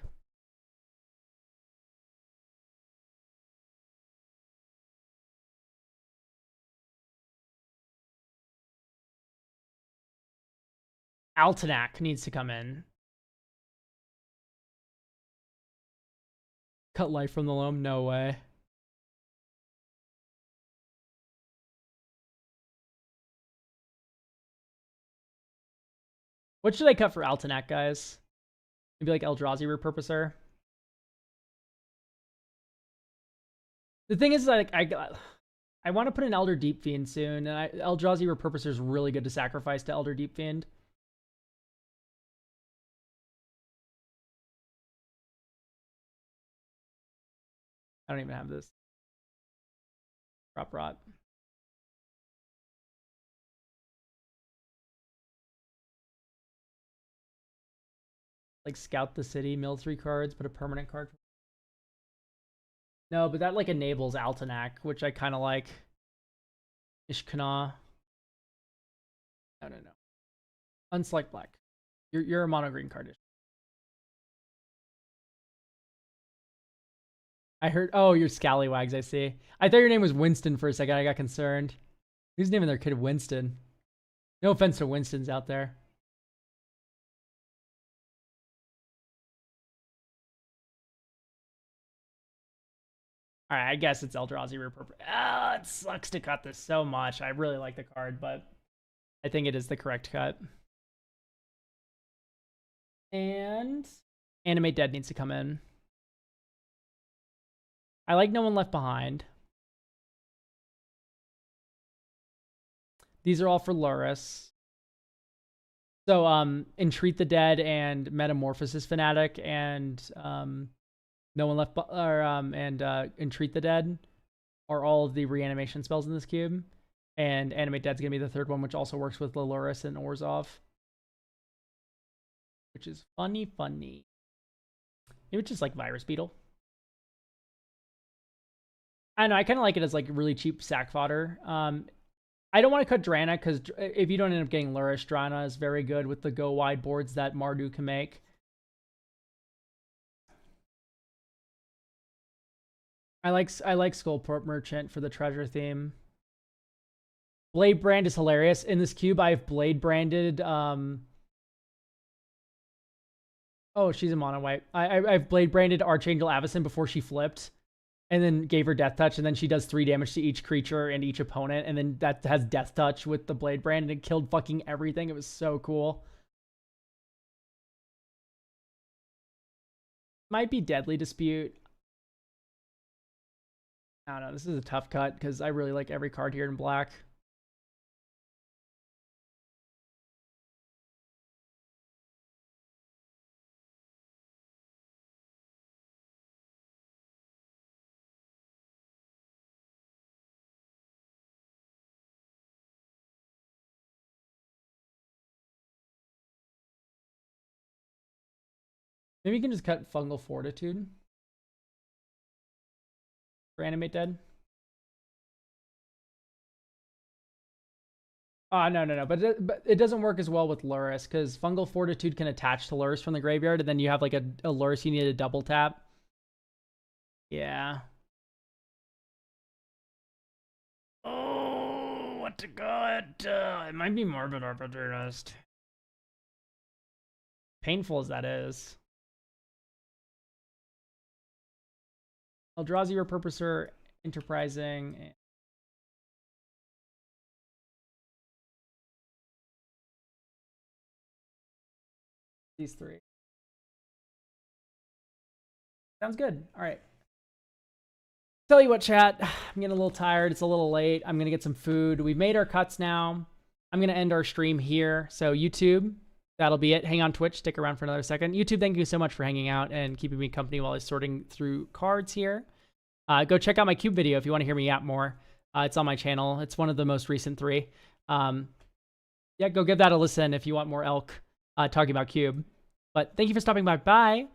Altenac needs to come in. Cut life from the loam? No way. What should I cut for Altenac, guys? Maybe like Eldrazi Repurposer. The thing is, like, I want to put an Elder Deep Fiend soon, and Eldrazi Repurposer is really good to sacrifice to Elder Deep Fiend. I don't even have this. Drop rot. Like scout the city, mill 3 cards, put a permanent card. No, but that like enables Altenac, which I kind of like. Ishkana. No. Unselect black. You're a mono green card. I heard. Oh, you're Scallywags. I see. I thought your name was Winston for a second. I got concerned. Who's naming their kid Winston? No offense to Winstons out there. All right, I guess it's Eldrazi Repurpose. Ah, it sucks to cut this so much. I really like the card, but I think it is the correct cut. And Animate Dead needs to come in. I like No One Left Behind. These are all for Luris. So, Entreat the Dead and Metamorphosis Fanatic and No One Left and Entreat the Dead are all of the reanimation spells in this cube. And Animate Dead's gonna be the third one, which also works with Leluris and Orzhov. Which is funny. Maybe it's just like Virus Beetle. I know, I kind of like it as like really cheap sack fodder. I don't want to cut Drana because if you don't end up getting Lurish, Drana is very good with the go wide boards that Mardu can make. I like Skullport Merchant for the treasure theme. Blade Brand is hilarious. In this cube, I've Blade Branded. Oh, she's a mono white. I've Blade Branded Archangel Avacyn before she flipped. And then gave her Death Touch, and then she does 3 damage to each creature and each opponent, and then that has Death Touch with the Blade Brand, and it killed fucking everything. It was so cool. Might be Deadly Dispute. I don't know. This is a tough cut, because I really like every card here in black. Maybe you can just cut Fungal Fortitude for Animate Dead. No. But it doesn't work as well with Luris, because Fungal Fortitude can attach to Luris from the graveyard, and then you have like a Luris you need to double tap. Yeah. Oh, what to cut? It might be Morbid Opportunist. Painful as that is. Eldrazi Repurposer, Enterprising. These 3. Sounds good. All right. Tell you what, chat. I'm getting a little tired. It's a little late. I'm going to get some food. We've made our cuts now. I'm going to end our stream here. So YouTube, that'll be it. Hang on Twitch. Stick around for another second. YouTube, thank you so much for hanging out and keeping me company while I was sorting through cards here. Go check out my cube video if you want to hear me yap more. It's on my channel. It's one of the most recent 3. Yeah, go give that a listen if you want more elk talking about cube. But thank you for stopping by. Bye.